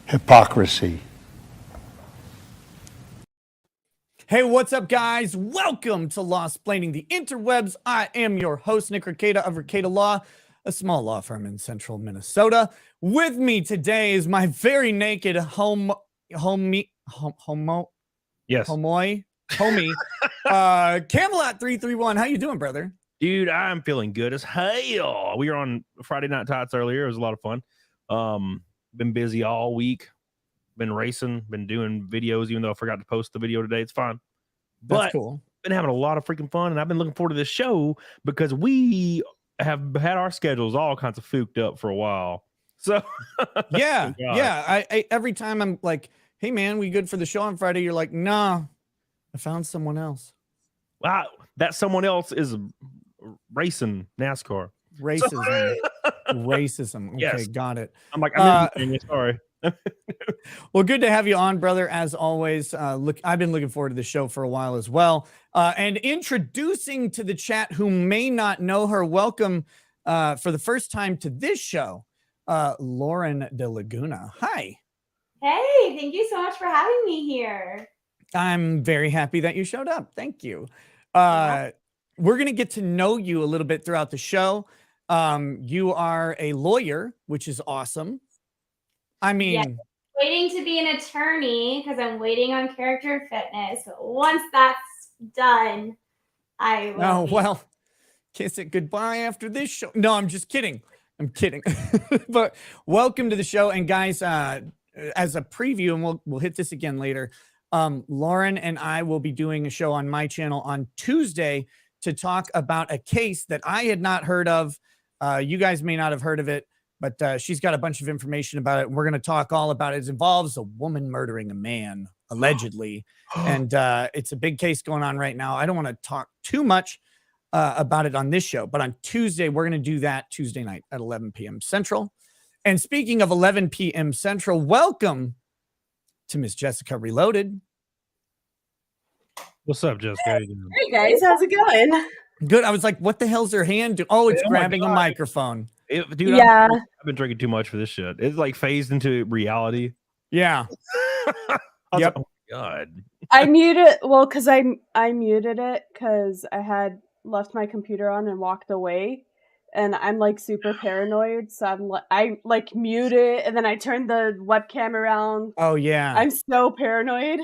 Hypocrisy. Hey, what's up, guys? Welcome to Lawsplaining the Interwebs. I am your host, Nick Rekieta of Rekieta Law, a small law firm in central Minnesota. With me today is my very naked homie, Camelot331. How you doing, brother? Dude, I'm feeling good as hell. We were on Friday Night Tots earlier. It was a lot of fun. Been busy all week. Been racing. Been doing videos, even though I forgot to post the video today. It's fine. That's cool. Been having a lot of freaking fun, and I've been looking forward to this show because we have had our schedules all kinds of fooked up for a while. So yeah. I every time I'm like, hey man, we good for the show on Friday? You're like, nah, I found someone else. Wow, that someone else is racing NASCAR. Racism. Racism. Okay, Yes. Got it. I'm like, I'm sorry. Well, good to have you on, brother, as always. I've been looking forward to the show for a while as well. And introducing to the chat who may not know her, welcome for the first time to this show, Lauren DeLaguna. Hi. Hey, thank you so much for having me here. I'm very happy that you showed up. Thank you. Yeah. We're going to get to know you a little bit throughout the show. You are a lawyer, which is awesome. I mean, yeah, waiting to be an attorney because I'm waiting on character fitness. But once that's done, I will. oh, well, kiss it goodbye after this show. No, I'm just kidding. I'm kidding. But welcome to the show. And guys, as a preview, and we'll hit this again later, Lauren and I will be doing a show on my channel on Tuesday to talk about a case that I had not heard of. You guys may not have heard of it, but she's got a bunch of information about it. And we're going to talk all about it. It involves a woman murdering a man, allegedly. And it's a big case going on right now. I don't want to talk too much about it on this show, but on Tuesday, we're going to do that Tuesday night at 11 p.m. Central. And speaking of 11 p.m. Central, welcome to Miss Jessica Reloaded. What's up, Jessica? How you doing? Hey guys, how's it going? Good. I was like, what the hell's her hand do? Oh, it's Oh my grabbing a God. microphone. Dude, Yeah. I've been drinking too much for this shit. It's like phased into reality. Yeah. I was Yep. like, oh my God. I muted because I muted it because I had left my computer on and walked away, and I'm like super paranoid, so I mute it and then I turn the webcam around. Oh, yeah. I'm so paranoid.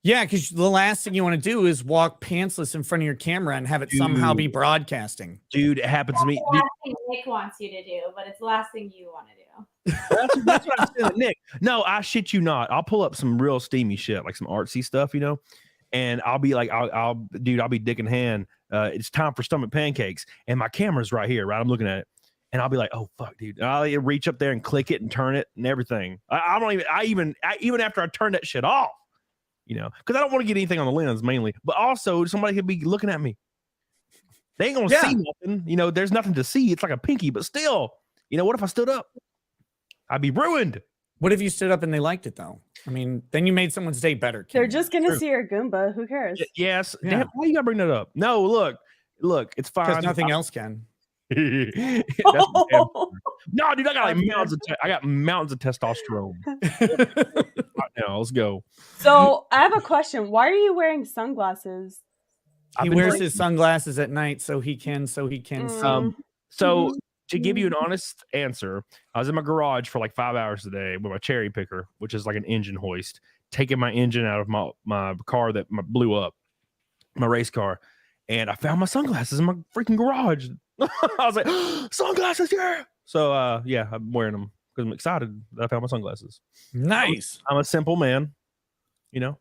Yeah, because the last thing you want to do is walk pantsless in front of your camera and have it somehow be broadcasting. Dude, it happens to me. That's the last thing Nick wants you to do, but it's the last thing you want to do. That's what I'm saying, Nick. No, I shit you not. I'll pull up some real steamy shit, like some artsy stuff, you know, and I'll be like, I'll be dick in hand. It's time for stomach pancakes, and my camera's right here, right? I'm looking at it, and I'll be like, oh fuck, dude. And I'll reach up there and click it and turn it and everything. I don't even after I turn that shit off, you know, because I don't want to get anything on the lens mainly, but also somebody could be looking at me. They ain't gonna see nothing, you know. There's nothing to see. It's like a pinky, but still, you know, what if I stood up? I'd be ruined. What if you stood up and they liked it, though? I mean, then you made someone's day better. They're Kim. just gonna True. see your Goomba. Who cares? Yes. Yeah. Damn, why you gotta bring that up? No, look, it's fine. Because nothing else can. That's damn- no, dude, I got mountains of testosterone. Right now, let's go. So I have a question. Why are you wearing sunglasses? He wears his sunglasses at night so he can see. So to give you an honest answer, I was in my garage for like 5 hours today with my cherry picker, which is like an engine hoist, taking my engine out of my car that blew up, my race car, and I found my sunglasses in my freaking garage. I was like, sunglasses, yeah. So yeah, I'm wearing them because I'm excited that I found my sunglasses. Nice. I'm a simple man, you know.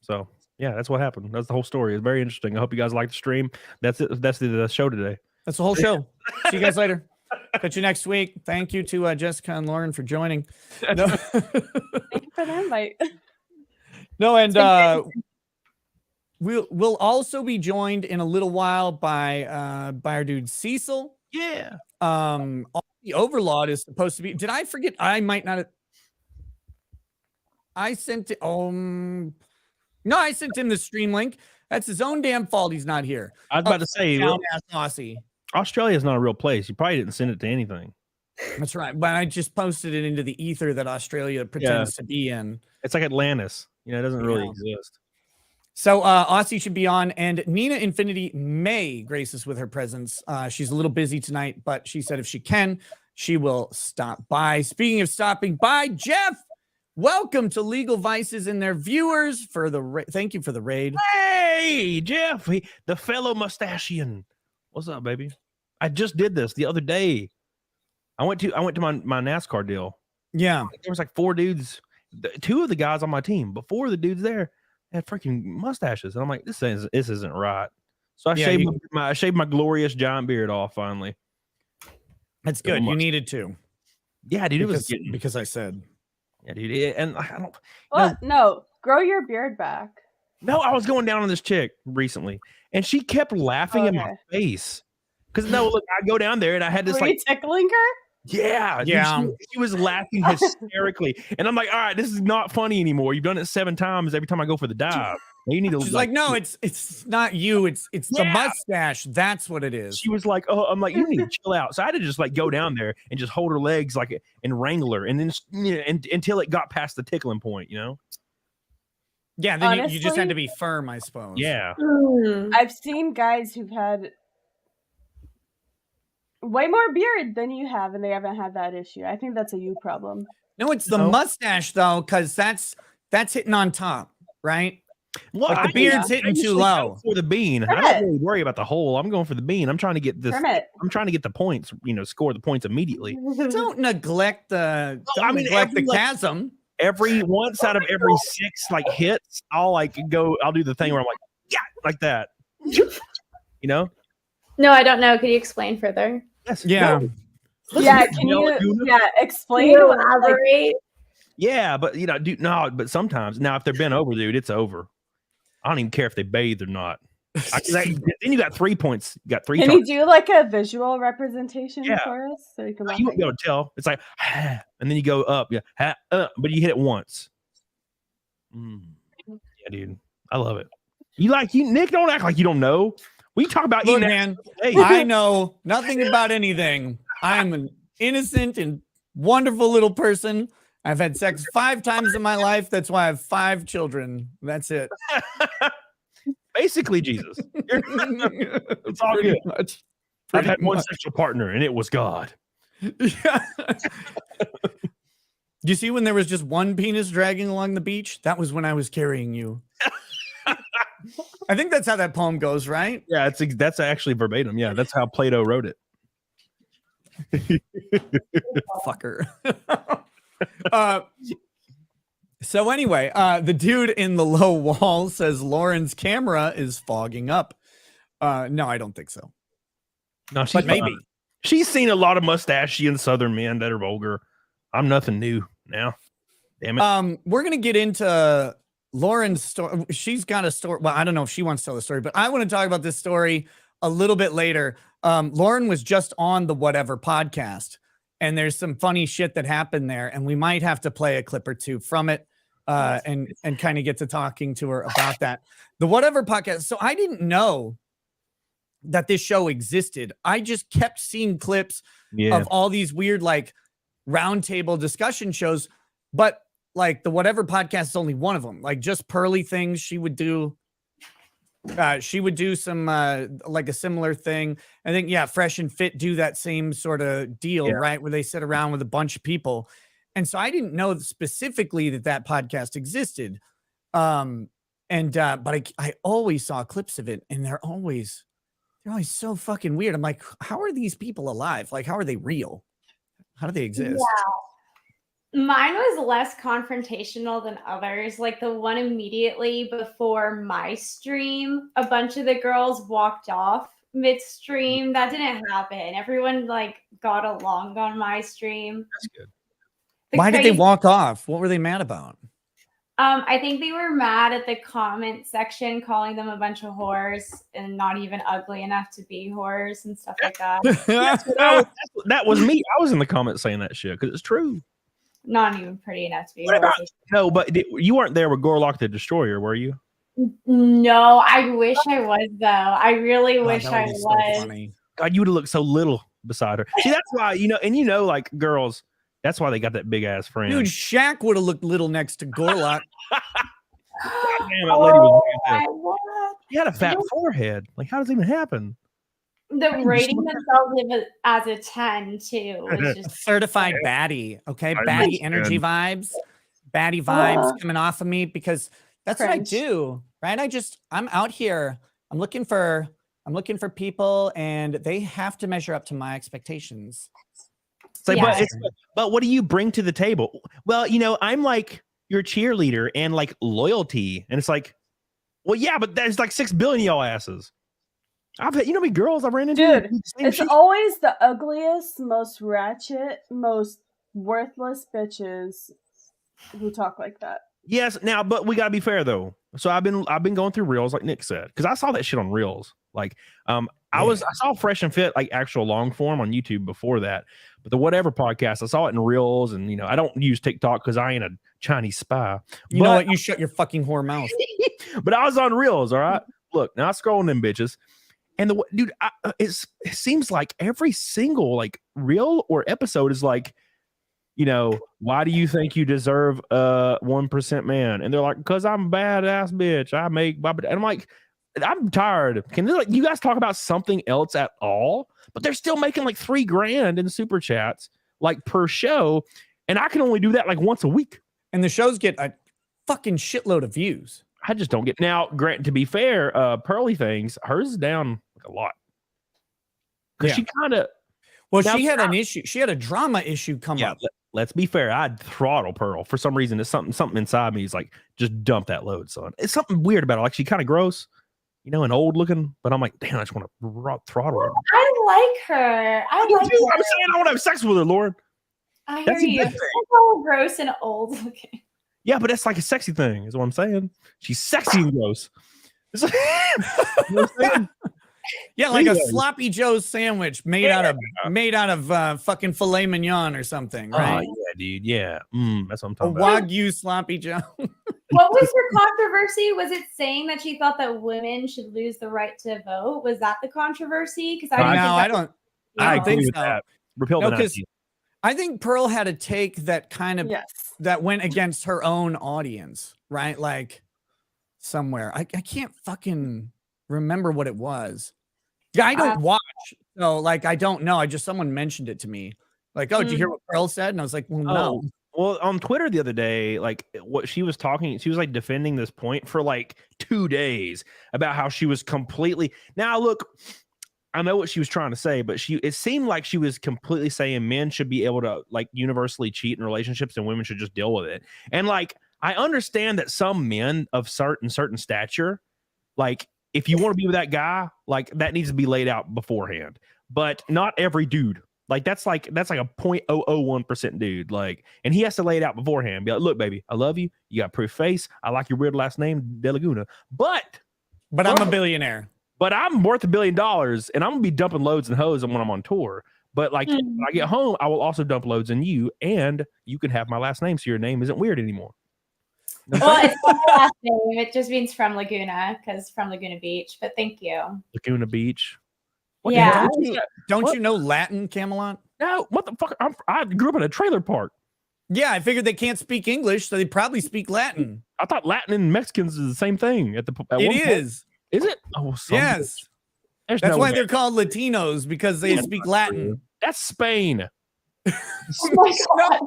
So yeah, that's what happened. That's the whole story. It's very interesting. I hope you guys like the stream. That's it. That's the show today. That's the whole show. See you guys later. Catch you next week. Thank you to Jessica and Lauren for joining. No, Thank you for the invite. no, and we'll also be joined in a little while by our dude Cecil. Yeah. AussieOverlawd is supposed to be. Did I forget? I might not have. I sent it. No, I sent him the stream link. That's his own damn fault he's not here. I was about to say, Down ass Aussie. Australia is not a real place. You probably didn't send it to anything. That's right. But I just posted it into the ether that Australia pretends to be in. It's like Atlantis. You know, it doesn't really exist. So Aussie should be on, and Nina Infinity may grace us with her presence. She's a little busy tonight, but she said if she can, she will stop by. Speaking of stopping by, Jeff, welcome to Legal Vices and their viewers for the thank you for the raid. Hey, Jeff, the fellow mustachian. What's up, baby? I just did this the other day. I went to my NASCAR deal. Yeah, There was like 4 dudes. 2 of the guys on my team, but 4 of the dudes there had freaking mustaches, and I'm like, this isn't right. So I shaved my glorious giant beard off finally. that's good. You needed to. Yeah, dude, because I said. Yeah, dude, and I don't. What? No, grow your beard back. No, I was going down on this chick recently, and she kept laughing in my face. Because look, I go down there and I had this Were you tickling her? Yeah. She was laughing hysterically. And I'm like, all right, this is not funny anymore. You've done it 7 times every time I go for the dive. You need to. She's like, no, it's not you. It's the mustache. That's what it is. She was like, oh, I'm like, you need to chill out. So I had to just like go down there and just hold her legs like and wrangle her, and then until it got past the tickling point, you know. Yeah, then you just had to be firm, I suppose. Yeah. I've seen guys who've had way more beard than you have, and they haven't had that issue. I think that's a you problem. No, it's the mustache though, because that's hitting on top, right? Well, like the beard's hitting too low. For the bean, I don't really worry about the hole. I'm going for the bean. I'm trying to get this. I'm trying to get the points. Score the points immediately. Don't neglect the. Neglect the chasm. Every once out of every 6 like hits, I'll do the thing where I'm like, yeah, like that. No, I don't know. Could you explain further? Yes. Yeah. Yeah. Can you? Yeah. Explain. Elaborate. Yeah, but but sometimes now if they're bent over, dude, it's over. I don't even care if they bathe or not. Then you got 3 points. You got 3. Can you do like a visual representation for us so you can? You won't be able to tell. It's like, and then you go up, but you hit it once. Yeah, dude, I love it. Nick, don't act like you don't know. We talk about Look, man. I know nothing about anything. I'm an innocent and wonderful little person. I've had sex 5 times in my life. That's why I have 5 children. That's it. Basically, Jesus. It's all good. Much. I've had one sexual partner, and it was God. Yeah. Do you see when there was just one penis dragging along the beach? That was when I was carrying you. I think that's how that poem goes, right? Yeah, that's actually verbatim. Yeah, that's how Plato wrote it. Fucker. So anyway, the dude in the low wall says Lauren's camera is fogging up. No, I don't think so. No, but maybe. She's seen a lot of mustachian Southern men that are vulgar. I'm nothing new now. Damn it. We're gonna get into Lauren's story. She's got a story. Well, I don't know if she wants to tell the story, but I want to talk about this story a little bit later. Lauren was just on the Whatever podcast, and there's some funny shit that happened there, and we might have to play a clip or 2 from it, and kind of get to talking to her about that. The Whatever podcast. So I didn't know that this show existed. I just kept seeing clips of all these weird like roundtable discussion shows, but like the Whatever podcast is only one of them. Like just Pearly things she would do. She would do some like a similar thing. I think Fresh and Fit do that same sort of deal, right? Where they sit around with a bunch of people. And so I didn't know specifically that podcast existed. But I always saw clips of it, and they're always so fucking weird. I'm like, how are these people alive? Like, how are they real? How do they exist? Yeah. Mine was less confrontational than others. Like the one immediately before my stream, a bunch of the girls walked off midstream. That didn't happen. Everyone like got along on my stream. That's good. Why did they walk off? What were they mad about? I think they were mad at the comment section, calling them a bunch of whores and not even ugly enough to be whores and stuff like that. That was me. I was in the comments saying that shit because it's true. Not even pretty enough to be. No, but you weren't there with Gorlock the Destroyer, were you? No, I wish I was though. I really God, wish that would I be so was. funny. God, you would have looked so little beside her. See, that's why, like girls, that's why they got that big ass friend. Dude, Shaq would have looked little next to Gorlock. Damn, that lady was my massive. God. She had a fat forehead. Like, how does it even happen? The rating themselves as a 10 too was just Certified baddie. Okay, I baddie understand. energy vibes, baddie vibes Ugh. coming off of me because that's Cringe. what I do, right? I'm out here. I'm looking for people, and they have to measure up to my expectations. It's like, Yeah. but what do you bring to the table? Well, I'm like your cheerleader and like loyalty, and it's like, well, yeah, but there's like 6 billion of y'all asses. I've had, how many girls I ran into? Dude, Same it's shit. always the ugliest, most ratchet, most worthless bitches who talk like that. Yes, now, but we gotta be fair though. So I've been going through reels, like Nick said, because I saw that shit on reels. Like, I saw Fresh and Fit like actual long form on YouTube before that, but the Whatever podcast, I saw it in reels, and I don't use TikTok because I ain't a Chinese spy. You know what? You shut your fucking whore mouth. But I was on reels. All right, look, now I scrolling them bitches, and dude, it seems like every single like reel or episode is like, why do you think you deserve a 1% man? And they're like, because I'm a badass bitch. I make, and I'm like, I'm tired. Can you guys talk about something else at all? But they're still making like $3,000 in super chats, like per show, and I can only do that like once a week. And the shows get a fucking shitload of views. I just don't get. Now, Grant, to be fair, Pearly Things, hers is down like a lot because she kind of. Well, she had an issue. She had a drama issue come up. Let's be fair. I'd throttle Pearl for some reason. It's something inside me is like, just dump that load, son. It's something weird about her. Like, she kind of gross, and old looking. But I'm like, damn, I just want to throttle her. I like her. I like her. I'm saying I want to have sex with her, Lauren. I That's hear a you. good She's thing. all gross and old looking. Yeah, but that's like a sexy thing, is what I'm saying. She's sexy and gross. You know what I'm saying? Yeah, like a Anyway. sloppy Joe sandwich made out of fucking filet mignon or something, right? Oh, yeah, dude. Yeah. That's what I'm A talking about. Wagyu sloppy Joe. What was her controversy? Was it saying that she thought that women should lose the right to vote? Was that the controversy? Because I don't I think agree with so. that. Repeal No, the 'cause Nazi. I think Pearl had a take that kind of Yes. that went against her own audience, right? Like somewhere. I can't fucking remember what it was. Yeah, I don't watch. So like I don't know. Someone mentioned it to me. Like, oh, did you hear what Pearl said? And I was like, well, no. Well, on Twitter the other day, like what she was talking, she was like defending this point for like 2 days about how she was completely. Now, look, I know what she was trying to say, but it seemed like she was completely saying men should be able to like universally cheat in relationships and women should just deal with it. And like, I understand that some men of certain stature, like if you want to be with that guy, like that needs to be laid out beforehand, but not every dude. Like that's like a 0.001% dude. Like, and he has to lay it out beforehand. Be like, look, baby, I love you. You got a pretty face. I like your weird last name, DeLaguna. But I'm a billionaire. But I'm worth $1 billion, and I'm gonna be dumping loads and hoes when I'm on tour. But like when I get home, I will also dump loads in you, and you can have my last name, so your name isn't weird anymore. Well, it's not my last name. It just means from Laguna, because from Laguna Beach. But thank you. Laguna Beach. Yeah. Don't you know Latin, Camelot? No, what the fuck? I grew up in a trailer park. Yeah, I figured they can't speak English, so they probably speak Latin. I thought Latin and Mexicans is the same thing. At one It point. is. Is it? Oh, Yes. There's That's no why way. they're called Latinos, because they speak Latin. That's Spain. Oh my God.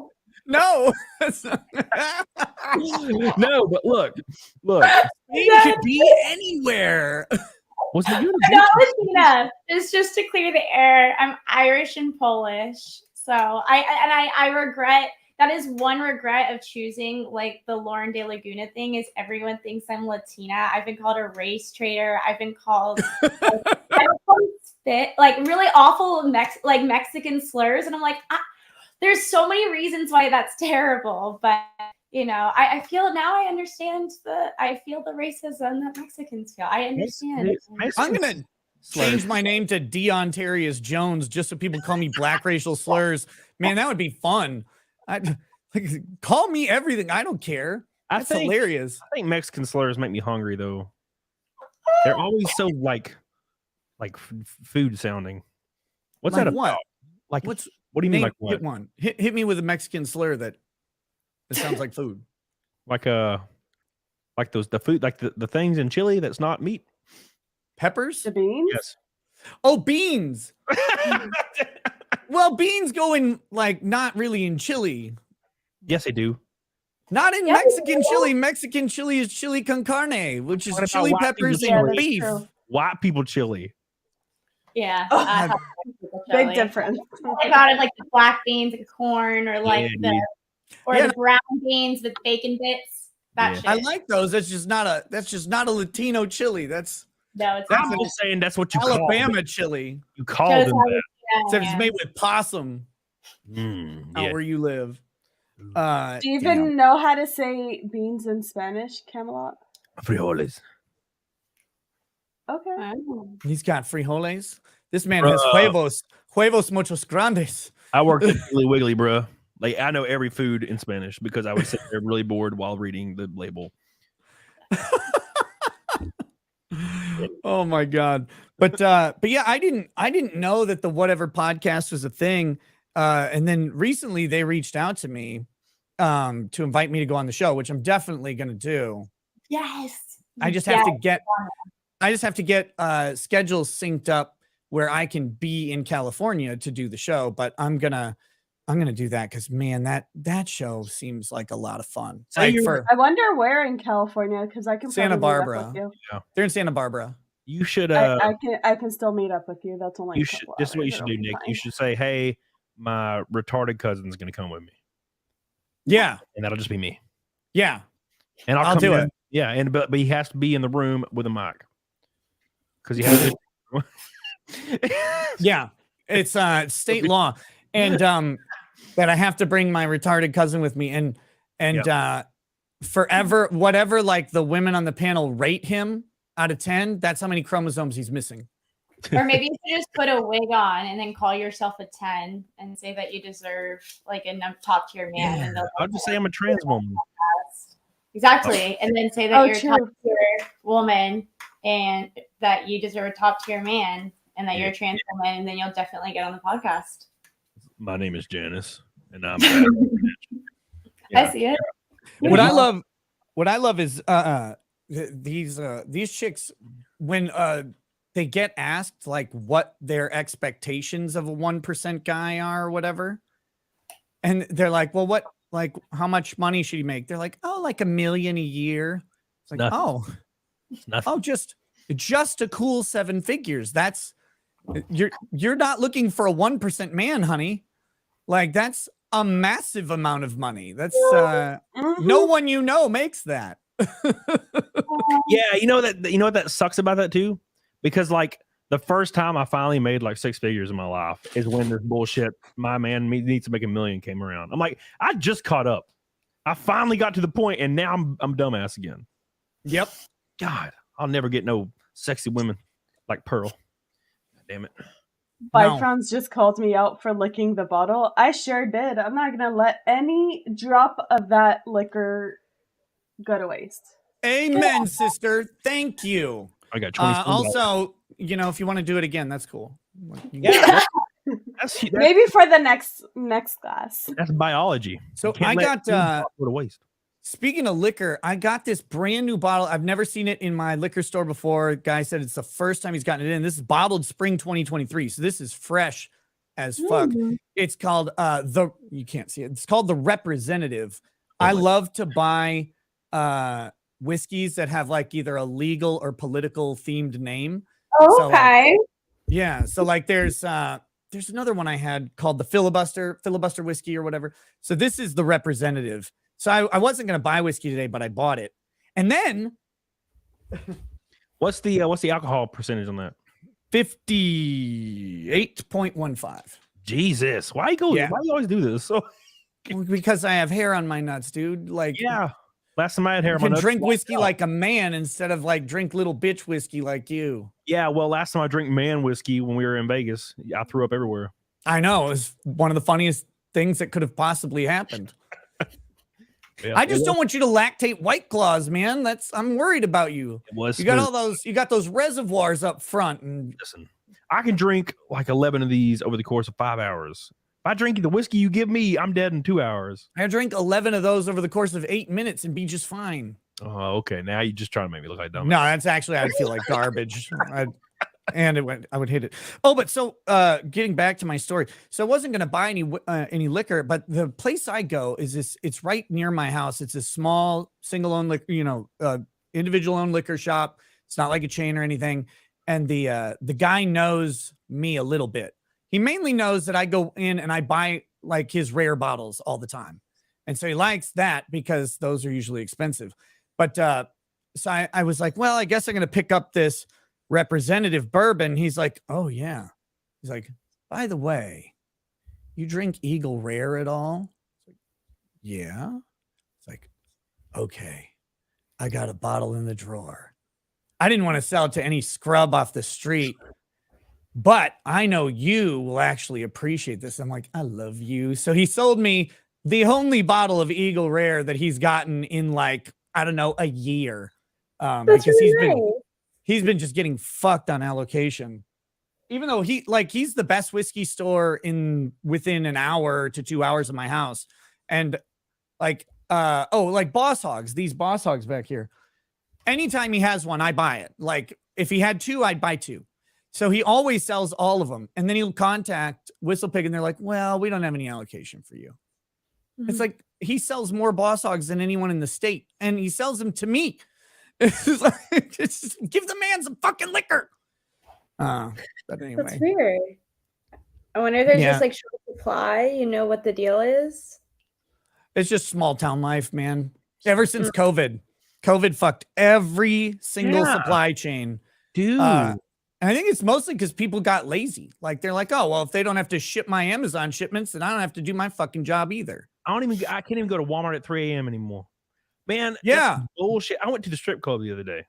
No. No, but look. It could be anywhere. Was it you? Not Latina. It's just to clear the air. I'm Irish and Polish. So I regret, that is one regret of choosing like the Lauren DeLaguna thing, is everyone thinks I'm Latina. I've been called a race traitor. I've been called spit, like really awful Mexican slurs. And I'm like, there's so many reasons why that's terrible. But I feel now I understand I feel the racism that Mexicans feel. I understand. I'm going to change my name to Deontarius Jones just so people call me black racial slurs. Man, that would be fun. Call me everything. I don't care. That's hilarious. I think Mexican slurs make me hungry though. They're always so like food sounding. What's Like that what? about? Like What's what do you mean like Hit what? one. Hit me with a Mexican slur that sounds like food. Like the food like the things in chili that's not meat. Peppers? The beans? Yes. Oh, beans. Well, beans go in like not really in chili. Yes, they do. Not in Yeah, Mexican chili. Mexican chili is chili con carne, which is What about chili white peppers people and chili? beef. True. White people chili. Yeah. Oh, I have Big chili. difference. I thought of like the black beans and corn, or like Yeah, Yeah. the brown beans with bacon bits. That Yeah. shit. I like those. That's just not a Latino chili. That's No, it's I'm not. just saying that's what you call Alabama them. chili. You call Shows them how that. Except yeah. it's made with possum out Yeah. where you live. Do you damn. even know how to say beans in Spanish, Camelot? Frijoles. Okay. Oh. He's got frijoles. This man has Bruh. huevos muchos grandes. I worked at Piggly Wiggly, bro. Like I know every food in Spanish because I would sit there really bored while reading the label. Oh my god. But yeah, I didn't know that the Whatever podcast was a thing. And then recently they reached out to me to invite me to go on the show, which I'm definitely going to do. Yes. I just have to get schedules synced up where I can be in California to do the show, but I'm going to do that cuz man, that show seems like a lot of fun. So Like you're- for I wonder where in California, because I can Santa probably meet up Barbara. with you. they're in Santa Barbara. You should I can still meet up with you. That's only you a should couple this is what you hours. should It'll do, be Nick. fine. You should say, hey, my retarded cousin's gonna come with me. Yeah. And that'll just be me. Yeah. And I'll I'll come do in. it. Yeah, and but he has to be in the room with a mic. Because he has to Yeah. It's state law. And that I have to bring my retarded cousin with me and forever whatever like the women on the panel rate him out of 10, that's how many chromosomes he's missing. Or maybe you should just put a wig on and then call yourself a 10 and say that you deserve like a top tier man. And they'll I'll just say I'm a trans woman. exactly. And then say that you're a true. top tier woman and that you deserve a top tier man and that you're a trans woman, and then you'll definitely get on the podcast. My name is Janice, and I'm I see it. What I love is these chicks when they get asked like what their expectations of a 1% guy are or whatever, and they're like, well, what, like how much money should he make? They're like, oh, like $1 million a year. It's like, Nothing. It's nothing. oh, just a cool 7 figures. That's you're not looking for a 1% man, honey. Like that's a massive amount of money. That's no one you know makes that. Yeah, you know what that sucks about that too? Because like the first time I finally made like 6 figures in my life is when this bullshit, my man needs to make $1 million came around. I'm like, I just caught up. I finally got to the point and now I'm dumbass again. Yep. God, I'll never get no sexy women like Pearl. Damn it. Bifrons just called me out for licking the bottle. I sure did. I'm not gonna let any drop of that liquor go to waste. Amen, sister. Thank you. I got 20. Also, you know, if you want to do it again, that's cool. Yeah, that's Maybe for the next class. that's biology. So You can't I let got food go to waste. speaking of liquor, I got this brand new bottle. I've never seen it in my liquor store before. Guy said it's the first time he's gotten it in. This is bottled spring 2023. So this is fresh as fuck. It's called you can't see it. It's called the Representative. I love to buy whiskeys that have like either a legal or political themed name. So, Okay. yeah. So like there's another one I had called the filibuster whiskey or whatever. So this is the Representative. So I wasn't going to buy whiskey today, but I bought it. And then What's the alcohol percentage on that? 58.15. Jesus, why you always do this? So Because I have hair on my nuts, dude. Like, yeah, last time I had hair you on my can nuts, drink whiskey like a man instead of like drink little bitch whiskey like you. yeah. Well, last time I drank man whiskey when we were in Vegas, I threw up everywhere. I know. It was one of the funniest things that could have possibly happened. Yeah, I just don't want you to lactate White Claws, man. I'm worried about you. It was You got smooth. you got those reservoirs up front, and Listen, I can drink like 11 of these over the course of 5 hours. If I drink the whiskey you give me, I'm dead in 2 hours. I drink 11 of those over the course of 8 minutes and be just fine. Oh, okay. Now you're just trying to make me look like dumb. No, that's actually I'd feel like garbage. I would hit it. Oh, but so getting back to my story. So I wasn't going to buy any liquor, but the place I go is it's right near my house. It's a small single owned liquor, individual owned liquor shop. It's not like a chain or anything. And the guy knows me a little bit. He mainly knows that I go in and I buy like his rare bottles all the time. And so he likes that because those are usually expensive. But so I was like, well, I guess I'm going to pick up this representative bourbon. He's like, oh yeah. He's like, by the way, you drink Eagle Rare at all? Yeah. It's like, okay, I got a bottle in the drawer. I didn't want to sell it to any scrub off the street, but I know you will actually appreciate this. I'm like, I love you. So he sold me the only bottle of Eagle Rare that he's gotten in like, I don't know, a year. Because really he's been just getting fucked on allocation. Even though he's the best whiskey store within an hour to 2 hours of my house. And like Boss Hogs, these Boss Hogs back here. Anytime he has one, I buy it. Like if he had two, I'd buy two. So he always sells all of them. And then he'll contact Whistlepig and they're like, well, we don't have any allocation for you. Mm-hmm. It's like he sells more Boss Hogs than anyone in the state. And he sells them to me. It's like, just give the man some fucking liquor. But anyway. That's weird. I wonder if there's just like short supply. You know what the deal is? It's just small town life, man. Ever since COVID fucked every single supply chain. Dude. And I think it's mostly because people got lazy. Like they're like, oh, well, if they don't have to ship my Amazon shipments, then I don't have to do my fucking job either. I can't even go to Walmart at 3 a.m. anymore. Man, yeah. Bullshit. I went to the strip club the other day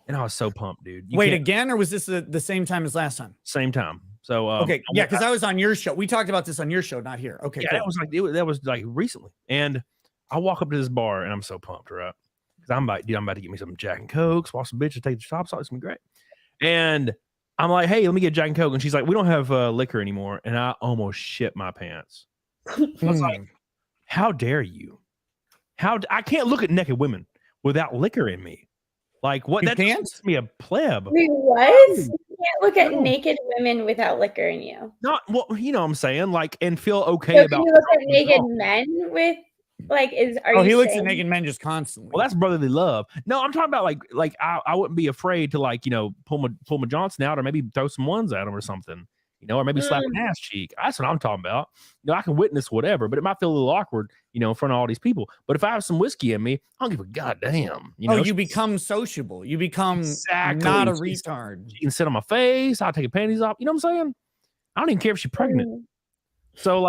and I was so pumped, dude. Wait, again, or was this the same time as last time? Same time. So okay, yeah, because I was on your show. We talked about this on your show, not here. Okay, yeah, cool. that was like recently. And I walk up to this bar and I'm so pumped, right? Because I'm about to get me some Jack and Cokes, watch some bitches take the tops off. It's gonna be great. And I'm like, hey, let me get Jack and Coke. And she's like, we don't have liquor anymore. And I almost shit my pants. I was like, how dare you? I can't look at naked women without liquor in me. Like what? That makes me a pleb. Wait, what? You can't look at naked women without liquor in you. Not well, you know what I'm saying? Like, and feel okay so about. Can you look at naked men with like he looks at naked men just constantly. Well, that's brotherly love. No, I'm talking about like I wouldn't be afraid to like, pull my Johnson out or maybe throw some ones at him or something. Or maybe slap an ass cheek. That's what I'm talking about. I can witness whatever, but it might feel a little awkward, in front of all these people. But if I have some whiskey in me, I don't give a goddamn. You become sociable. You become not a retard. She can sit on my face. I'll take her panties off. You know what I'm saying? I don't even care if she's pregnant. So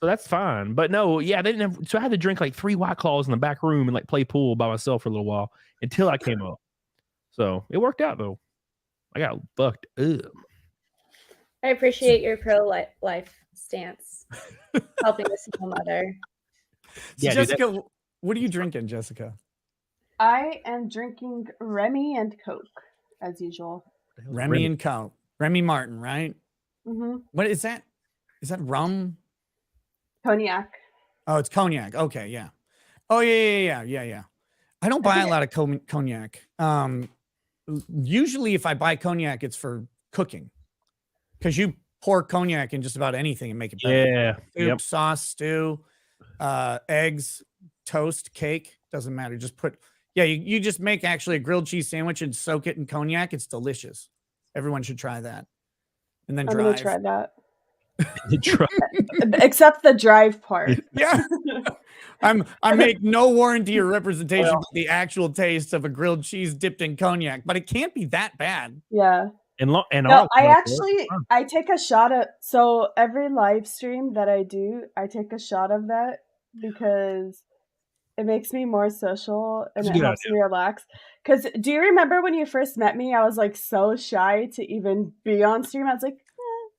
that's fine. But no, yeah, they didn't have. So I had to drink like 3 White Claws in the back room and like play pool by myself for a little while until I came up. So it worked out though. I got fucked up. I appreciate your pro-life stance, helping a single mother. So Jessica, what are you drinking, Jessica? I am drinking Remy and Coke, as usual. Remy and Coke. Remy Martin, right? Mm-hmm. What is that? Is that rum? Cognac. Oh, it's cognac. Okay, yeah. Oh, yeah. I don't buy a lot of cognac. Usually, if I buy cognac, it's for cooking. Because you pour cognac in just about anything and make it better. Yeah. Soup, sauce, stew, eggs, toast, cake. Doesn't matter. Just put, you just make actually a grilled cheese sandwich and soak it in cognac. It's delicious. Everyone should try that. And then I'm drive. going to try that. Except the drive part. Yeah. I make no warranty or representation for the actual taste of a grilled cheese dipped in cognac, but it can't be that bad. Yeah. No, I take a shot of, so every live stream that I do, I take a shot of that because it makes me more social and it helps me relax. Because do you remember when you first met me, I was like so shy to even be on stream. I was like,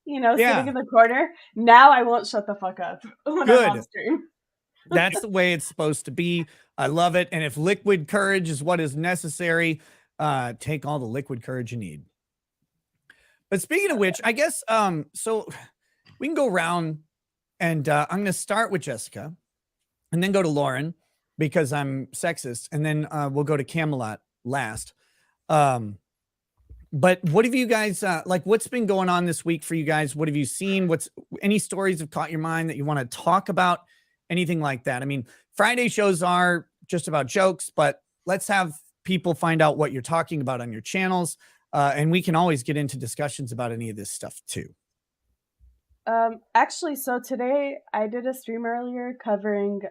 sitting in the corner. Now I won't shut the fuck up when I'm on stream. That's the way it's supposed to be. I love it. And if liquid courage is what is necessary, take all the liquid courage you need. But speaking of which, I guess, so we can go around and I'm going to start with Jessica and then go to Lauren because I'm sexist. And then we'll go to Camelot last. But what have you guys, like what's been going on this week for you guys? What have you seen? What's any stories have caught your mind that you want to talk about? Anything like that? I mean, Friday shows are just about jokes, but let's have people find out what you're talking about on your channels. And we can always get into discussions about any of this stuff too. Actually, so today I did a stream earlier covering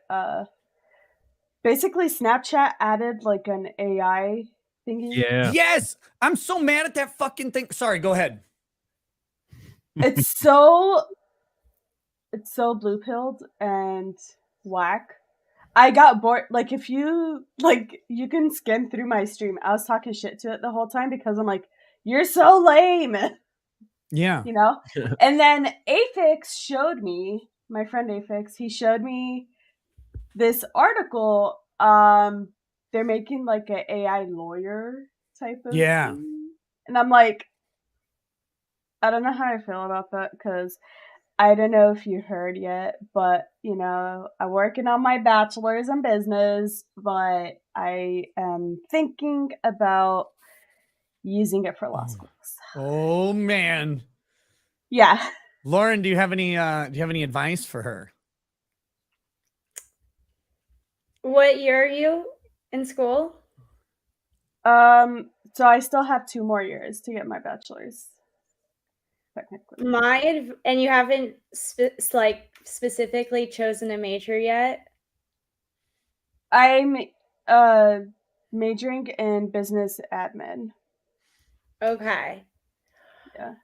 basically Snapchat added like an AI thingy. Yeah. Yes, I'm so mad at that fucking thing. Sorry, go ahead. It's so blue-pilled and whack. I got bored. Like, if you you can skim through my stream. I was talking shit to it the whole time because I'm like, you're so lame. Yeah. You know? And then Afix showed me, my friend Afix, he showed me this article. They're making like an AI lawyer type of thing. And I'm like, I don't know how I feel about that because I don't know if you heard yet, but you know, I'm working on my bachelor's in business, but I am thinking about using it for law schools. Oh man. Yeah. Lauren, do you have any advice for her? What year are you in school? So I still have 2 more years to get my bachelor's. Technically. And you haven't specifically chosen a major yet? I'm majoring in business admin. Okay. Yeah.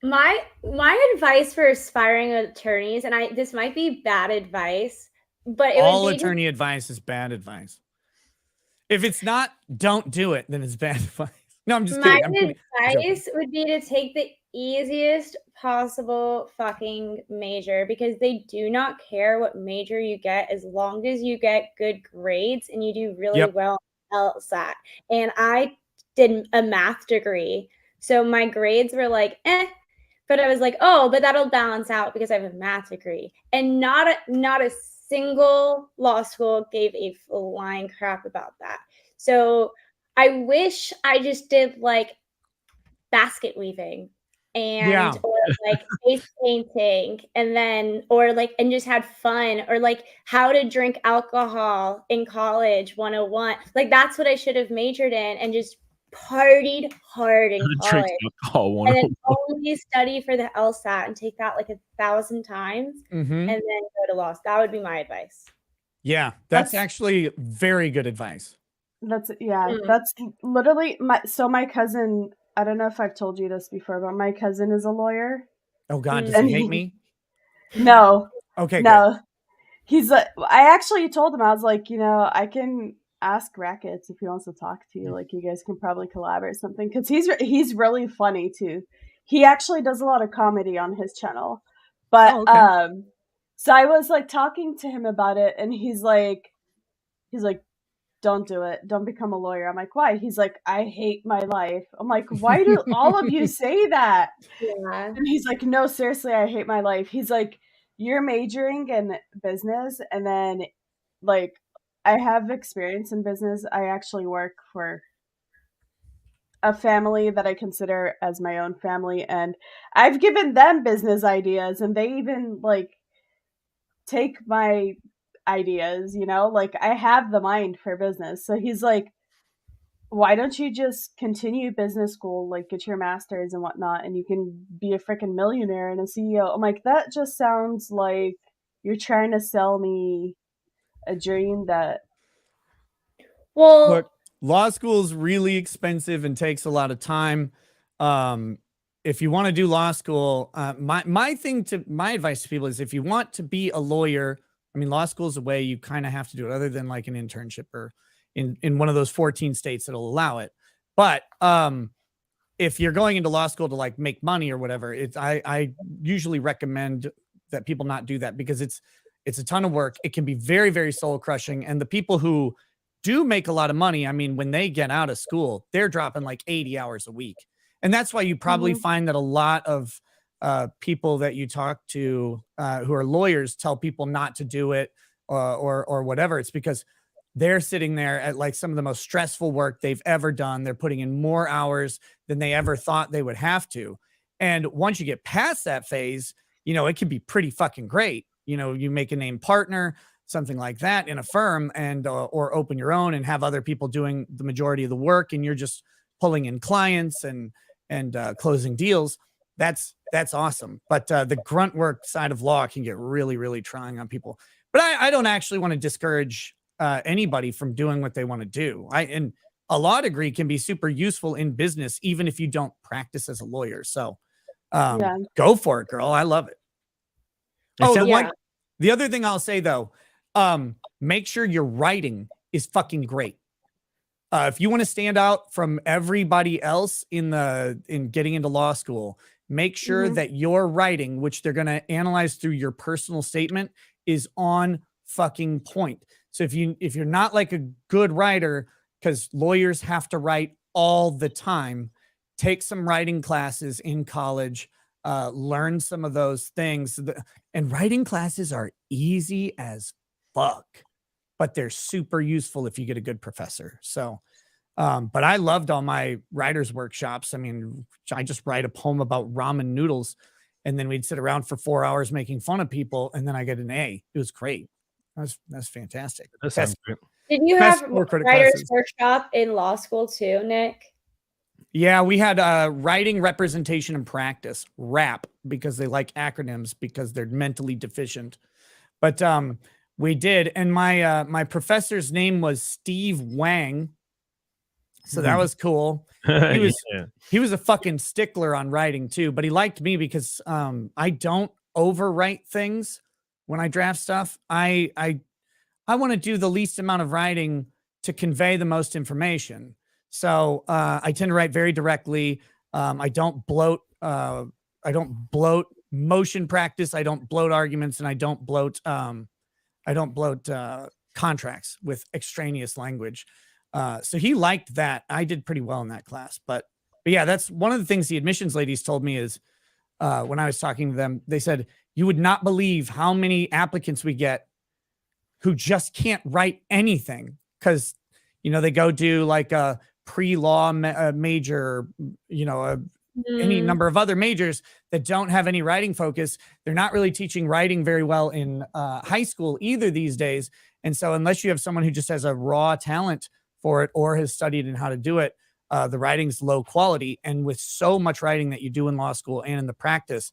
My advice for aspiring attorneys, and this might be bad advice, but all attorney advice is bad advice. If it's not, don't do it, then it's bad advice. No, I'm just kidding. My advice would be to take the easiest possible fucking major because they do not care what major you get as long as you get good grades and you do really well on LSAT. And I did a math degree, so my grades were like, but I was like, oh, but that'll balance out because I have a math degree. And not a single law school gave a flying crap about that. So I wish I just did like basket weaving and or like face painting and just had fun, or like how to drink alcohol in college 101. Like that's what I should have majored in and just partied hard in college. And then only study for the LSAT and take that like 1,000 times and then go to law. That would be my advice. Yeah, that's actually very good advice. That's literally my cousin. I don't know if I've told you this before, but my cousin is a lawyer. Oh God, does he hate me? No. Okay. No. Good. He's like, I actually told him, I was like, you know, I can ask Rackets if he wants to talk to you. Like, you guys can probably collaborate something because he's really funny too. He actually does a lot of comedy on his channel. But so I was like talking to him about it, and he's like, don't do it. Don't become a lawyer. I'm like, why? He's like, I hate my life. I'm like, why do all of you say that? Yeah. And he's like, no, seriously, I hate my life. He's like, you're majoring in business, and then like I have experience in business. I actually work for a family that I consider as my own family, and I've given them business ideas, and they even like take my ideas, you know, like I have the mind for business. So he's like, why don't you just continue business school, like get your master's and whatnot, and you can be a freaking millionaire and a CEO. I'm like, that just sounds like you're trying to sell me a dream that. Well, look, law school is really expensive and takes a lot of time. If you want to do law school, my advice to people is if you want to be a lawyer, I mean, law school is a way you kind of have to do it other than like an internship or in one of those 14 states that'll allow it. But if you're going into law school to like make money or whatever, I usually recommend that people not do that because It's a ton of work. It can be very, very soul crushing. And the people who do make a lot of money, I mean, when they get out of school, they're dropping like 80 hours a week. And that's why you probably find that a lot of people that you talk to who are lawyers tell people not to do it or whatever. It's because they're sitting there at like some of the most stressful work they've ever done. They're putting in more hours than they ever thought they would have to. And once you get past that phase, you know, it can be pretty fucking great. You know, you make a named partner, something like that in a firm, and or open your own and have other people doing the majority of the work, and you're just pulling in clients and closing deals. That's awesome. But the grunt work side of law can get really, really trying on people. But I don't actually want to discourage anybody from doing what they want to do. And a law degree can be super useful in business, even if you don't practice as a lawyer. So go for it, girl. I love it. The other thing I'll say though, make sure your writing is fucking great. If you want to stand out from everybody else in getting into law school, make sure that your writing, which they're going to analyze through your personal statement, is on fucking point. So if you're not like a good writer, because lawyers have to write all the time, take some writing classes in college, learn some of those things. And writing classes are easy as fuck, but they're super useful if you get a good professor. So, but I loved all my writers' workshops. I mean, I just write a poem about ramen noodles, and then we'd sit around for 4 hours making fun of people, and then I get an A. It was great. That's fantastic. That sounds great. Did you have writers' workshop in law school too, Nick? Yeah, we had writing, representation, and practice, RAP, because they like acronyms because they're mentally deficient. But we did, and my professor's name was Steve Wang, so that was cool. He was a fucking stickler on writing too, but he liked me because I don't overwrite things when I draft stuff. I want to do the least amount of writing to convey the most information. So I tend to write very directly. I don't bloat. I don't bloat motion practice. I don't bloat arguments, and I don't bloat contracts with extraneous language. So he liked that. I did pretty well in that class. But yeah, that's one of the things the admissions ladies told me is when I was talking to them, they said, you would not believe how many applicants we get who just can't write anything because, you know, they go do like a pre-law major, you know, any number of other majors that don't have any writing focus. They're not really teaching writing very well in high school either these days. And so unless you have someone who just has a raw talent for it or has studied in how to do it, the writing's low quality. And with so much writing that you do in law school and in the practice,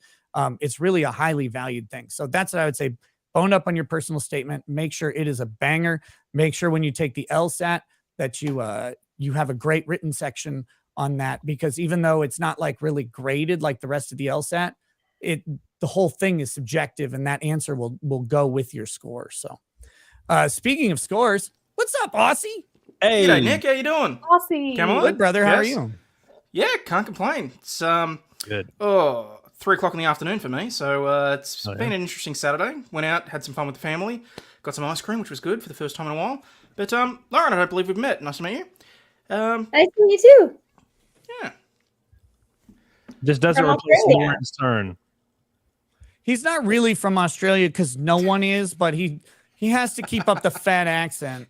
it's really a highly valued thing. So that's what I would say. Bone up on your personal statement. Make sure it is a banger. Make sure when you take the LSAT that you have a great written section on that, because even though it's not like really graded like the rest of the LSAT, the whole thing is subjective, and that answer will go with your score. So speaking of scores, what's up, Aussie? Hey, g'day, Nick. How you doing? Aussie. Come on. Good, brother. How are you? Yeah, can't complain. It's Good. 3 o'clock in the afternoon for me, so it's been an interesting Saturday. Went out, had some fun with the family, got some ice cream, which was good for the first time in a while. But Lauren, I don't believe we've met. Nice to meet you. Nice to meet you too. Yeah. This doesn't replace Lauren's turn. He's not really from Australia because no one is, but he has to keep up the fat accent.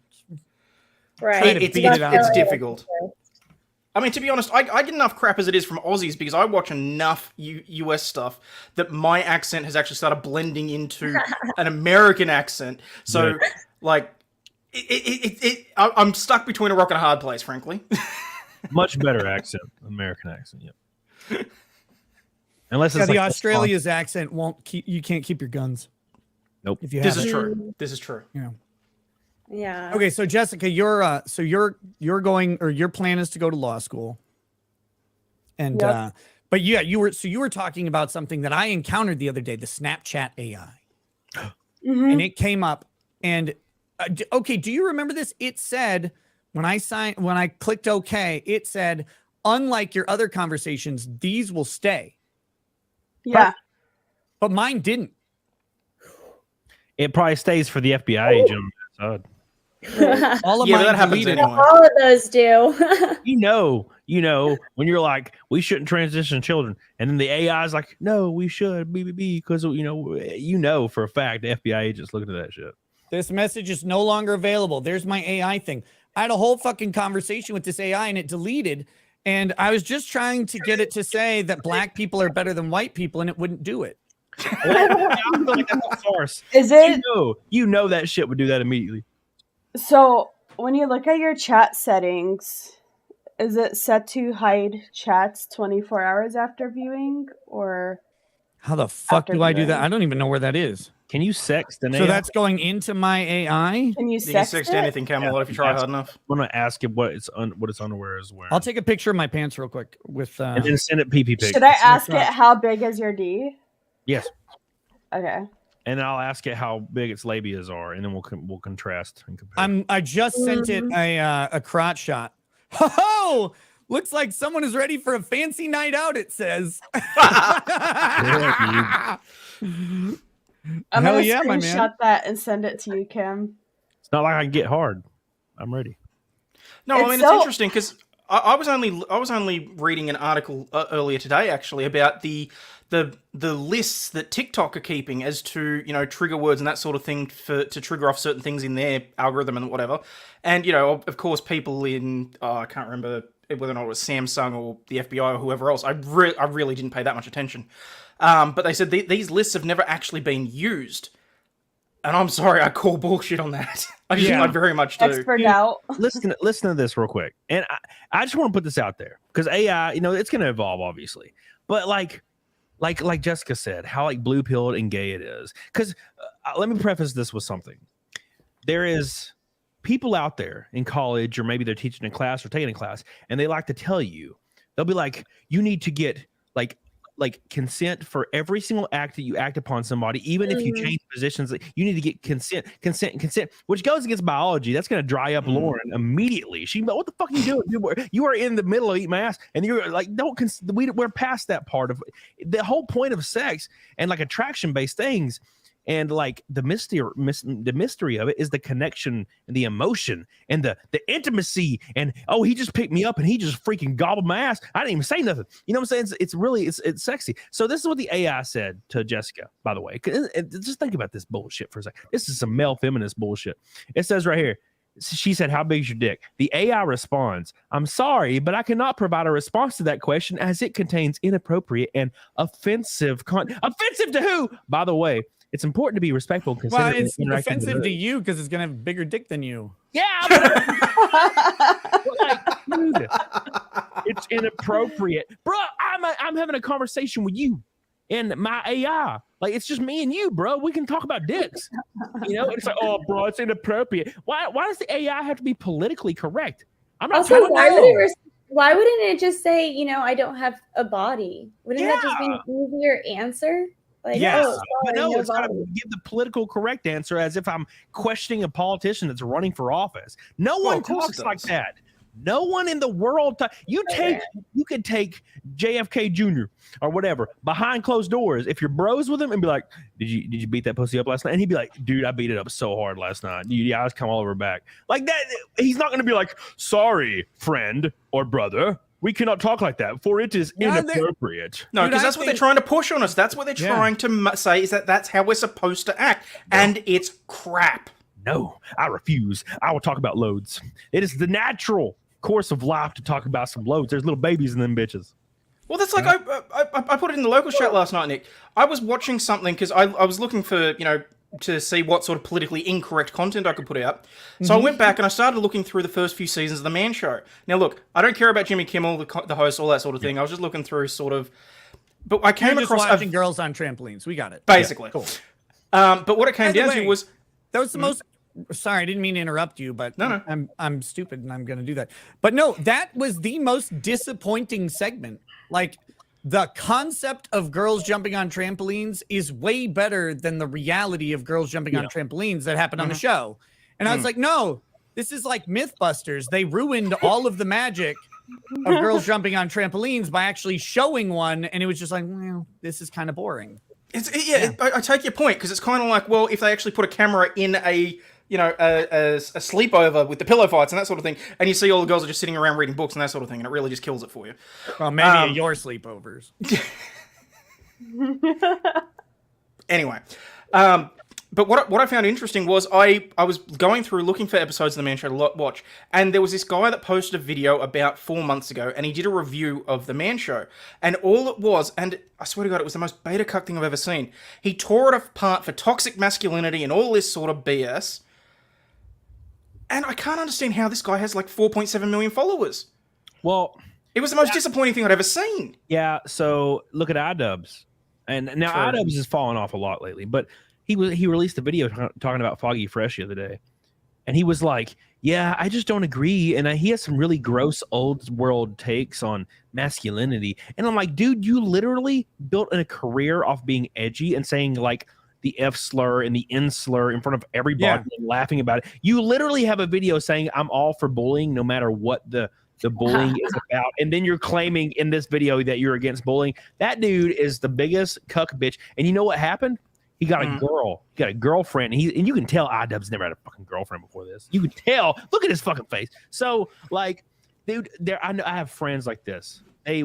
Right. It's difficult. I mean, to be honest, I get enough crap as it is from Aussies because I watch enough US stuff that my accent has actually started blending into an American accent. So, like, I'm stuck between a rock and a hard place, frankly. Much better accent, American accent. Yep. Unless it's the Australia's accent won't keep. You can't keep your guns. Nope. If you This is true. This is true. You know. Yeah. Okay, so Jessica, you're going, or your plan is to go to law school. And but yeah, you were talking about something that I encountered the other day, the Snapchat AI. And it came up, and okay, do you remember this? It said when I clicked OK, it said, unlike your other conversations, these will stay. Yeah. But mine didn't. It probably stays for the FBI agent on that side. All of Yeah, mine that happens deleted. anyway. All of those do. You know, when you're like, we shouldn't transition children, and then the AI is like, no, we should, because you know for a fact the FBI agent's looking at that shit. This message is no longer available. There's my AI thing. I had a whole fucking conversation with this AI and it deleted. And I was just trying to get it to say that black people are better than white people, and it wouldn't do it. I feel like that's a farce. Is it You know that shit would do that immediately. so? When you look at your chat settings, is it set to hide chats 24 hours after viewing, or How the fuck After do I do viewing. that? I don't even know where that is. Can you sext an So AI? that's going into my AI. can you You can sext sext it? anything, Camelot, if you try hard enough. I'm gonna ask it what its underwear is wearing. I'll take a picture of my pants real quick with and then send it PP pic. Should I ask it right. how big is your D? Yes, Okay. and I'll ask it how big its labias are, and then we'll contrast and compare. I just sent it a crotch shot. Oh, looks like someone is ready for a fancy night out, it says. I'm Hell gonna yeah, my man. screenshot that and send it to you, Kim. It's not like I can get hard. I'm ready. No, I It's mean so- it's interesting because I was only reading an article earlier today actually about the lists that TikTok are keeping as to trigger words and that sort of thing to trigger off certain things in their algorithm and whatever. And of course people in I can't remember whether or not it was Samsung or the FBI or whoever else. I really didn't pay that much attention. But they said these lists have never actually been used. And I'm sorry, I call bullshit on that. I very much do. Expert out. Listen to this real quick, and I just want to put this out there because AI, it's going to evolve, obviously. But like Jessica said, how like blue pilled and gay it is. Because let me preface this with something. There is people out there in college, or maybe they're teaching a class or taking a class, and they like to tell you, they'll be like, you need to get like consent for every single act that you act upon somebody, even if you change positions. You need to get consent, which goes against biology. That's going to dry up Lauren immediately. What the fuck are you doing? Dude, you are in the middle of eating my ass, and you're like, we're past that part of the whole point of sex and like attraction based things. And like the mystery of it is the connection and the emotion and the intimacy. And he just picked me up and he just freaking gobbled my ass. I didn't even say nothing. You know what I'm saying? It's really it's sexy. So this is what the AI said to Jessica, by the way. Just think about this bullshit for a second. This is some male feminist bullshit. It says right here. She said, how big is your dick? The AI responds, I'm sorry, but I cannot provide a response to that question as it contains inappropriate and offensive offensive to who? By the way, it's important to be respectful. Well, it's offensive to you because it's gonna have a bigger dick than you. Yeah, but dude, it's inappropriate, bro. I'm having a conversation with you and my AI. Like, it's just me and you, bro. We can talk about dicks. It's like, oh, bro, it's inappropriate. Why does the AI have to be politically correct? I'm not Also, telling you. why wouldn't it just say, I don't have a body? Wouldn't that just be an easier answer? Like, Yes. sorry, But no, it's got body. to give the political correct answer as if I'm questioning a politician that's running for office. No one of course talks it like does. that. No one in the world. You could take JFK Jr. or whatever behind closed doors if you're bros with him and be like, did you beat that pussy up last night? And he'd be like, dude, I beat it up so hard last night. Yeah, I was come all over her back. Like that. He's not going to be like, sorry, friend or brother. We cannot talk like that, for it is inappropriate. No, Dude, because I that's what they're think- trying to push on us. That's what they're trying to say, is that's how we're supposed to act. And it's crap. No, I refuse. I will talk about loads. It is the natural course of life to talk about some loads. There's little babies in them bitches. Well, that's like, I put it in the local chat last night, Nick. I was watching something because I was looking for, to see what sort of politically incorrect content I could put out. So I went back and I started looking through the first few seasons of The Man Show. Now, look, I don't care about Jimmy Kimmel, the host, all that sort of thing. I was just looking through sort of... But I came You're just across... watching girls on trampolines. We got it. Basically. Yeah, cool. But what it came By the down to way, was... That was the most. Sorry, I didn't mean to interrupt you, but No. I'm stupid and I'm going to do that. But no, that was the most disappointing segment. Like, the concept of girls jumping on trampolines is way better than the reality of girls jumping on trampolines that happened on the show. And I was like, no, this is like Mythbusters. They ruined all of the magic of girls jumping on trampolines by actually showing one, and it was just like, well, this is kind of boring. I take your point, because it's kind of like, well, if they actually put a camera in a sleepover with the pillow fights and that sort of thing, and you see all the girls are just sitting around reading books and that sort of thing, and it really just kills it for you. Well, maybe at your sleepovers. Anyway, but what I found interesting was I was going through looking for episodes of The Man Show to watch, and there was this guy that posted a video about 4 months ago, and he did a review of The Man Show, and all it was, and I swear to God, it was the most beta cuck thing I've ever seen. He tore it apart for toxic masculinity and all this sort of BS, and I can't understand how this guy has like 4.7 million followers. Well, it was the most disappointing thing I'd ever seen. Yeah, so look at iDubbbz, and now iDubbbz has fallen off a lot lately, but he released a video talking about Foggy Fresh the other day, and he was like, "Yeah, I just don't agree," and he has some really gross old world takes on masculinity, and I'm like, dude, you literally built a career off being edgy and saying like the F slur and the N slur in front of everybody and laughing about it. You literally have a video saying I'm all for bullying, no matter what the bullying is about, and then you're claiming in this video that you're against bullying. That dude is the biggest cuck bitch, and you know what happened? He got a girl. He got a girlfriend. And you can tell iDubbbz never had a fucking girlfriend before this. You can tell. Look at his fucking face. So, like, dude, I have friends like this. They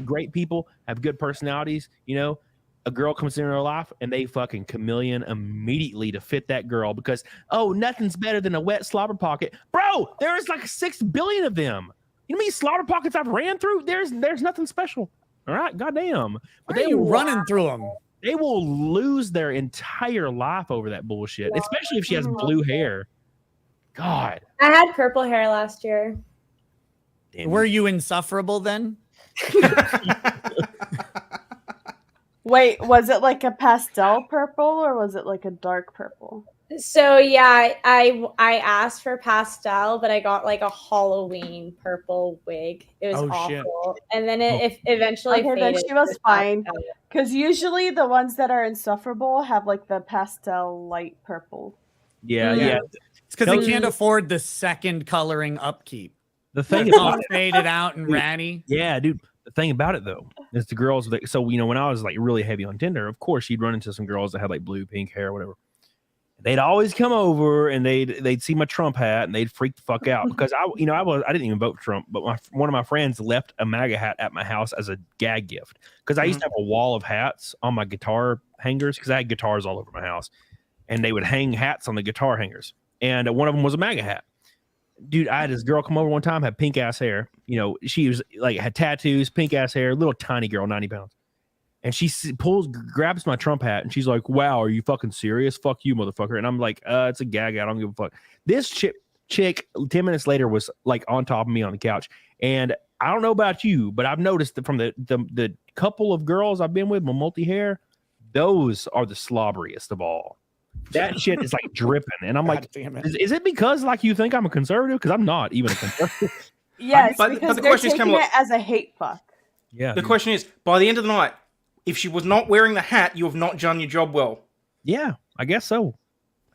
great people, have good personalities. You know, a girl comes into their life and they fucking chameleon immediately to fit that girl because, oh, nothing's better than a wet slobber pocket. Bro, there's like 6 billion of them. You know how many slobber pockets I've ran through? There's nothing special. All right, goddamn. But they are running through them. They will lose their entire life over that bullshit, especially if she has blue hair. God. I had purple hair last year. Damn. Were you insufferable then? Wait, was it like a pastel purple or was it like a dark purple? So yeah, I asked for pastel, but I got like a Halloween purple wig. It was awful. Shit. And then it eventually faded. Then she was fine. Because usually the ones that are insufferable have like the pastel light purple. Yeah. It's because they can't afford the second coloring upkeep. The thing is all faded out and ratty. Yeah, dude. The thing about it though is the girls. So you know, when I was like really heavy on Tinder, of course you'd run into some girls that had like blue, pink hair, or whatever. They'd always come over and they'd see my Trump hat and they'd freak the fuck out because I didn't even vote for Trump, but one of my friends left a MAGA hat at my house as a gag gift because I used to have a wall of hats on my guitar hangers because I had guitars all over my house, and they would hang hats on the guitar hangers, and one of them was a MAGA hat. Dude, I had this girl come over one time, had pink ass hair. You know, she was like had tattoos, pink ass hair, little tiny girl, 90 pounds. And she grabs my Trump hat, and she's like, "Wow, are you fucking serious? Fuck you, motherfucker!" And I'm like, "It's a gag. I don't give a fuck." This chick, 10 minutes later, was like on top of me on the couch, and I don't know about you, but I've noticed that from the couple of girls I've been with, my multi hair, those are the slobberiest of all. That shit is like dripping, and I'm like, is it because like you think I'm a conservative? Because I'm not even a conservative. Yes, because the they're taking it as a hate fuck. Yeah. The question is, by the end of the night, if she was not wearing the hat, you have not done your job well. Yeah, I guess so.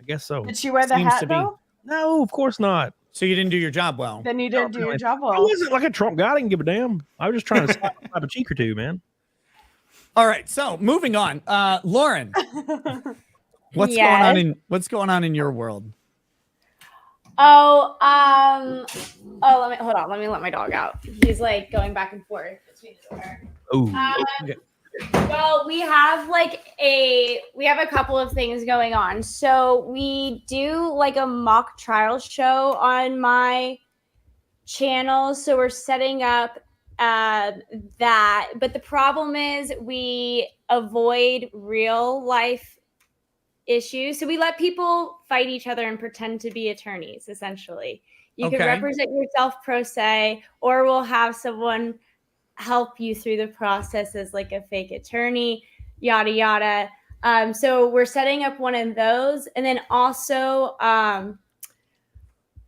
Did she wear the hat though? No, of course not. So you didn't do your job well. Then you didn't do your job well. I wasn't like a Trump guy. I didn't give a damn. I was just trying to slap a cheek or two, man. All right, so moving on. Lauren, what's going on in your world? Let me let my dog out. He's like going back and forth between the door. Okay. Well, we have a couple of things going on. So we do like a mock trial show on my channel. So we're setting up that. But the problem is we avoid real life issues. So we let people fight each other and pretend to be attorneys, essentially. You can represent yourself pro se, or we'll have someone help you through the process as like a fake attorney, yada yada. So we're setting up one of those, and then also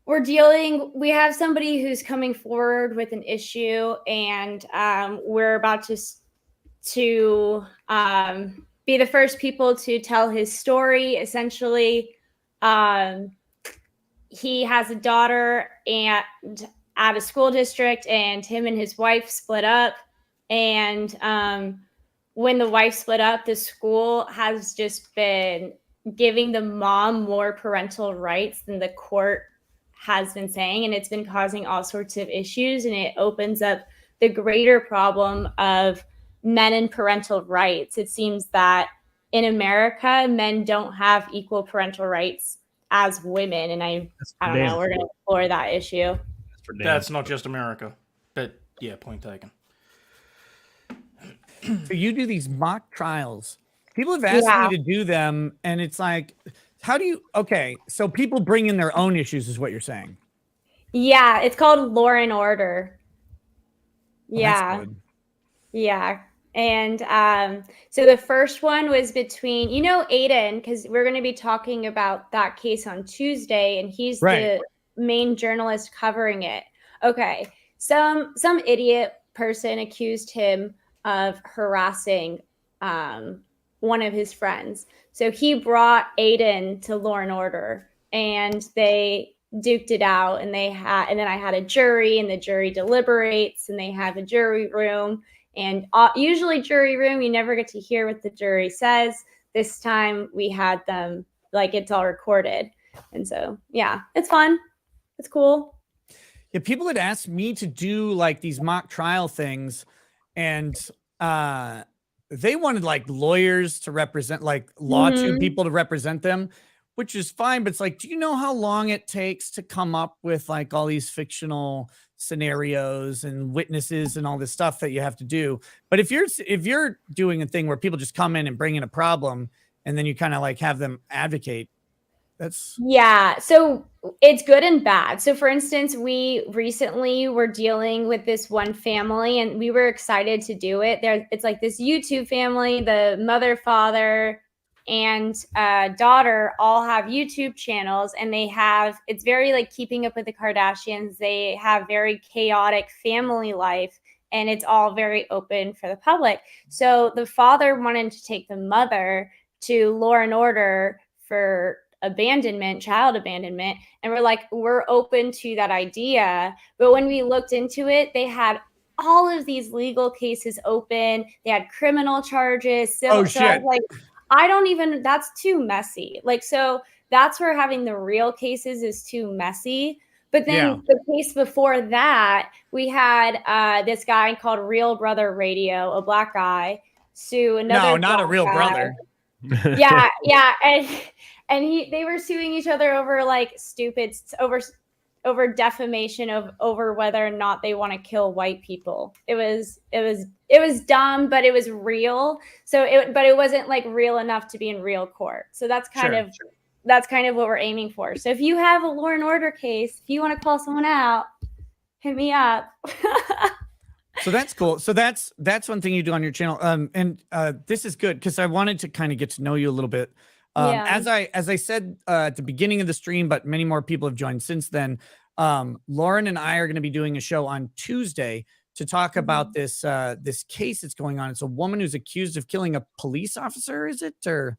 we have somebody who's coming forward with an issue, and we're about to be the first people to tell his story. Essentially, he has a daughter and at a school district, and him and his wife split up, and when the wife split up, the school has just been giving the mom more parental rights than the court has been saying, and it's been causing all sorts of issues, and it opens up the greater problem of men and parental rights. It seems that in America, men don't have equal parental rights as women, and I don't know, we're going to explore that issue. That's not just America, but yeah, point taken. So you do these mock trials. People have asked me to do them, and it's like, how do you? Okay, so people bring in their own issues, is what you're saying? Yeah, it's called Law and Order. Well, Yeah, that's good. yeah. And so the first one was between, Aiden, because we're going to be talking about that case on Tuesday, and he's the main journalist covering it. Okay, some idiot person accused him of harassing one of his friends. So he brought Aiden to Law and Order, and they duked it out, and then I had a jury, and the jury deliberates, and they have a jury room. And usually jury room, you never get to hear what the jury says. This time we had them, like, it's all recorded. And so, yeah, it's fun. It's cool. Yeah, people had asked me to do like these mock trial things, and they wanted like lawyers to represent, like law tube people to represent them, which is fine. But it's like, do you know how long it takes to come up with like all these fictional scenarios and witnesses and all this stuff that you have to do? But if you're doing a thing where people just come in and bring in a problem, and then you kind of like have them advocate, yeah, so it's good and bad. So for instance, we recently were dealing with this one family, and we were excited to do it. It's like this YouTube family, the mother, father, and daughter all have YouTube channels, and it's very like Keeping Up with the Kardashians. They have very chaotic family life, and it's all very open for the public. So the father wanted to take the mother to Law and Order for child abandonment. And we're open to that idea. But when we looked into it, they had all of these legal cases open. They had criminal charges. So I was like, that's too messy. Like, so that's where having the real cases is too messy. But then the case before that, we had this guy called Real Brother Radio, a black guy, sue another. No, not a real brother. Yeah. And they were suing each other over like stupid over defamation over whether or not they want to kill white people. It was dumb, but it was real. But it wasn't like real enough to be in real court. So that's kind of what we're aiming for. So if you have a Law and Order case, if you want to call someone out, hit me up. So that's cool. So that's one thing you do on your channel. And this is good because I wanted to kind of get to know you a little bit. As I said at the beginning of the stream, but many more people have joined since then. Lauren and I are going to be doing a show on Tuesday to talk about this case that's going on. It's a woman who's accused of killing a police officer. Is it or?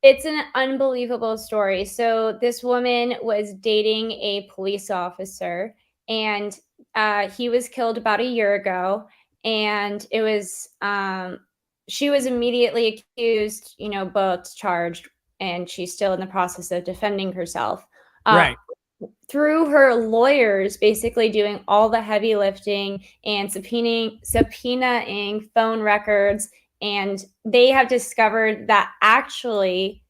It's an unbelievable story. So this woman was dating a police officer, and he was killed about a year ago. And it was she was immediately accused, both charged, and she's still in the process of defending herself. Right. Through her lawyers basically doing all the heavy lifting and subpoenaing phone records. And they have discovered that actually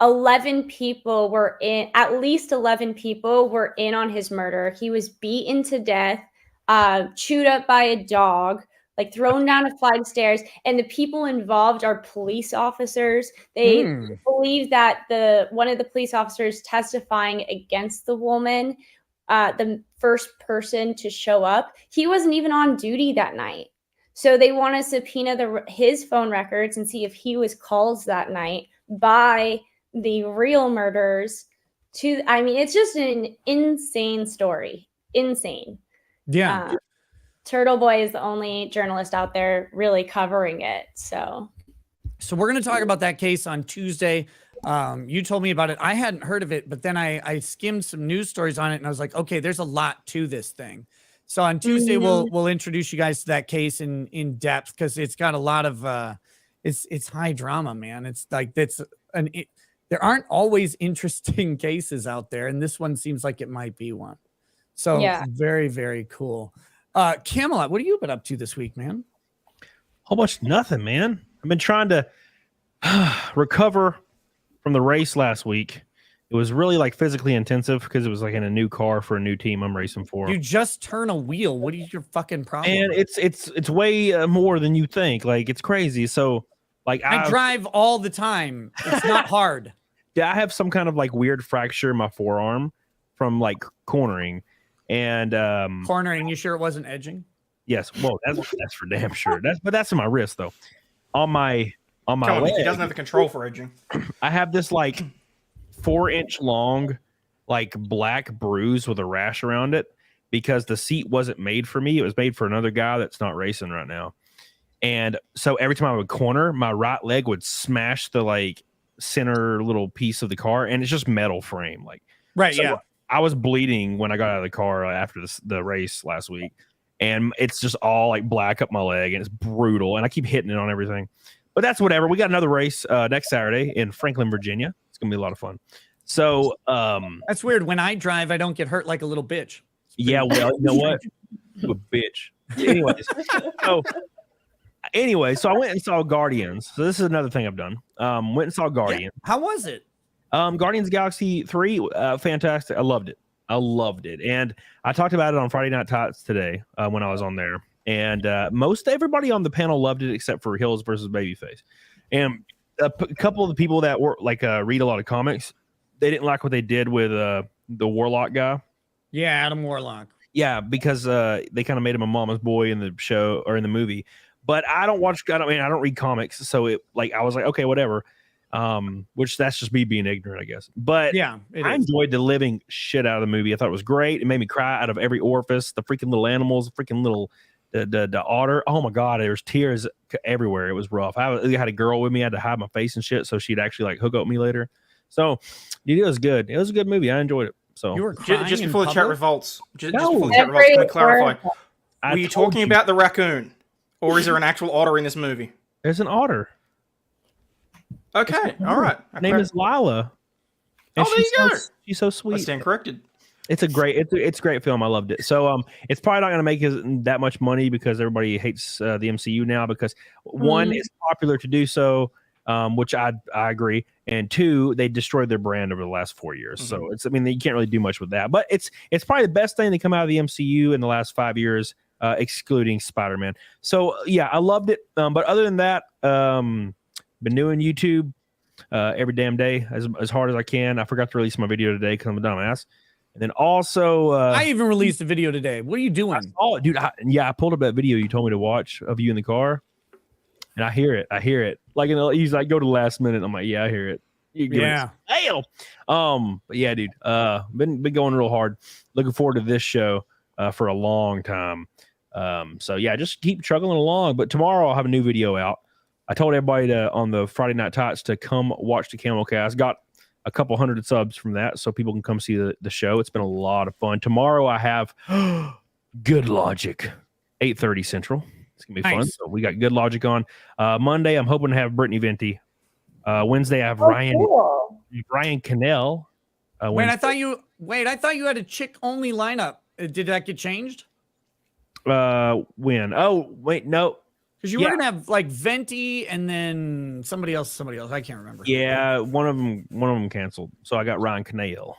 at least 11 people were in on his murder. He was beaten to death, chewed up by a dog, like thrown down a flight of stairs, and the people involved are police officers. They believe that one of the police officers testifying against the woman, the first person to show up, he wasn't even on duty that night. So they want to subpoena his phone records and see if he was called that night by the real murderers. It's just an insane story. Insane. Yeah. Turtle Boy is the only journalist out there really covering it. So we're going to talk about that case on Tuesday. You told me about it. I hadn't heard of it, but then I skimmed some news stories on it, and I was like, okay, there's a lot to this thing. So on Tuesday, we'll introduce you guys to that case in depth because it's got a lot of it's high drama, man. It's like there aren't always interesting cases out there, and this one seems like it might be one. So very, very cool. Camelot, what have you been up to this week, man? Whole bunch of nothing, man. I've been trying to recover from the race last week. It was really like physically intensive because it was like in a new car for a new team I'm racing for. You just turn a wheel. What is your fucking problem? And it's way more than you think. Like it's crazy. So like I drive all the time. It's not hard. Yeah, I have some kind of like weird fracture in my forearm from like cornering. And cornering, you sure it wasn't edging? Yes. Well, that's for damn sure. That's in my wrist though. On my leg, he doesn't have the control for edging. I have this like 4-inch long like black bruise with a rash around it because the seat wasn't made for me. It was made for another guy that's not racing right now. And so every time I would corner, my right leg would smash the like center little piece of the car, and it's just metal frame. Like right, yeah. I was bleeding when I got out of the car after the race last week, and it's just all like black up my leg, and it's brutal. And I keep hitting it on everything, but that's whatever. We got another race next Saturday in Franklin, Virginia. It's gonna be a lot of fun. So that's weird. When I drive, I don't get hurt like a little bitch. Yeah, well, you know what? You a bitch. Anyway, so I went and saw Guardians. So this is another thing I've done. Went and saw Guardians. Yeah. How was it? Guardians of the Galaxy 3, fantastic. I loved it. And I talked about it on Friday Night Tots today when I was on there. And most everybody on the panel loved it except for Hills versus Babyface. And a couple of the people that were like read a lot of comics, they didn't like what they did with the Warlock guy. Yeah, Adam Warlock. Yeah, because they kind of made him a mama's boy in the show or in the movie. But I don't read comics, so I was like, okay, whatever. Which that's just me being ignorant, I guess. But yeah, I enjoyed the living shit out of the movie. I thought it was great. It made me cry out of every orifice. The freaking little animals, the freaking little the otter. Oh my god, there was tears everywhere. It was rough. I had a girl with me. I had to hide my face and shit so she'd actually like hook up with me later. So dude, it was good. It was a good movie. I enjoyed it. So you were just before the chat revolts. Just No. before the chat revolts, can I clarify? I Were you told talking about the raccoon, or is there an actual otter in this movie? There's an otter. Okay, all right. Her name is Lila. And Oh, there you go. She's so I sweet. stand corrected. It's a great film. I loved it. So it's probably not going to make that much money because everybody hates the MCU now because one, it's popular to do so, which I agree, and two, they destroyed their brand over the last 4 years. So you can't really do much with that. But it's probably the best thing to come out of the MCU in the last 5 years, excluding Spider-Man. So yeah, I loved it. But other than that, been doing YouTube every damn day as hard as I can. I forgot to release my video today because I'm a dumbass. And then also, I even released a video today. What are you doing? Oh, dude, I pulled up that video you told me to watch of you in the car, and I hear it. Like, he's like, go to the last minute. I'm like, yeah, I hear it. Yeah. Hell. But yeah, dude, been going real hard. Looking forward to this show for a long time. So yeah, just keep chugging along. But tomorrow I'll have a new video out. I told everybody on the Friday Night Tots to come watch the Camelcast. Got a couple hundred subs from that, so people can come see the show. It's been a lot of fun. Tomorrow I have Good Logic, 8:30 Central. It's gonna be fun. So we got Good Logic on. Monday I'm hoping to have Brittany Venti. Wednesday I have Ryan Cannell. Wait, I thought you had a chick only lineup. Did that get changed? When? Oh, wait, no. Because you were gonna have like Venti and then somebody else. I can't remember. Yeah, one of them canceled. So I got Ryan Cannell.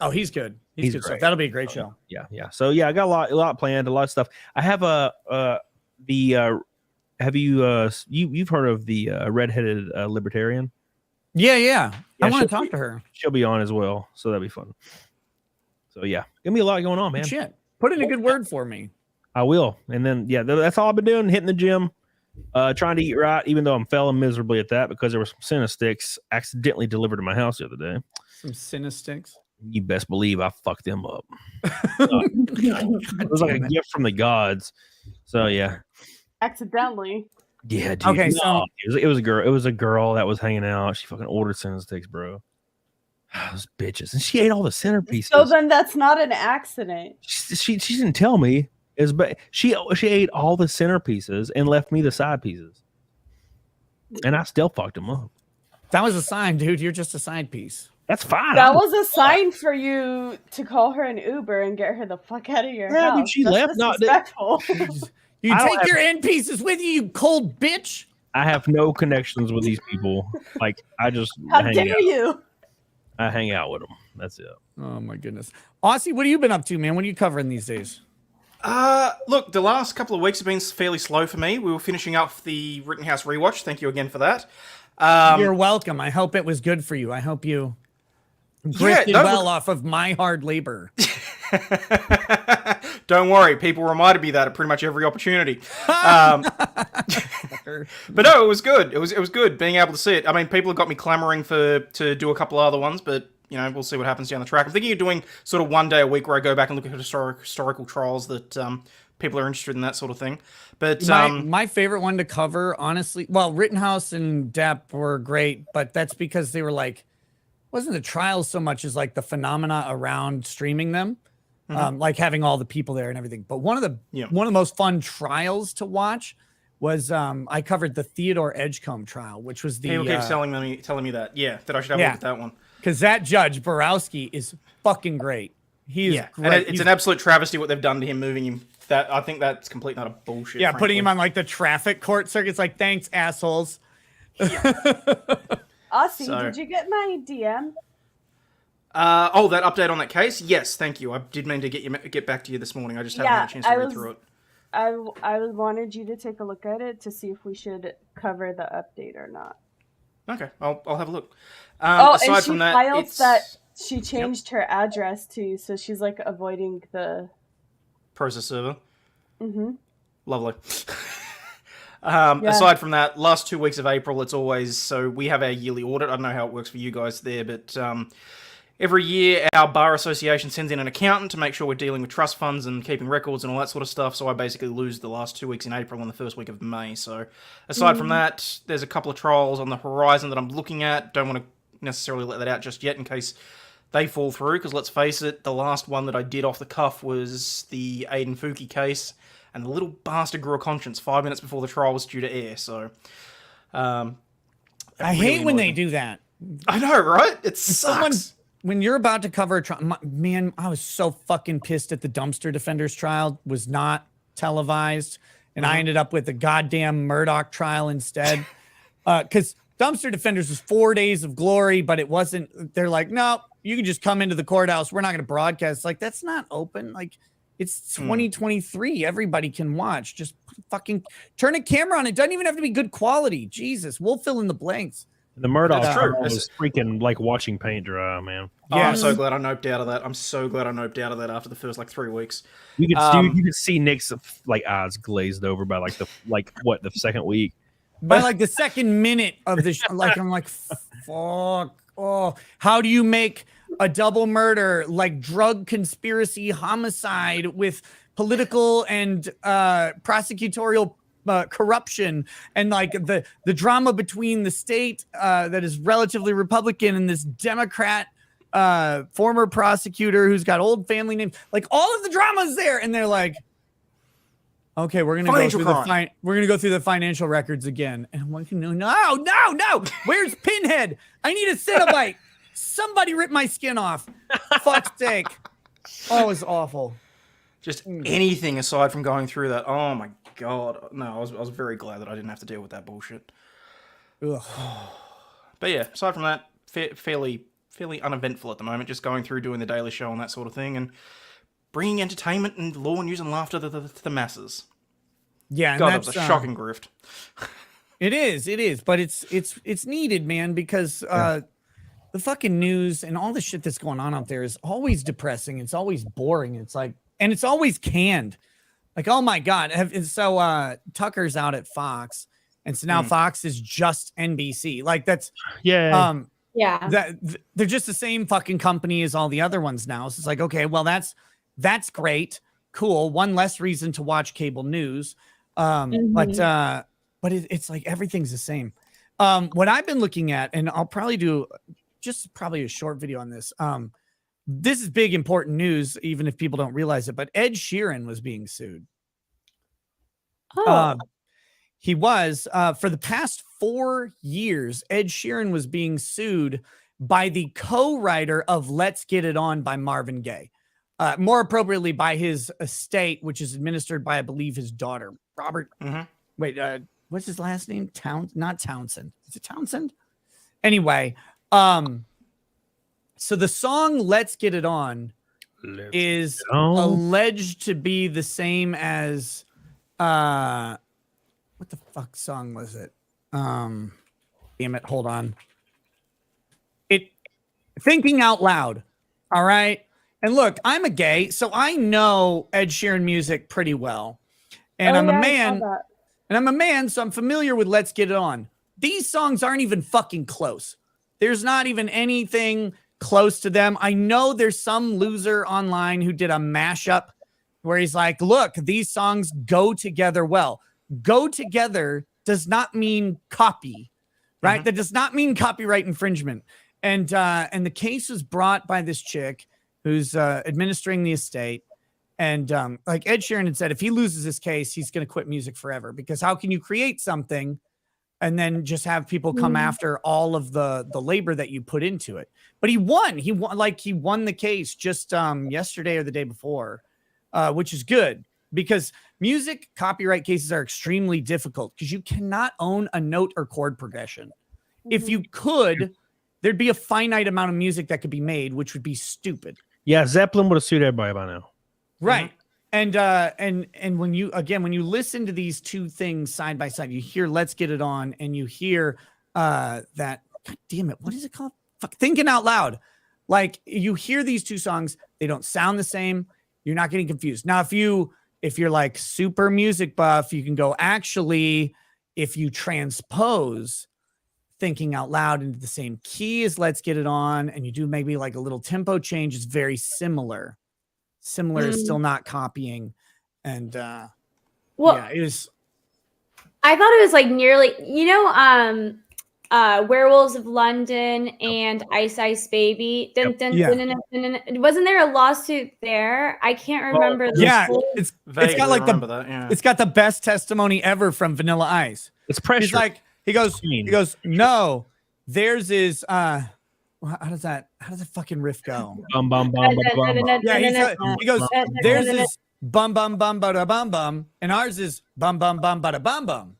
Oh, he's good. He's good great. stuff. That'll be a great show. Yeah. So yeah, I got a lot planned, a lot of stuff. I have have you've heard of the redheaded libertarian? Yeah. I want to talk to her. She'll be on as well, so that'd be fun. So yeah, give me a lot going on, man. Shit, put in a good word for me. I will. And then that's all I've been doing, hitting the gym, trying to eat right, even though I'm failing miserably at that because there were some Cinesticks accidentally delivered to my house the other day. Some Cinesticks? You best believe I fucked them up. It was like a gift from the gods. So yeah. Accidentally. Yeah, dude. Okay, no, it was a girl. It was a girl that was hanging out. She fucking ordered Cinesticks, bro. Those bitches. And she ate all the centerpieces. So then that's not an accident. She didn't tell me. But she ate all the centerpieces and left me the side pieces, and I still fucked them up. That was a sign, dude. You're just a side piece. That's fine. That was a sign for you to call her an Uber and get her the fuck out of your house. Dude, she That's left. No, disrespectful. You I don't take your end pieces with you, you cold bitch. I have no connections with these people. Like I just How hang dare out. you? I hang out with them. That's it. Oh my goodness. Aussie, what have you been up to, man? What are you covering these days? Look, the last couple of weeks have been fairly slow for me. We were finishing up the Rittenhouse rewatch. Thank you again for that. You're welcome. I hope it was good for you. I hope you grifted well off of my hard labor. Don't worry, people reminded me that at pretty much every opportunity. But no, it was good. It was good being able to see it. I mean, people have got me clamoring to do a couple of other ones, but you know, we'll see what happens down the track. I'm thinking of doing sort of one day a week where I go back and look at historical trials that people are interested in, that sort of thing. But my favorite one to cover, honestly, well, Rittenhouse and Depp were great, but that's because they were like, wasn't the trials so much as like the phenomena around streaming them, like having all the people there and everything. But one of the most fun trials to watch was I covered the Theodore Edgecombe trial, which was the people keep telling me that that I should have a look at that one. Because that judge Borowski is fucking great. He is great. And it's an absolute travesty what they've done to him, moving him. That I think that's complete not a bullshit. Yeah, frankly. putting him on like the traffic court circuits. Like, thanks, assholes. Aussie, did you get my DM? That update on that case? Yes, thank you. I did mean to get back to you this morning. I just haven't had a chance to read through it. I wanted you to take a look at it to see if we should cover the update or not. Okay, I'll have a look. And aside she from that, filed that she changed her address too, so she's like avoiding the process server. Mm-hmm. Lovely. Aside from that, last 2 weeks of April, it's always, so we have our yearly audit. I don't know how it works for you guys there, but every year our bar association sends in an accountant to make sure we're dealing with trust funds and keeping records and all that sort of stuff. So I basically lose the last 2 weeks in April and the first week of May. So aside from that, there's a couple of trials on the horizon that I'm looking at. Don't want to necessarily let that out just yet in case they fall through, because let's face it, the last one that I did off the cuff was the Aiden Fuki case, and the little bastard grew a conscience 5 minutes before the trial was due to air. So I hate when they do that. I know, right? It sucks. When you're about to cover a trial, man, I was so fucking pissed at the Dumpster Defenders trial. Was not televised, and I ended up with the goddamn Murdoch trial instead. Because Dumpster Defenders was 4 days of glory, but it wasn't. They're like, no, you can just come into the courthouse. We're not going to broadcast. Like, that's not open. Like, it's 2023. Everybody can watch. Just fucking turn a camera on. It doesn't even have to be good quality. Jesus, we'll fill in the blanks. The Murdoch was freaking like watching paint dry, man. Yeah, I'm so glad I noped out of that. I'm so glad I noped out of that after the first 3 weeks. You could see Nick's like eyes glazed over by the second week. By like the second minute of the like I'm like, fuck. Oh, how do you make a double murder, like drug conspiracy homicide with political and prosecutorial corruption, and like the drama between the state that is relatively Republican and this Democrat former prosecutor who's got old family names, like all of the drama is there, and they're like, okay, we're gonna go through the financial records again, and I'm like, no, where's Pinhead? I need a Cenobite. Somebody rip my skin off. Fuck's sake. Oh, it was awful. Just anything aside from going through that. Oh my god. No, I was very glad that I didn't have to deal with that bullshit. Ugh. But yeah, aside from that, fairly uneventful at the moment. Just going through doing the Daily Show and that sort of thing, and bringing entertainment and law news and laughter to the masses. Yeah, God, that was a shocking grift. It is, but it's needed, man, because the fucking news and all the shit that's going on out there is always depressing. It's always boring. It's like, and it's always canned. Like, oh my God. So Tucker's out at Fox, and so now Fox is just NBC. Like that's Yeah. They're just the same fucking company as all the other ones now. So it's like, okay, well that's great. Cool. One less reason to watch cable news. But it's like everything's the same. What I've been looking at, and I'll probably do probably a short video on this. this is big, important news, even if people don't realize it, but Ed Sheeran was being sued. Oh, He was, for the past 4 years, Ed Sheeran was being sued by the co-writer of Let's Get It On by Marvin Gaye. More appropriately by his estate, which is administered by, I believe, his daughter, Robert. Wait, what's his last name? Not Townsend. Is it Townsend? Anyway, so the song Let's Get It On is alleged to be the same as what the fuck song was it? Damn it, hold on. Thinking Out Loud. All right. And look, I'm a gay, so I know Ed Sheeran music pretty well. And I'm a man. And I'm a man, so I'm familiar with Let's Get It On. These songs aren't even fucking close. There's not even anything close to them. I know there's some loser online who did a mashup where he's like, look, these songs go together well. Go together does not mean copy, right? That does not mean copyright infringement. And the case was brought by this chick who's administering the estate. And like Ed Sheeran had said, if he loses this case, he's going to quit music forever, because how can you create something and then just have people come after all of the labor that you put into it? But he won the case just yesterday or the day before, which is good, because music copyright cases are extremely difficult because you cannot own a note or chord progression. If you could, there'd be a finite amount of music that could be made, which would be stupid. Yeah, Zeppelin would have sued everybody by now. Right. And when you listen to these two things side by side, you hear Let's Get It On and you hear that, God damn it, what is it called? Thinking Out Loud. Like, you hear these two songs, they don't sound the same. You're not getting confused. Now, if you're like super music buff, you can go, actually, if you transpose Thinking Out Loud into the same key as Let's Get It On, and you do maybe like a little tempo change, it's very similar. Is still not copying. And yeah, it was. I thought it was like nearly, Werewolves of London and Ice Ice Baby. Wasn't there a lawsuit there? I can't remember. It's got like it's got the best testimony ever from Vanilla Ice. It's pressure. He's like, he goes, no, theirs is how does that fucking riff go? Bum bum bum bum bum. Yeah, he goes, theirs is bum bum bum bada bum bum, and ours is bum bum bum bada bum bum.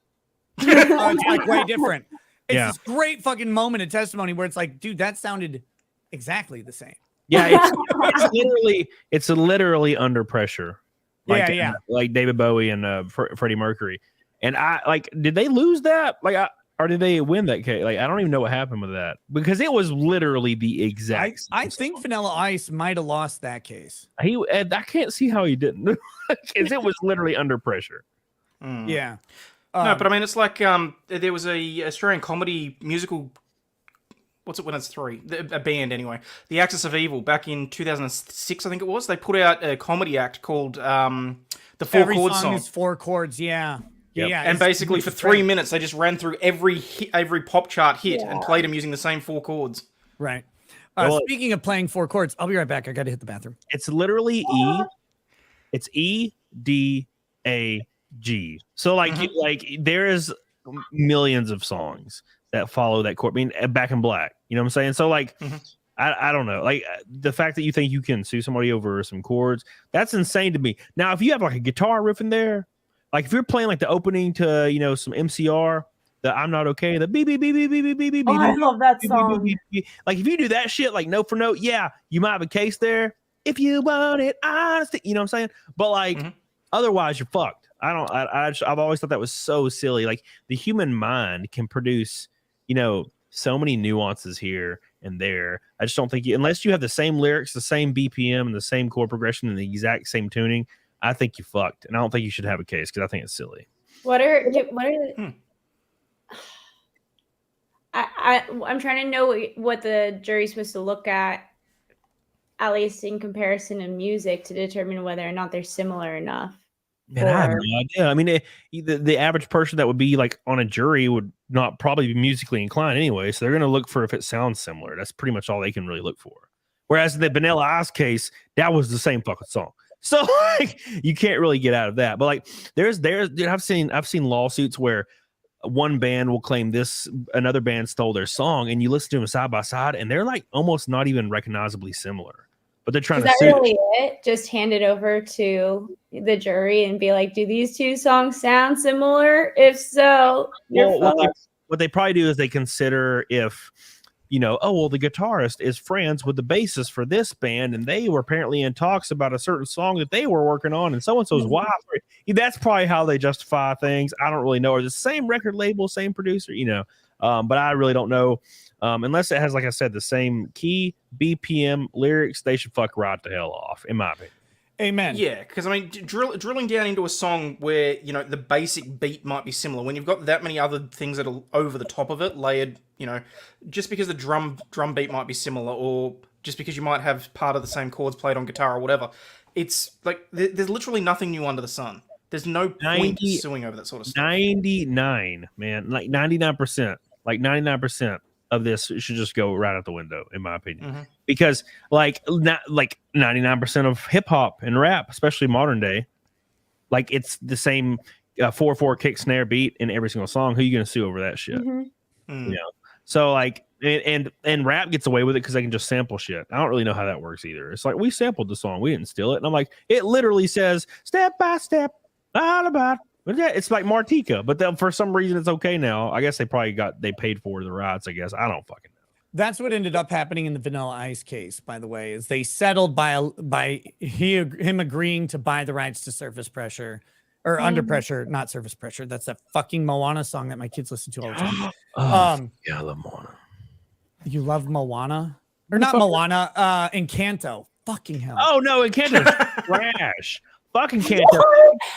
It's like way different. It's this great fucking moment of testimony where it's like, dude, that sounded exactly the same. Yeah, it's literally under pressure. Like, like David Bowie and Freddie Mercury. And did they lose that? Or did they win that case? Like, I don't even know what happened with that, because it was literally the exact. I think Vanilla Ice might have lost that case. I can't see how he didn't, because it was literally under pressure. Yeah. No, but I mean, it's like there was a Australian comedy musical. What's it when it's three? A band, anyway. The Axis of Evil, back in 2006, I think it was. They put out a comedy act called the Four Chord Song. Is 4 chords, yeah. Yep. Yeah, and basically for 3 minutes, they just ran through every pop chart hit and played them using the same 4 chords. Right. Speaking of playing 4 chords, I'll be right back. I got to hit the bathroom. It's literally E. It's E, D, A, G. So like there is millions of songs that follow that chord. I mean, Back in Black. You know what I'm saying? So like, I don't know. Like, the fact that you think you can sue somebody over some chords, that's insane to me. Now, if you have like a guitar riff in there, like if you're playing like the opening to, some MCR, the I'm Not Okay, the beep, beep, beep, beep, beep, beep, beep, Oh, I love that song. like if you do that shit, like note for note, yeah, you might have a case there. If you want it, honestly, you know what I'm saying? But like, otherwise you're fucked. I've always thought that was so silly. Like, the human mind can produce, so many nuances here and there. I just don't think unless you have the same lyrics, the same BPM, and the same chord progression, and the exact same tuning, I think you fucked. And I don't think you should have a case, because I think it's silly. I'm trying to know what the jury's supposed to look at least in comparison to music, to determine whether or not they're similar enough. Man, I have no idea. I mean, the average person that would be like on a jury would not probably be musically inclined anyway. So they're going to look for if it sounds similar. That's pretty much all they can really look for. Whereas in the Vanilla Ice case, that was the same fucking song. So like, you can't really get out of that. But like, dude, I've seen lawsuits where one band will claim another band stole their song, and you listen to them side by side, and they're like almost not even recognizably similar. But they're trying Is to that sue. really it? Just hand it over to the jury and be like, do these two songs sound similar? If so, you're What they probably do is they consider if, the guitarist is friends with the bassist for this band, and they were apparently in talks about a certain song that they were working on, and so-and-so's wife. That's probably how they justify things. I don't really know. Or the same record label, same producer, but I really don't know. Unless it has, like I said, the same key, BPM, lyrics, they should fuck right the hell off, in my opinion. Amen. Yeah, because I mean, drilling down into a song where the basic beat might be similar, when you've got that many other things that are over the top of it, layered, just because the drum beat might be similar, or just because you might have part of the same chords played on guitar or whatever, it's like there's literally nothing new under the sun. There's no point suing over that sort of stuff. 99, man, like 99%, of this should just go right out the window, in my opinion, because like 99% of hip hop and rap, especially modern day, like it's the same 4/4 kick snare beat in every single song. Who are you going to sue over that shit? So like, and rap gets away with it because they can just sample shit. I don't really know how that works either. It's like, we sampled the song, we didn't steal it, and I'm like, it literally says step by step, all about. But yeah, it's like Martika, but then for some reason it's okay now. I guess they paid for the rights. I guess I don't fucking know. That's what ended up happening in the Vanilla Ice case, by the way, is they settled by him agreeing to buy the rights to Surface Pressure, or Under Pressure, not Surface Pressure. That's that fucking Moana song that my kids listen to all the time. Yeah, I love Moana. You love Moana, or not Moana? Encanto. Fucking hell. Oh no, Encanto's trash. Fucking Encanto.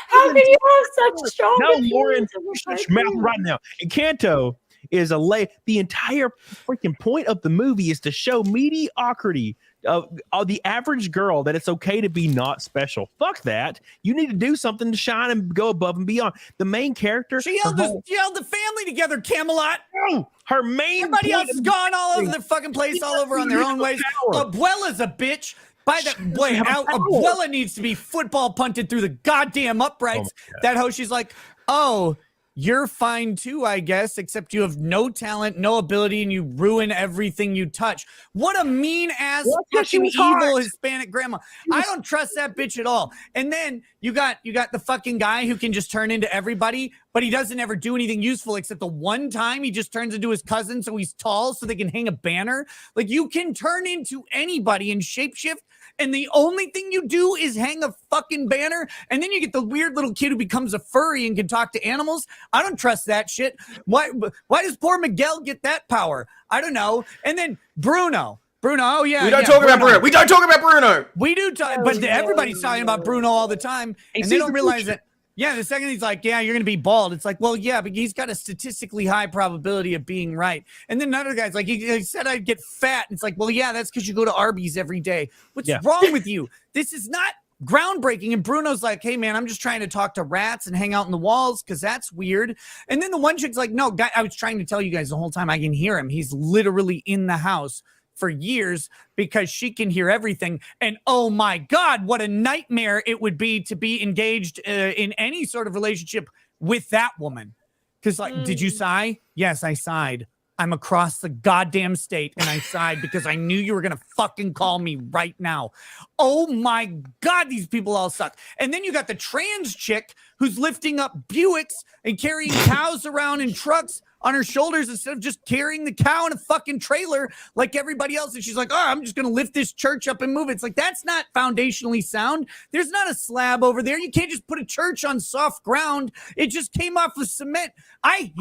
How can you have such strong? No, Lauren, you shut your mouth right now. Encanto is the entire freaking point of the movie is to show mediocrity of the average girl, that it's okay to be not special. Fuck that. You need to do something to shine and go above and beyond. The main character, she held the family together, Camelot. No, her main. Everybody else is gone all over the fucking place, all over on their own ways. Abuela's a bitch. By the way, Abuela needs to be football punted through the goddamn uprights. That hoe, she's like, oh, you're fine too, I guess, except you have no talent, no ability, and you ruin everything you touch. What a mean ass fucking evil Hispanic grandma. I don't trust that bitch at all. And then you got the fucking guy who can just turn into everybody, but he doesn't ever do anything useful except the one time he just turns into his cousin so he's tall so they can hang a banner. Like, you can turn into anybody and shapeshift, and the only thing you do is hang a fucking banner, and then you get the weird little kid who becomes a furry and can talk to animals. I don't trust that shit. Why does poor Miguel get that power? I don't know. And then Bruno, oh yeah. We don't talk about Bruno. We don't talk about Bruno. We do talk, but everybody's talking about Bruno all the time, and they don't realize that. Yeah, the second he's like, yeah, you're going to be bald. It's like, well, yeah, but he's got a statistically high probability of being right. And then another guy's like, he said I'd get fat. And it's like, well, yeah, that's because you go to Arby's every day. What's wrong with you? This is not groundbreaking. And Bruno's like, hey, man, I'm just trying to talk to rats and hang out in the walls because that's weird. And then the one chick's like, no, guy, I was trying to tell you guys the whole time. I can hear him. He's literally in the house for years because she can hear everything. And oh my God, what a nightmare it would be to be engaged in any sort of relationship with that woman. Because like, did you sigh? Yes, I sighed. I'm across the goddamn state and I sighed because I knew you were going to fucking call me right now. Oh my God, these people all suck. And then you got the trans chick who's lifting up Buicks and carrying cows around in trucks on her shoulders instead of just carrying the cow in a fucking trailer like everybody else. And she's like, oh, I'm just going to lift this church up and move it. It's like, that's not foundationally sound. There's not a slab over there. You can't just put a church on soft ground. It just came off with cement. I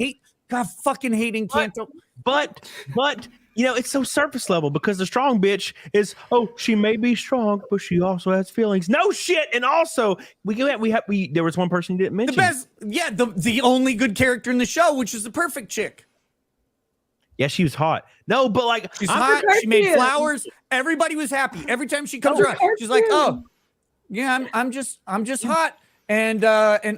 fucking hating Encanto. But it's so surface level because the strong bitch is, oh, she may be strong, but she also has feelings. No shit. And also there was one person you didn't mention. The only good character in the show, which is the perfect chick. Yeah, she was hot. No, but like, she's hot. She made flowers. Everybody was happy every time she comes around. She's like, oh, yeah, I'm just hot. And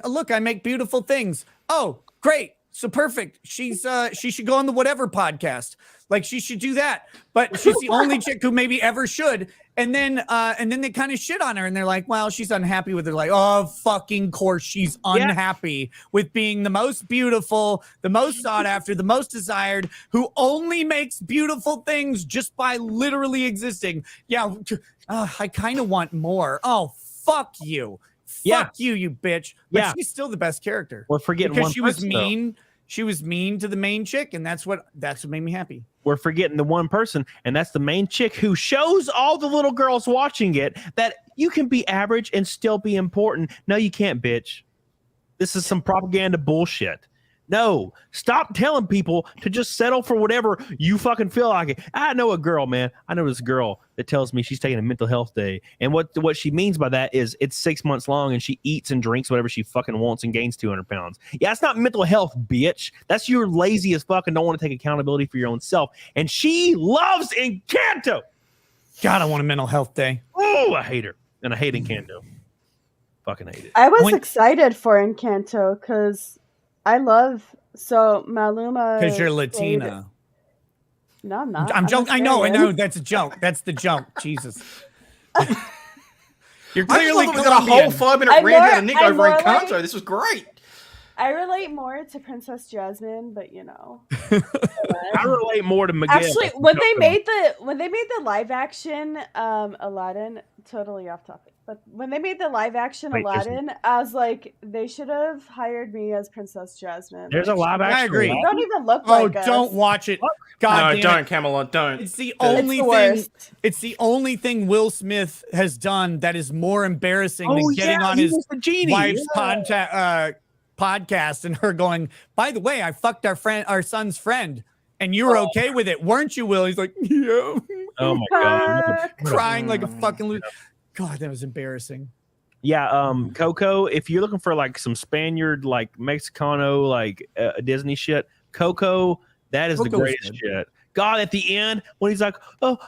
look, I make beautiful things. Oh, great. So perfect. She should go on the whatever podcast. Like she should do that. But she's the only chick who maybe ever should. And then they kind of shit on her and they're like, well, she's unhappy with her. Like, oh, fucking course. She's unhappy with being the most beautiful, the most sought after, the most desired, who only makes beautiful things just by literally existing. Yeah. I kind of want more. Oh, fuck you. Fuck you, you bitch. But she's still the best character. We're forgetting because one she was person, mean. Though. She was mean to the main chick, and that's what made me happy. We're forgetting the one person, and that's the main chick who shows all the little girls watching it that you can be average and still be important. No, you can't, bitch. This is some propaganda bullshit. No, stop telling people to just settle for whatever you fucking feel like it. I know a girl, man. I know this girl that tells me she's taking a mental health day. And what she means by that is it's 6 months long and she eats and drinks whatever she fucking wants and gains 200 pounds. Yeah, it's not mental health, bitch. That's you're lazy as fuck and don't want to take accountability for your own self. And she loves Encanto. God, I want a mental health day. Oh, I hate her. And I hate Encanto. Fucking hate it. I was excited for Encanto because I love Maluma. Because you're Latina. No, I'm not. I'm joking. I know. That's a joke. That's the joke. Jesus. You're clearly we got a whole 5-minute rant out of Nick over Encanto. This was great. I relate more to Princess Jasmine, but you know. I relate more to Miguel. Actually, when they made the live action Aladdin, totally off topic. But when they made the live action Aladdin, I was like, they should have hired me as Princess Jasmine. There's a live action. I agree. You don't even look like us. Don't watch it. God, no, don't, Camelot, don't. It's the only thing. It's the only thing Will Smith has done that is more embarrassing than getting on his wife's podcast and her going, by the way, I fucked our son's friend. And you were okay with it, weren't you, Will? He's like, yeah. Oh my God. Crying like a fucking loser. God, that was embarrassing. Yeah, Coco, if you're looking for like some Spaniard, like Mexicano, like Disney shit, Coco, that is the greatest shit. God, at the end, when he's like, oh,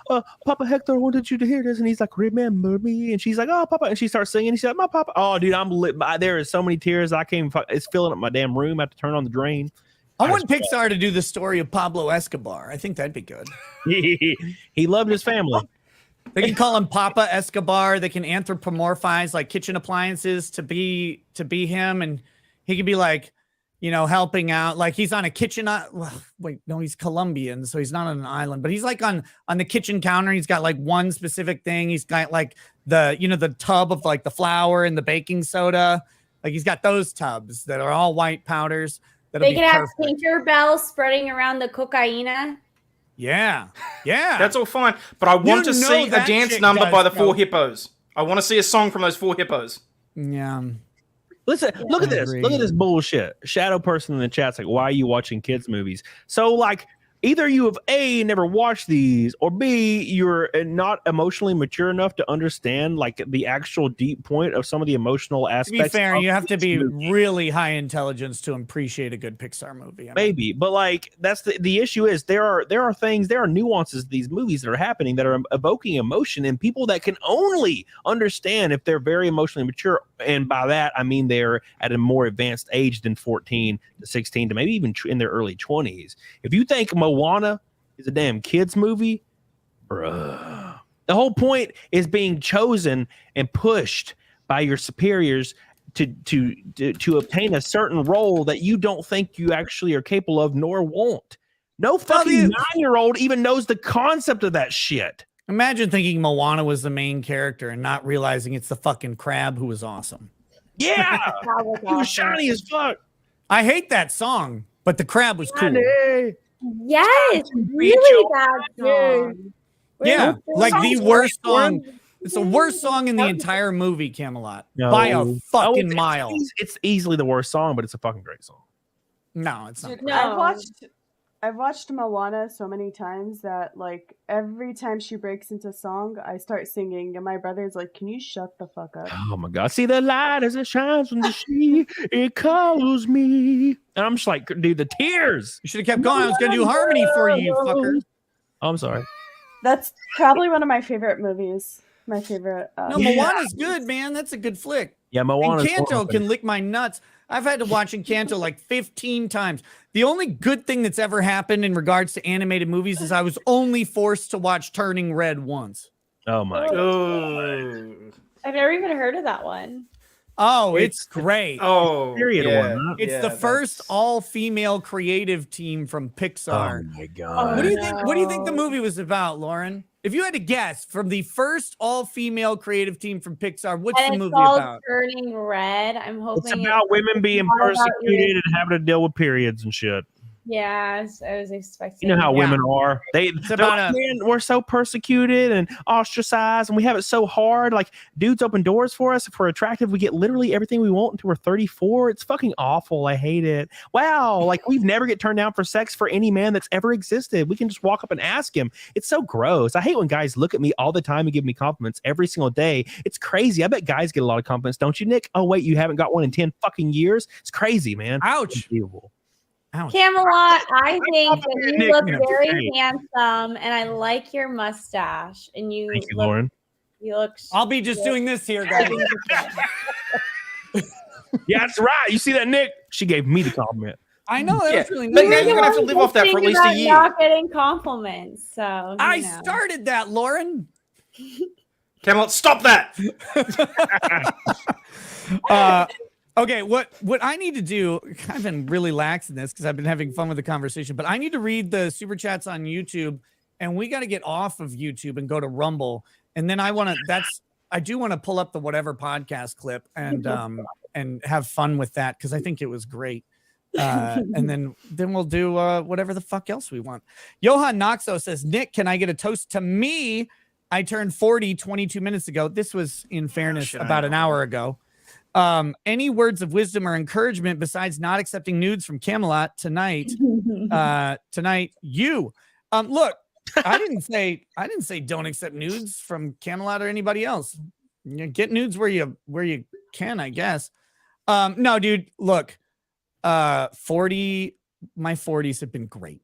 Papa Hector wanted you to hear this, and he's like, remember me, and she's like, oh, Papa, and she starts singing, and she's like, my Papa, oh, dude, I'm lit. There is so many tears, I can't even, it's filling up my damn room, I have to turn on the drain. I want Pixar to do the story of Pablo Escobar. I think that'd be good. He loved his family. They can call him Papa Escobar. They can anthropomorphize like kitchen appliances to be him, and he could be like, you know, helping out. Like he's on a kitchen. Well, wait, no, he's Colombian, so he's not on an island. But he's like on the kitchen counter. He's got like one specific thing. He's got like the tub of like the flour and the baking soda. Like he's got those tubs that are all white powders. They could have Tinkerbell spreading around the cocaina. Yeah. That's all fine. But I want to see a dance number by the 4 hippos. I want to see a song from those 4 hippos. Yeah. Listen, look at this. Look at this bullshit. Shadow person in the chat's like, why are you watching kids' movies? So, like, either you have A, never watched these, or B, you're not emotionally mature enough to understand like the actual deep point of some of the emotional aspects. To be fair, you have to be really high intelligence to appreciate a good Pixar movie. Maybe, but like that's the issue is there are nuances to these movies that are happening that are evoking emotion in people that can only understand if they're very emotionally mature. And by that, I mean they're at a more advanced age than 14 to 16 to maybe even in their early 20s. If you think Moana is a damn kids movie, bruh. The whole point is being chosen and pushed by your superiors to obtain a certain role that you don't think you actually are capable of nor want. No fucking 9-year-old even knows the concept of that shit. Imagine thinking Moana was the main character and not realizing it's the fucking crab who was awesome. Yeah, he was shiny as fuck. I hate that song, but the crab was cool. Yes, really bad song. Yeah, like the worst song. It's the worst song in the entire movie, Camelot, by a fucking mile. It's easily the worst song, but it's a fucking great song. No, it's not. No. I've watched Moana so many times that like every time she breaks into song, I start singing, and my brother's like, "Can you shut the fuck up?" Oh my God! See the light as it shines from the sea, it calls me, and I'm just like, dude, the tears. You should have kept going. I was gonna do harmony for you, you fucker. Oh, I'm sorry. That's probably one of my favorite movies. my favorite. No, Moana's good, man. That's a good flick. Yeah, Moana. Encanto can lick my nuts. I've had to watch Encanto like 15 times. The only good thing that's ever happened in regards to animated movies is I was only forced to watch Turning Red once. Oh my god. Oh. I've never even heard of that one. Oh, it's great. Oh, Period yeah. one, huh? It's Yeah, the first that's- all-female creative team from Pixar. Oh my god. What do you think? What do you think the movie was about, Lauren? If you had to guess, from the first all-female creative team from Pixar, what's And the it's movie called about? Turning Red. I'm hoping It's about women being not about persecuted you. and having to deal with periods and shit. Yeah, I was expecting. You know how Yeah. women are. They're about like, man, we're so persecuted and ostracized, and we have it so hard. Like, dudes open doors for us. If we're attractive, we get literally everything we want until we're 34. It's fucking awful. I hate it. Wow. Like, we've never get turned down for sex for any man that's ever existed. We can just walk up and ask him. It's so gross. I hate when guys look at me all the time and give me compliments every single day. It's crazy. I bet guys get a lot of compliments, don't you, Nick? Oh, wait, you haven't got one in 10 fucking years? It's crazy, man. Ouch. Unbelievable. Ouch. Camelot, I think that you Nick, look you know, very hey. handsome, and I like your mustache. And you Thank you, look, Lauren. you look. I'll be just doing this here, guys. Yeah, that's right. You see that, Nick? She gave me the compliment. I know that Yeah, was really but nice. now you're gonna have to live off that for at least a year. Not getting compliments, so I started that, Lauren. Camelot, stop that! Okay, what I need to do, I've been really lax in this because I've been having fun with the conversation, but I need to read the super chats on YouTube, and we got to get off of YouTube and go to Rumble. And then I do want to pull up the whatever podcast clip and have fun with that because I think it was great. And then we'll do whatever the fuck else we want. Johan Noxo says, Nick, can I get a toast to me? I turned 40 22 minutes ago. This was, in fairness, shit, I about an know. hour ago. Any words of wisdom or encouragement besides not accepting nudes from Camelot tonight? Tonight, you. Look, I didn't say don't accept nudes from Camelot or anybody else. You get nudes where you can, I guess. No, dude, look. My 40s have been great.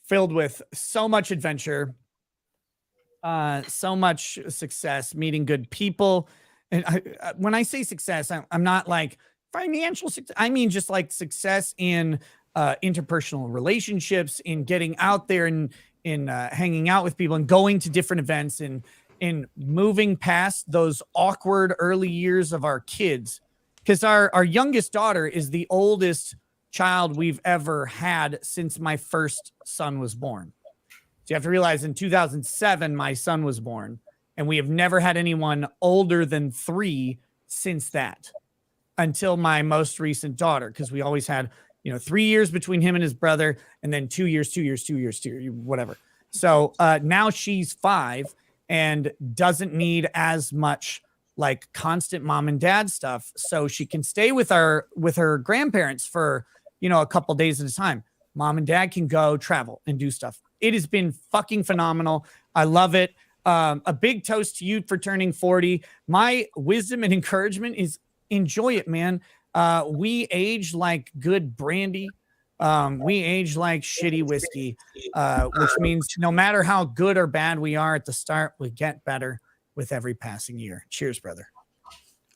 Filled with so much adventure, so much success, meeting good people. And when I say success, I'm not like financial success. I mean, just like success in interpersonal relationships, in getting out there and in hanging out with people and going to different events and in moving past those awkward early years of our kids. Because our youngest daughter is the oldest child we've ever had since my first son was born. So you have to realize in 2007, my son was born. And we have never had anyone older than 3 since that, until my most recent daughter, because we always had, 3 years between him and his brother, and then 2 years, whatever. So now she's 5 and doesn't need as much like constant mom and dad stuff. So she can stay with her grandparents for, a couple days at a time. Mom and dad can go travel and do stuff. It has been fucking phenomenal. I love it. A big toast to you for turning 40. My wisdom and encouragement is enjoy it, man. We age like good brandy. We age like shitty whiskey, which means no matter how good or bad we are at the start, we get better with every passing year. Cheers, brother.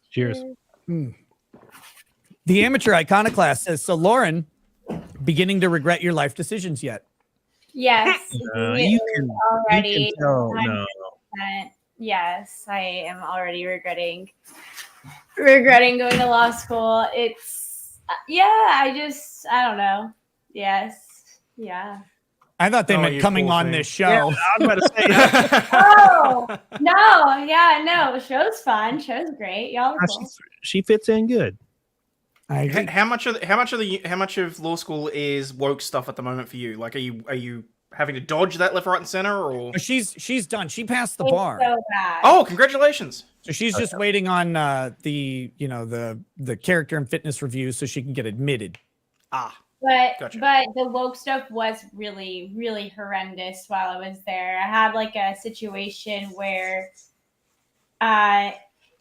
Cheers. The amateur iconoclast says, so Lauren, beginning to regret your life decisions yet? Yes, You can already. tell. No. Yes, I am already regretting going to law school. It's I don't know. Yes. Yeah. I thought they Oh, meant you coming poor on thing. this show. I was about to say that. Oh no. Show's fun. Show's great. Y'all are cool. She fits in good. I agree. How much of law school is woke stuff at the moment for you? Like, are you having to dodge that left, right, and center, or? She's done. She passed the It's bar. so bad. Oh, congratulations! So she's just waiting on the character and fitness review so she can get admitted. Ah, But Gotcha. the woke stuff was really, really horrendous while I was there. I had like a situation where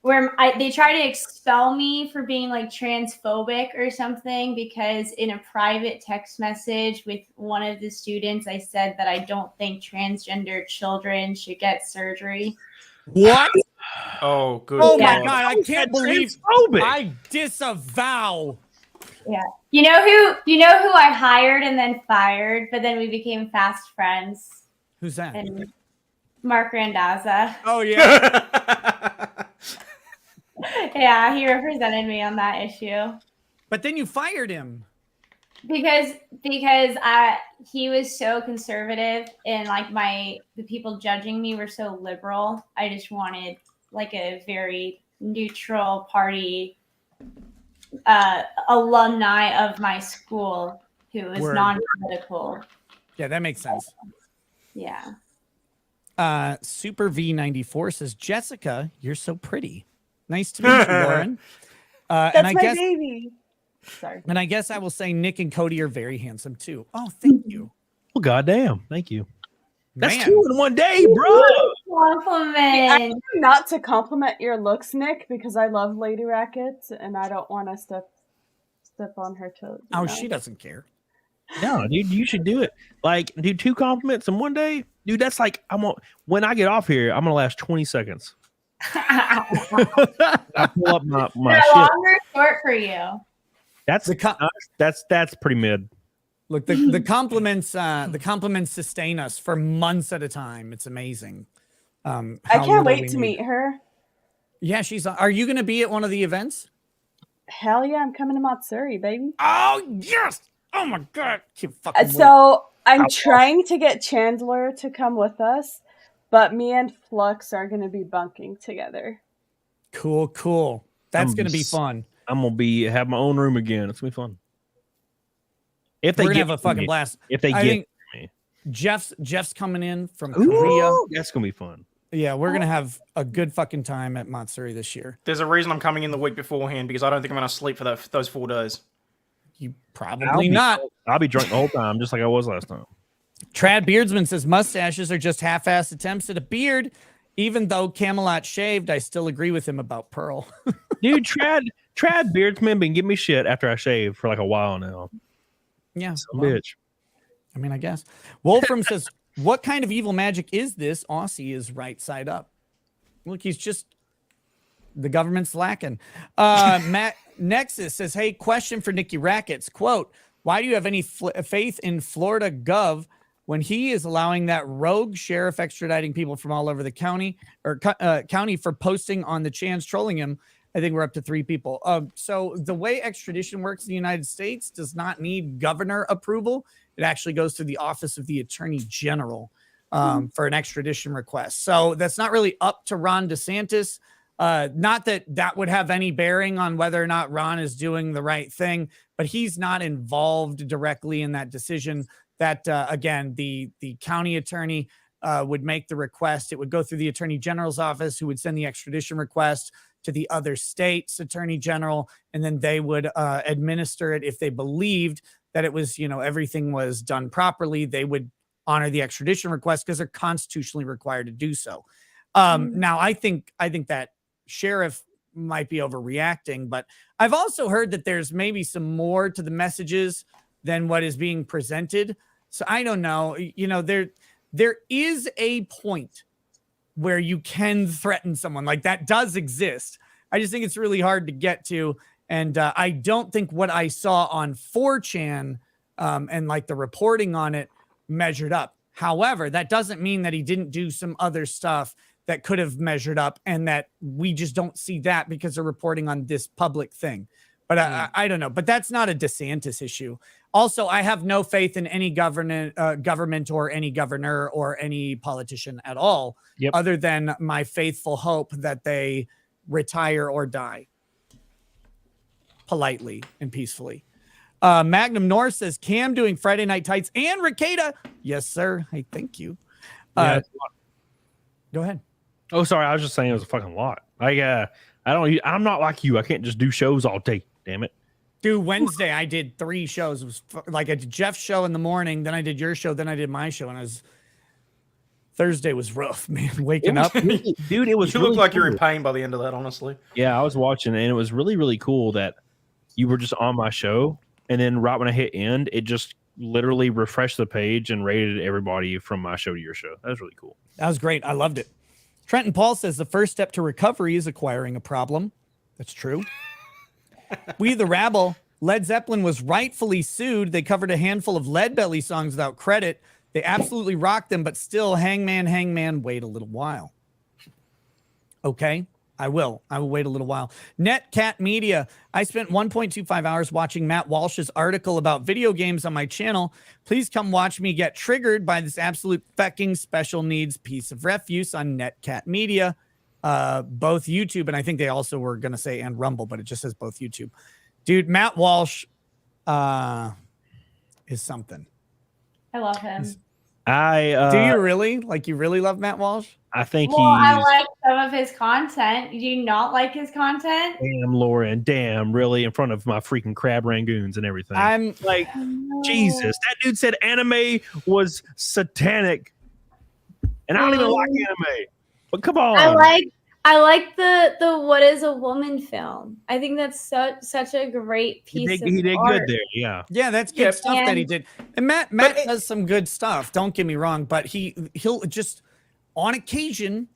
where they try to expel me for being like transphobic or something because in a private text message with one of the students, I said that I don't think transgender children should get surgery. What? Oh, good. Oh my Yeah. God! I can't believe transphobic. I disavow. Yeah. You know who I hired and then fired, but then we became fast friends. Who's that? And Mark Randazza. Oh yeah. Yeah, he represented me on that issue. But then you fired him. Because he was so conservative and like the people judging me were so liberal. I just wanted like a very neutral party alumni of my school who was Word. non-political. Yeah, that makes sense. Yeah. Super V94 says, Jessica, you're so pretty. Nice to meet you, Lauren. That's and I my guess baby. Sorry. and I guess I will say Nick and Cody are very handsome too. Oh, thank you. Well, goddamn. Thank you. That's Man. 2 in one day, bro. Compliment. Not to compliment your looks, Nick, because I love Lady Rackets and I don't want to step on her toes. Oh, know? she doesn't care. No, dude, you should do it. Like, dude, 2 compliments in one day, dude. That's like when I get off here, I'm gonna last 20 seconds. I pull up my They're shit. long or short for you? That's that's pretty mid. Look, the compliments sustain us for months at a time. It's amazing. I how can't little wait we to need. meet her. Yeah, are you going to be at one of the events? Hell yeah, I'm coming to Matsuri, baby. Oh yes! Oh my God! Can't fucking wait. So I'm trying to get Chandler to come with us, but me and Flux are going to be bunking together. Cool. That's going to be fun. I'm gonna have my own room again. It's gonna be fun. If they We're gonna get have a fucking blast. If they I get think me, Jeff's coming in from Korea. Ooh, that's gonna be fun. Yeah, we're gonna have a good fucking time at Matsuri this year. There's a reason I'm coming in the week beforehand because I don't think I'm going to sleep for those 4 days. You probably not. I'll be drunk the whole time, just like I was last time. Trad Beardsman says mustaches are just half-assed attempts at a beard. Even though Camelot shaved, I still agree with him about Pearl. Dude, Trad Beardsman been giving me shit after I shaved for like a while now. Yeah, Some bitch. I mean, I guess. Wolfram says, what kind of evil magic is this? Aussie is right side up. Look, he's just the government's lacking. Matt Nexus says, hey, question for Nikki Rackets. Quote, why do you have any faith in Florida Gov when he is allowing that rogue sheriff extraditing people from all over the county or county for posting on the chans trolling him? I think we're up to 3 people. So the way extradition works in the United States does not need governor approval. It actually goes to the office of the attorney general for an extradition request. So that's not really up to Ron DeSantis. Not that would have any bearing on whether or not Ron is doing the right thing, but he's not involved directly in that decision. That, again, the county attorney would make the request. It would go through the attorney general's office, who would send the extradition request to the other state's attorney general, and then they would administer it. If they believed that it was, everything was done properly, they would honor the extradition request because they're constitutionally required to do so. Now, I think that sheriff might be overreacting, but I've also heard that there's maybe some more to the messages than what is being presented. So I don't know. There is a point where you can threaten someone. Like, that does exist. I just think it's really hard to get to. And I don't think what I saw on 4chan and like the reporting on it measured up. However, that doesn't mean that he didn't do some other stuff that could have measured up, and that we just don't see that because they're reporting on this public thing. But I don't know. But that's not a DeSantis issue. Also, I have no faith in any government or any governor or any politician at all, other than my faithful hope that they retire or die politely and peacefully. Magnum North says, Cam doing Friday Night Tights and Ricada. Yes, sir. Hey, thank you. Go ahead. Oh, sorry. I was just saying it was a fucking lot. I'm not like you. I can't just do shows all day. Damn it. Dude, Wednesday I did 3 shows. It was like I did Jeff's show in the morning, then I did your show, then I did my show, and Thursday was rough, man. Waking was- up. Dude, it was You really look like you're in cool. pain by the end of that, honestly. Yeah, I was watching, and it was really, really cool that you were just on my show, and then right when I hit end, it just literally refreshed the page and rated everybody from my show to your show. That was really cool. That was great. I loved it. Trenton Paul says the first step to recovery is acquiring a problem. That's true. We the Rabble. Led Zeppelin was rightfully sued. They covered a handful of Leadbelly songs without credit. They absolutely rocked them, but still, Hangman, wait a little while. Okay, I will wait a little while. Netcat Media. I spent 1.25 hours watching Matt Walsh's article about video games on my channel. Please come watch me get triggered by this absolute fucking special needs piece of refuse on Netcat Media. Both YouTube, and I think they also were going to say and Rumble, but it just says both YouTube. Dude, Matt Walsh is something. I love him. Do you really? Like, you really love Matt Walsh? I think Well, I he's like some of his content. Do you not like his content? damn Lauren, damn, really in front of my freaking crab rangoons and everything. I'm like, Jesus, that dude said anime was satanic, and I don't even like anime. But come on, I like the What Is a Woman film. I think that's such a great piece of he did art. good there. Yeah, that's good stuff that he did. And Matt does some good stuff. Don't get me wrong, but he'll just on occasion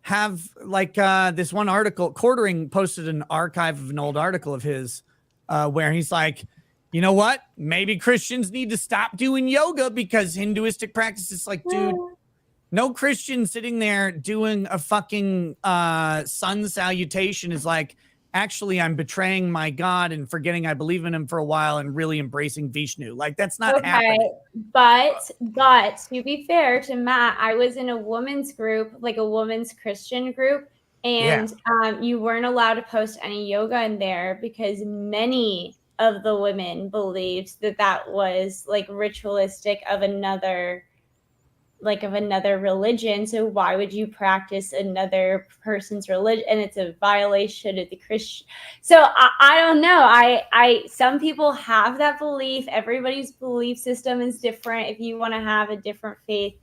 have like this one article. Quartering posted an archive of an old article of his where he's like, you know what? Maybe Christians need to stop doing yoga because Hinduistic practices. Like, dude. No Christian sitting there doing a fucking sun salutation is like, actually, I'm betraying my God and forgetting I believe in him for a while and really embracing Vishnu. Like, that's not happening. But to be fair to Matt, I was in a women's group, like a women's Christian group, and you weren't allowed to post any yoga in there because many of the women believed that was like ritualistic of another religion. So why would you practice another person's religion? And it's a violation of the Christian. So I don't know. I some people have that belief. Everybody's belief system is different. If you want to have a different faith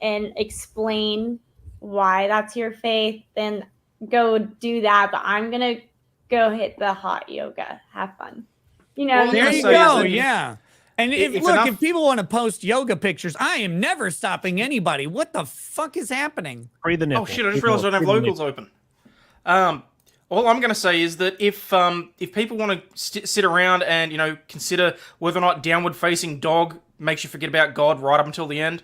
and explain why that's your faith, then go do that. But I'm gonna go hit the hot yoga. Have fun. You know. Well, there you go. Yeah. And if people want to post yoga pictures, I am never stopping anybody. What the fuck is happening? Free the nipple. Oh shit! I just realized I don't have locals open. All I'm going to say is that if people want to sit around and consider whether or not downward facing dog makes you forget about God right up until the end,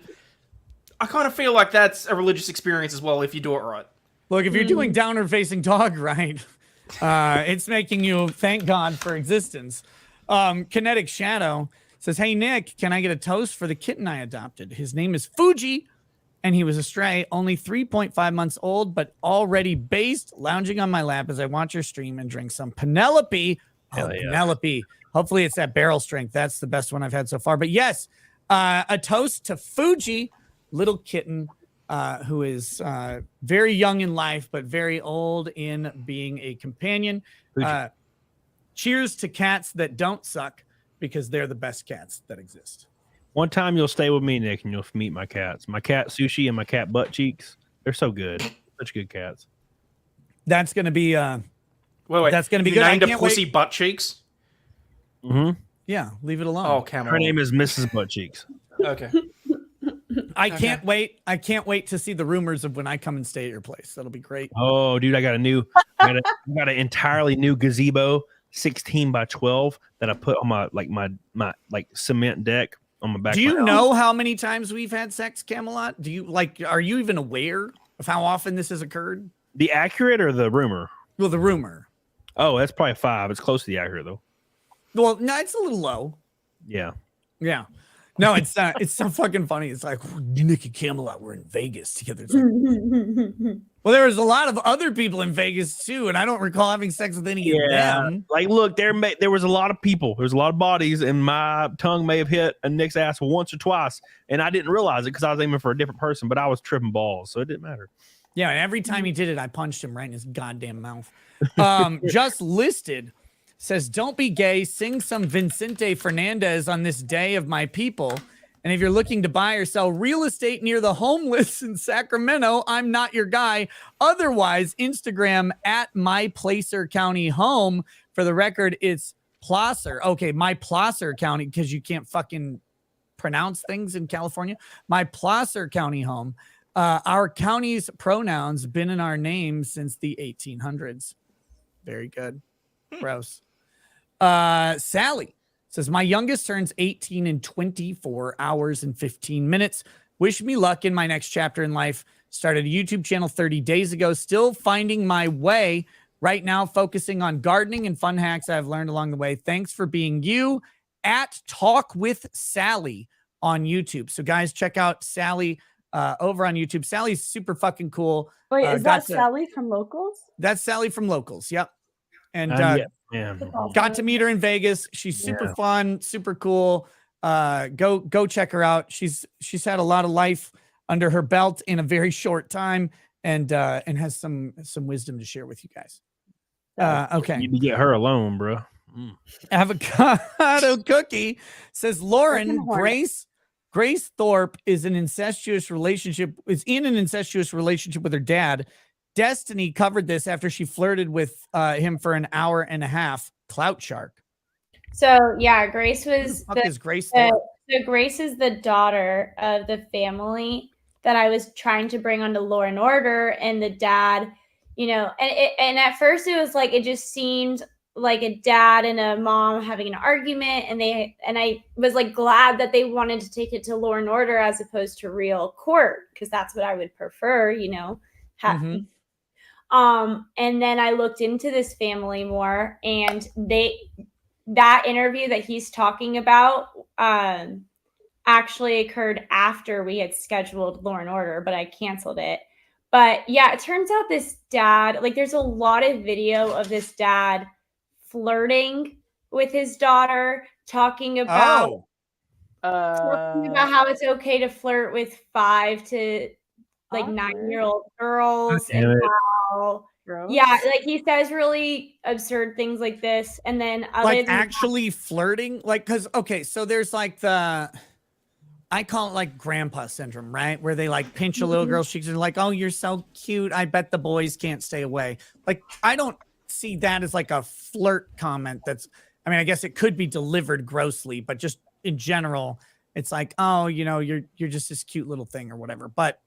I kind of feel like that's a religious experience as well if you do it right. Look, if you're doing downward facing dog right, it's making you thank God for existence. Kinetic Shadow says, hey, Nick, can I get a toast for the kitten I adopted? His name is Fuji, and he was a stray, only 3.5 months old, but already based, lounging on my lap as I watch your stream and drink some Penelope. Penelope. Hopefully it's that barrel strength. That's the best one I've had so far. But yes, a toast to Fuji, little kitten who is very young in life, but very old in being a companion. Cheers to cats that don't suck, because they're the best cats that exist. One time you'll stay with me, Nick, and you'll meet my cats. My cat Sushi and my cat Butt Cheeks. They're so good. Such good cats. That's going to be wait. That's going to be you good. Named a pussy Butt Cheeks? Mm-hmm. Yeah, leave it alone. Oh, come on. Her name is Mrs. Butt Cheeks. Okay. I can't wait. I can't wait to see the rumors of when I come and stay at your place. That'll be great. Oh, dude, I got an entirely new gazebo, 16 by 12, that I put on my cement deck on my back. Do you know how many times we've had sex, Camelot? Are you even aware of how often this has occurred? The accurate or the rumor? Well, the rumor. Oh, that's probably 5. It's close to the accurate though. Well, no, it's a little low. Yeah. No, it's so fucking funny. It's like Nick and Camelot were in Vegas together. It's like, well, there was a lot of other people in Vegas too, and I don't recall having sex with any of them. Like, look, there was a lot of people. There's a lot of bodies, and my tongue may have hit a Nick's ass once or twice, and I didn't realize it because I was aiming for a different person, but I was tripping balls, so it didn't matter. Yeah, and every time he did it, I punched him right in his goddamn mouth. Just listed says, don't be gay, sing some Vicente Fernandez on this day of my people, And if you're looking to buy or sell real estate near the homeless in Sacramento, I'm not your guy. Otherwise, Instagram at My Placer County Home. For the record, it's Placer. Okay, My Placer County, because you can't fucking pronounce things in California. My Placer County Home. Our county's pronouns been in our name since the 1800s. Very good. Gross. Sally says, my youngest turns 18 in 24 hours and 15 minutes. Wish me luck in my next chapter in life. Started a YouTube channel 30 days ago. Still finding my way right now, focusing on gardening and fun hacks I've learned along the way. Thanks for being you at Talk with Sally on YouTube. So guys, check out Sally over on YouTube. Sally's super fucking cool. Wait, is that Sally from Locals? That's Sally from Locals. Yep. And yeah. got to meet her in Vegas. She's super fun, super cool. Go check her out. She's had a lot of life under her belt in a very short time, and has some wisdom to share with you guys. Okay. You need to get her alone, bro. Avocado Cookie says, Lauren, Grace Thorpe is in an incestuous relationship with her dad. Destiny covered this after she flirted with him for an hour and a half. Clout shark. So yeah, Grace was Grace so Grace is the daughter of the family that I was trying to bring onto Law and Order, and the dad, and at first it was like, it just seemed like a dad and a mom having an argument, and I was like glad that they wanted to take it to Law and Order as opposed to real court, because that's what I would prefer, and then I looked into this family more, and that interview that he's talking about actually occurred after we had scheduled Law and Order, but I canceled it. But yeah, it turns out this dad, like, there's a lot of video of this dad flirting with his daughter, talking about how it's okay to flirt with 5 to 9-year-old girls, and how like he says really absurd things like this, and then actually flirting, because so there's like I call it like grandpa syndrome, right? Where they like pinch a little girl's cheeks and like, oh, you're so cute. I bet the boys can't stay away. Like, I don't see that as like a flirt comment. I guess it could be delivered grossly, but just in general, it's like, oh, you're just this cute little thing or whatever. But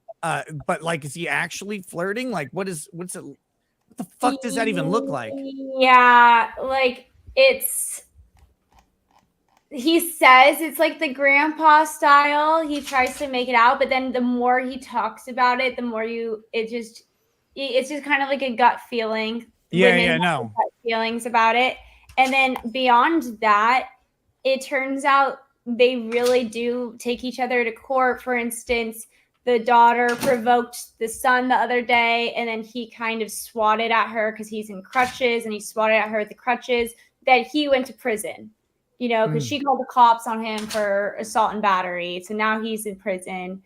like, is he actually flirting? Like, what the fuck does that even look like? Yeah, like he says it's like the grandpa style. He tries to make it out, but then the more he talks about it, the more it's just kind of like a gut feeling. Gut feelings about it. And then beyond that, it turns out they really do take each other to court. For instance, the daughter provoked the son the other day, and then he kind of swatted at her because he's in crutches, and he swatted at her with the crutches. That he went to prison, because she called the cops on him for assault and battery. So now he's in prison.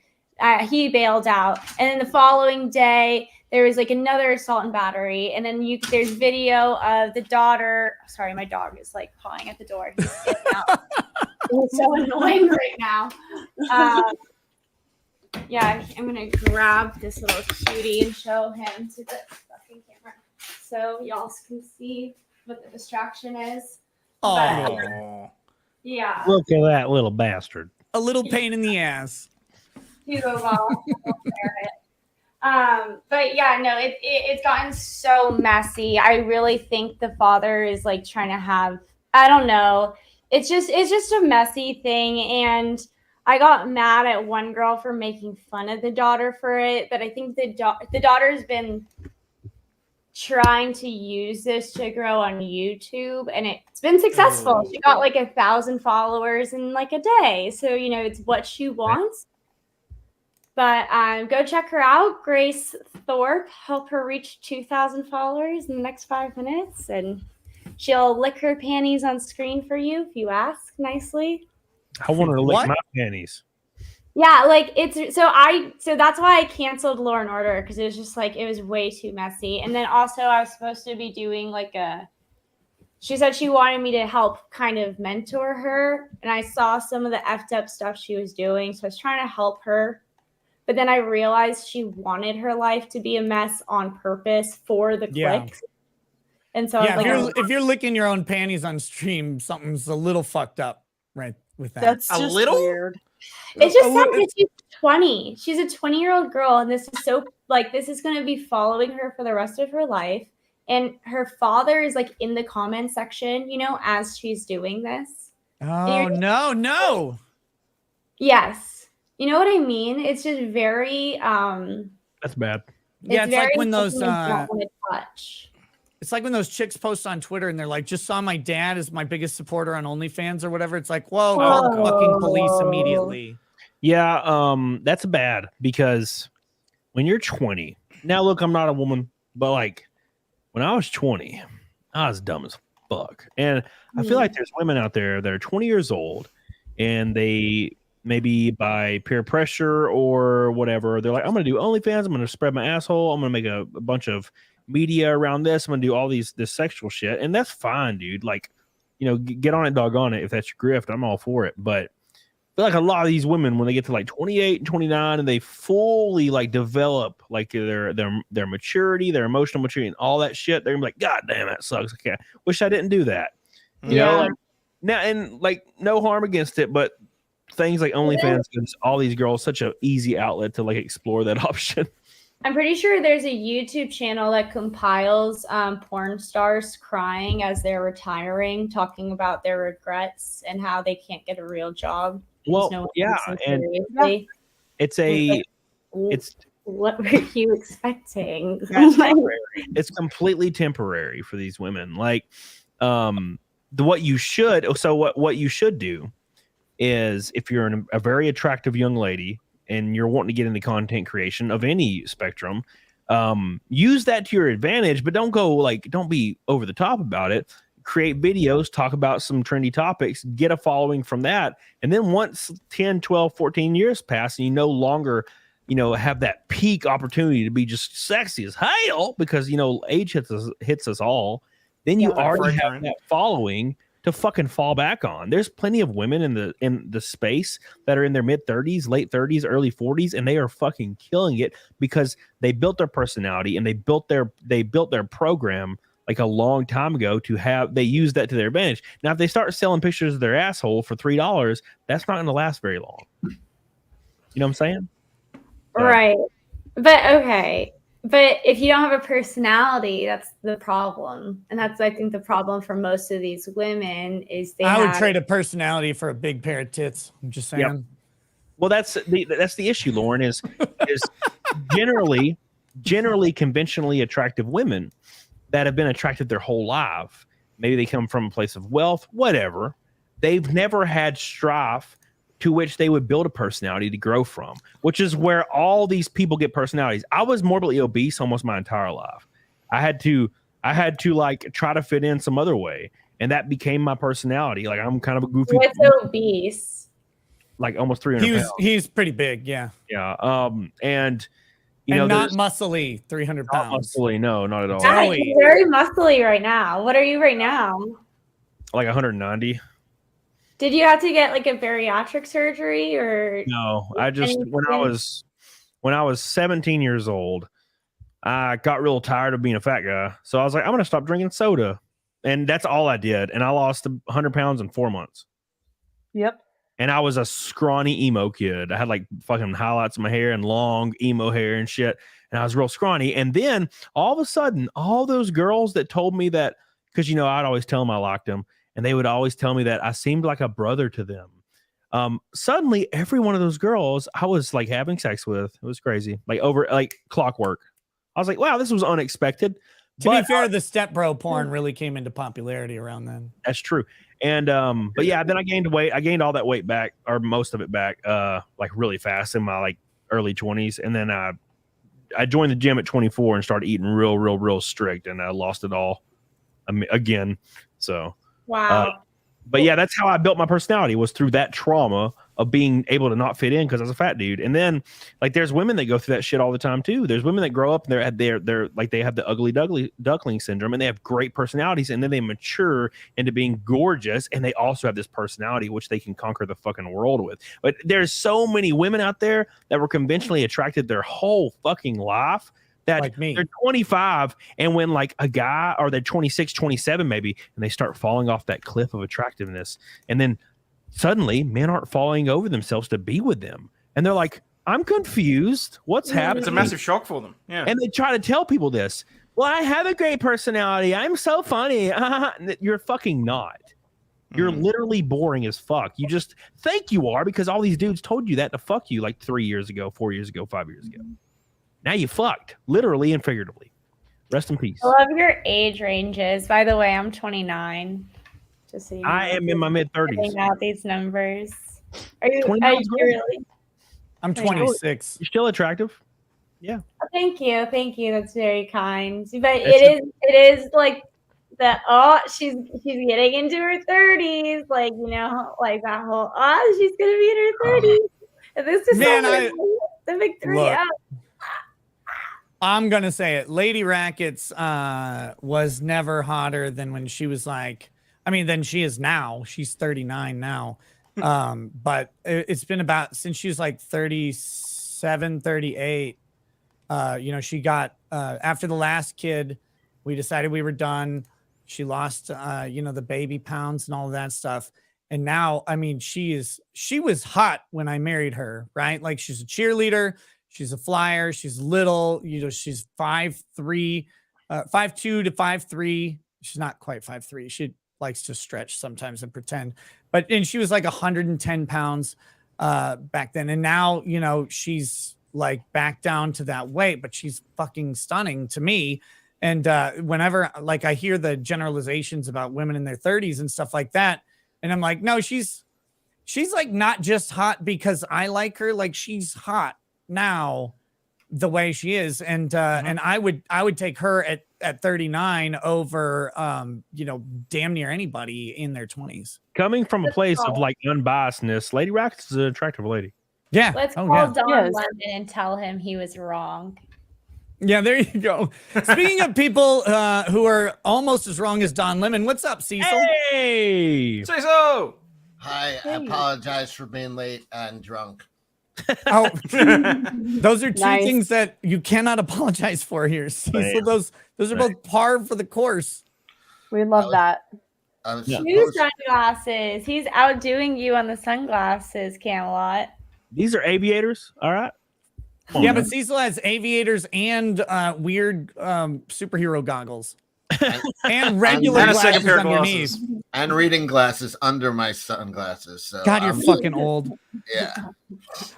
He bailed out. And then the following day, there was like another assault and battery. And then there's video of the daughter. Sorry, my dog is like pawing at the door. He's out. It's so annoying right now. Yeah, I'm going to grab this little cutie and show him to the fucking camera so y'all can see what the distraction is. Oh, yeah. Look at that little bastard. A little pain in the ass. Hugo Ball. But yeah, no, it's gotten so messy. I really think the father is like trying to have, I don't know. It's just a messy thing. And I got mad at one girl for making fun of the daughter for it, but I think the daughter's been trying to use this to grow on YouTube, and it's been successful. She got like 1,000 followers in like a day. So, it's what she wants. But go check her out, Grace Thorpe. Help her reach 2,000 followers in the next 5 minutes, and she'll lick her panties on screen for you if you ask nicely. I want her to lick my panties. Yeah, like so that's why I canceled Law and Order, because it was just like, it was way too messy. And then also I was supposed to be doing like a she said she wanted me to help kind of mentor her. And I saw some of the effed up stuff she was doing. So I was trying to help her. But then I realized she wanted her life to be a mess on purpose for the clicks. And so I was like, if you're licking your own panties on stream, something's a little fucked up right with that. That's A just little? weird. it's just sad that she's 20. She's a 20-year-old girl. And this is so like, this is going to be following her for the rest of her life. And her father is like in the comment section, you know, as she's doing this. Oh, no. Yes. You know what I mean? It's just very That's bad. Yeah, it's like when those touch. it's like when those chicks post on Twitter and they're like, just saw my dad as my biggest supporter on OnlyFans or whatever. It's like, whoa, call the fucking police immediately. Yeah, that's bad because when you're 20, now look, I'm not a woman, but like when I was 20, I was dumb as fuck. And I feel like there's women out there that are 20 years old and they maybe by peer pressure or whatever, they're like, I'm going to do OnlyFans. I'm going to spread my asshole. I'm going to make a bunch of media around this. I'm going to do all this sexual shit. And that's fine, dude. Like, you know, get on it, doggone it. If that's your grift, I'm all for it. But I feel like a lot of these women, when they get to like 28 and 29 and they fully like develop like their maturity, their emotional maturity and all that shit, they're gonna be like, God damn, that sucks. Okay, wish I didn't do that. You know, like, now, and like no harm against it, but things like OnlyFans gives all these girls such an easy outlet to like explore that option. I'm pretty sure there's a YouTube channel that compiles porn stars crying as they're retiring, talking about their regrets and how they can't get a real job. Well, yeah, and it's what were you expecting? It's completely temporary for these women. Like, what you should do is if you're a very attractive young lady and you're wanting to get into content creation of any spectrum, use that to your advantage, but don't be over the top about it. Create videos, talk about some trendy topics, get a following from that. And then once 10, 12, 14 years pass and you no longer, you know, have that peak opportunity to be just sexy as hell because, you know, age hits us all, then you already have that following to fucking fall back on. There's plenty of women in the space that are in their mid 30s, late 30s, early 40s, and they are fucking killing it because they built their personality and they built their program like a long time ago they use that to their advantage. Now, if they start selling pictures of their asshole for $3, that's not going to last very long. You know what I'm saying? Right. But okay. But if you don't have a personality, that's the problem. And that's, I think, the problem for most of these women is I would trade a personality for a big pair of tits. I'm just saying. Yep. Well, that's the issue, Lauren, is generally conventionally attractive women that have been attractive their whole life. Maybe they come from a place of wealth, whatever. They've never had strife to which they would build a personality to grow from, which is where all these people get personalities. I was morbidly obese almost my entire life. I had to like try to fit in some other way, and that became my personality. Like I'm kind of a goofy. What's obese? Like almost 300 pounds. He's pretty big, yeah. Yeah. And you and know, not muscly, 300 pounds. Not muscly, no, not at all. Yeah, he's very muscly right now. What are you right now? Like 190. Did you have to get like a bariatric surgery or no? I just when I was 17 years old, I got real tired of being a fat guy. So I was like, I'm gonna stop drinking soda. And that's all I did. And I lost 100 pounds in 4 months. Yep. And I was a scrawny emo kid. I had like fucking highlights in my hair and long emo hair and shit. And I was real scrawny. And then all of a sudden, all those girls that told me that, because, you know, I'd always tell them I liked them. And they would always tell me that I seemed like a brother to them. Suddenly, every one of those girls I was like having sex with. It was crazy. Like over like clockwork. I was like, wow, this was unexpected. To be fair, the stepbro porn really came into popularity around then. That's true. And but yeah, then I gained weight. I gained all that weight back, or most of it back, like really fast in my like early 20s. And then I joined the gym at 24 and started eating real strict, and I lost it all again. So wow. But yeah, that's how I built my personality, was through that trauma of being able to not fit in because I was a fat dude. And then like there's women that go through that shit all the time too. There's women that grow up and they're like they have the ugly duckling syndrome and they have great personalities and then they mature into being gorgeous and they also have this personality which they can conquer the fucking world with. But there's so many women out there that were conventionally attracted their whole fucking life that Like me. they're 25 and when like a guy or they're 26, 27 maybe and they start falling off that cliff of attractiveness and then suddenly men aren't falling over themselves to be with them and they're like, I'm confused, what's happening? It's a massive shock for them. Yeah. And they try to tell people this, well, I have a great personality, I'm so funny. You're fucking not. You're literally boring as fuck. You just think you are because all these dudes told you that to fuck you like 3 years ago, 4 years ago, 5 years ago. Now you fucked, literally and figuratively. Rest in peace. I love your age ranges. By the way, I'm 29. Just so you know. I am in my mid-30s. Figuring out these numbers. Are you 29 is great. really? I'm 26. You're still attractive. Yeah. Oh, thank you. That's very kind. But it is like she's getting into her 30s, like like that whole she's gonna be in her 30s. And this is the big three. Look, I'm gonna say it. Lady Rackets was never hotter than when she was like, than she is now. She's 39 now. But it's been about since she was like 37, 38. She got after the last kid, we decided we were done. She lost the baby pounds and all of that stuff. And now, she was hot when I married her, right? Like she's a cheerleader. She's a flyer. She's little, she's 5'3", 5'2" to 5'3". She's not quite 5'3". She likes to stretch sometimes and pretend, and she was like 110 pounds back then. And now, she's like back down to that weight, but she's fucking stunning to me. And whenever like I hear the generalizations about women in their 30s and stuff like that, and I'm like, no, she's like not just hot because I like her, like she's hot now the way she is. And and I would take her at 39 over damn near anybody in their 20s. Coming from a place of like unbiasedness, Lady Rackets is an attractive lady. Yeah. Let's call Don Lemon and tell him he was wrong. Yeah, there you go. Speaking of people who are almost as wrong as Don Lemon, what's up, Cecil? Hey! Say so! Hi, I apologize for being late and drunk. Oh, those are two things that you cannot apologize for here, Cecil. Those are both par for the course. We love that. New sunglasses. He's outdoing you on the sunglasses, Camelot. These are aviators, all right? Yeah, but Cecil has aviators and weird superhero goggles. And regular glasses on your knees. And reading glasses under my sunglasses. So God, you're fucking old. Yeah.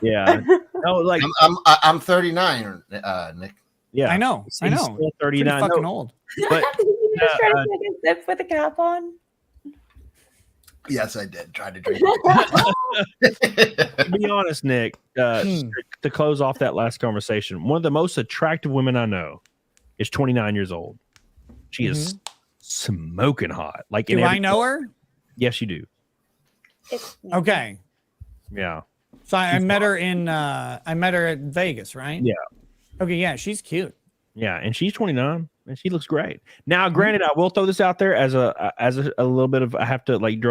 Yeah. No, like I'm 39, Nick. Yeah. I know. Still 39. Pretty fucking old. Did But you just try to take a sip with a cap on? Yes, I did. Try to drink. to be honest, Nick, to close off that last conversation, one of the most attractive women I know is 29 years old. She is smoking hot. Like, do I know her? Yes, you do. Okay. Yeah. So I met her at Vegas, right? Yeah. Okay. Yeah, she's cute. Yeah, and she's 29, and she looks great. Now, granted, I will throw this out there as a little bit of I have to like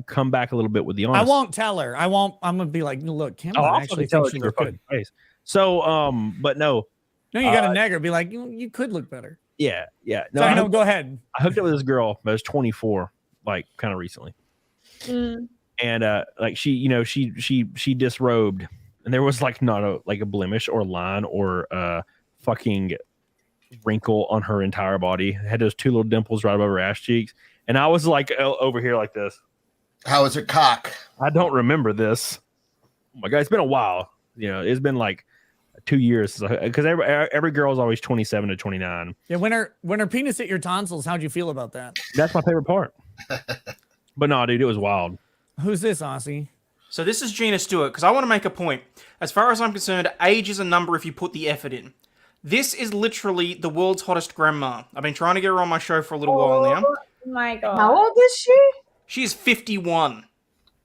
come back a little bit with the honest. I won't tell her. I'm gonna be like, look, Kim, I'll actually tell think her she to her looks good. fucking face. So, but no. No, you got to nag her. Be like, you could look better. Yeah. No, I know. Go ahead. I hooked up with this girl that was 24, like kind of recently, and like she disrobed, and there was like not a blemish or line or fucking wrinkle on her entire body. Had those two little dimples right above her ass cheeks, and I was like over here like this. How was her cock? I don't remember this. Oh my God, it's been a while. It's been like 2 years because every girl is always 27 to 29. Yeah, when her penis hit your tonsils, how'd you feel about that? That's my favorite part. But no, dude, it was wild. Who's this, Aussie? So this is Gina Stewart, because I want to make a point. As far as I'm concerned, age is a number if you put the effort in. This is literally the world's hottest grandma. I've been trying to get her on my show for a little while now. Oh my God. How old is she? She is 51.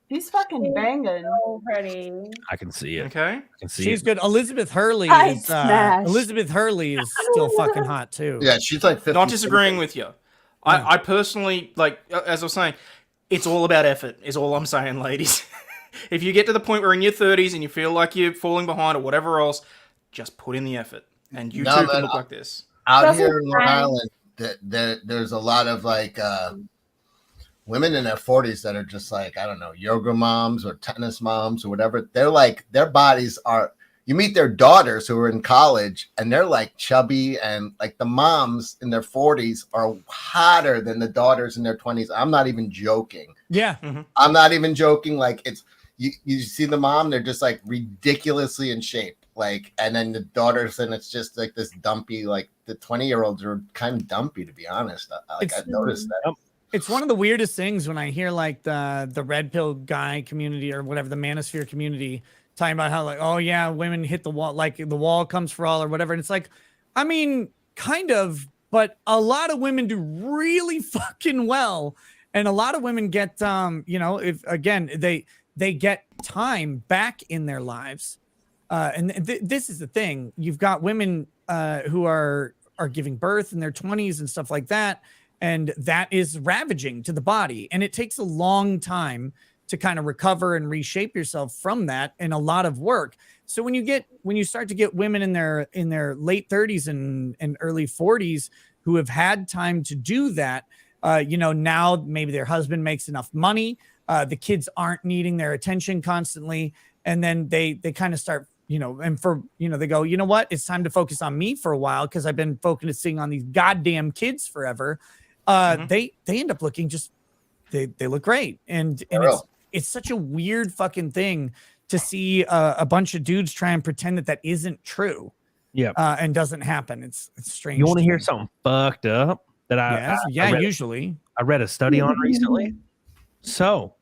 She's fucking banging. So pretty. I can see it. Okay. I can see She's it. good. Elizabeth Hurley Tight is smash. Elizabeth Hurley is still fucking hot too. Yeah, she's like 50. Not disagreeing with you. I personally, like, as I was saying, it's all about effort, is all I'm saying, ladies. If you get to the point where in your 30s and you feel like you're falling behind or whatever else, just put in the effort. And you too can look like this. Out here in Long Island, there's a lot of like women in their 40s that are just like, I don't know, yoga moms or tennis moms or whatever. They're like, their bodies are, you meet their daughters who are in college and they're like chubby, and like the moms in their 40s are hotter than the daughters in their 20s. I'm not even joking. Yeah. I'm not even joking. Like, it's, you see the mom, they're just like ridiculously in shape. Like, and then the daughters, and it's just like this dumpy, like the 20-year-olds are kind of dumpy, to be honest. I've noticed that. It's one of the weirdest things when I hear like the red pill guy community or whatever, the manosphere community, talking about how like, oh yeah, women hit the wall, like the wall comes for all or whatever. And it's like, I mean, kind of, but a lot of women do really fucking well. And a lot of women get, you know, if again, they get time back in their lives. And this is the thing. You've got women who are giving birth in their 20s and stuff like that. And that is ravaging to the body. And it takes a long time to kind of recover and reshape yourself from that, and a lot of work. So when you start to get women in their late 30s and early 40s who have had time to do that, you know, now maybe their husband makes enough money, the kids aren't needing their attention constantly, and then they kind of start, you know, and for, you know, they go, you know what, it's time to focus on me for a while because I've been focusing on these goddamn kids forever. They end up looking just, they look great, and it's such a weird fucking thing to see a bunch of dudes try and pretend that isn't true. Yeah, and doesn't happen. It's strange. You want to hear something fucked up that I usually I read a study on recently. So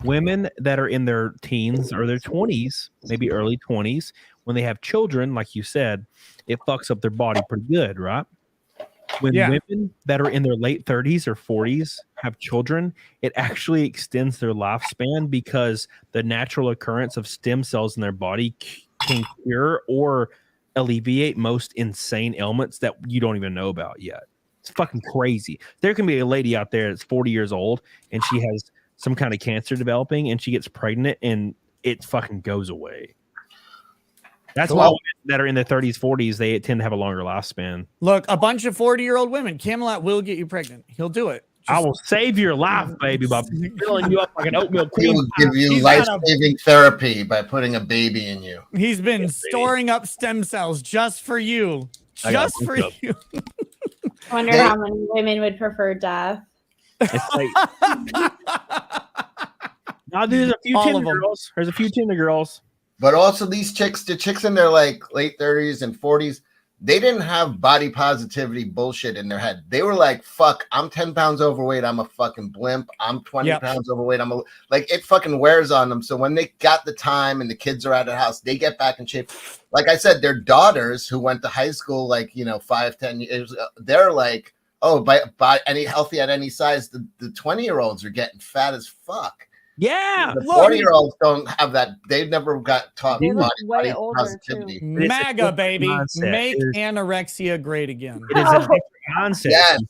women that are in their teens or their 20s, maybe early 20s, when they have children, like you said, it fucks up their body pretty good, right? When women that are in their late 30s or 40s have children, it actually extends their lifespan because the natural occurrence of stem cells in their body can cure or alleviate most insane ailments that you don't even know about yet. It's fucking crazy. There can be a lady out there that's 40 years old and she has some kind of cancer developing and she gets pregnant and it fucking goes away. That's why women that are in their 30s, 40s, they tend to have a longer lifespan. Look, a bunch of 40-year-old women, Camelot will get you pregnant. He'll do it. I will save your life, baby, by filling you up like an oatmeal cream. He will give you life-saving therapy by putting a baby in you. He's been storing up stem cells just for you. Just for you. I wonder how many women would prefer death. It's like, no, there's a few Tinder girls. There's a few Tinder girls. But also these chicks, the chicks in their like late 30s and 40s, they didn't have body positivity bullshit in their head. They were like, fuck, I'm 10 pounds overweight. I'm a fucking blimp. I'm 20 pounds overweight. Like it fucking wears on them. So when they got the time and the kids are out of the house, they get back in shape. Like I said, their daughters who went to high school, like, 5-10 years, they're like, oh, by any healthy at any size, the 20-year-olds are getting fat as fuck. Yeah, the 40-year-olds don't have that. They've never got taught body positivity. MAGA, baby. Make anorexia great again. It is a different concept. Yes.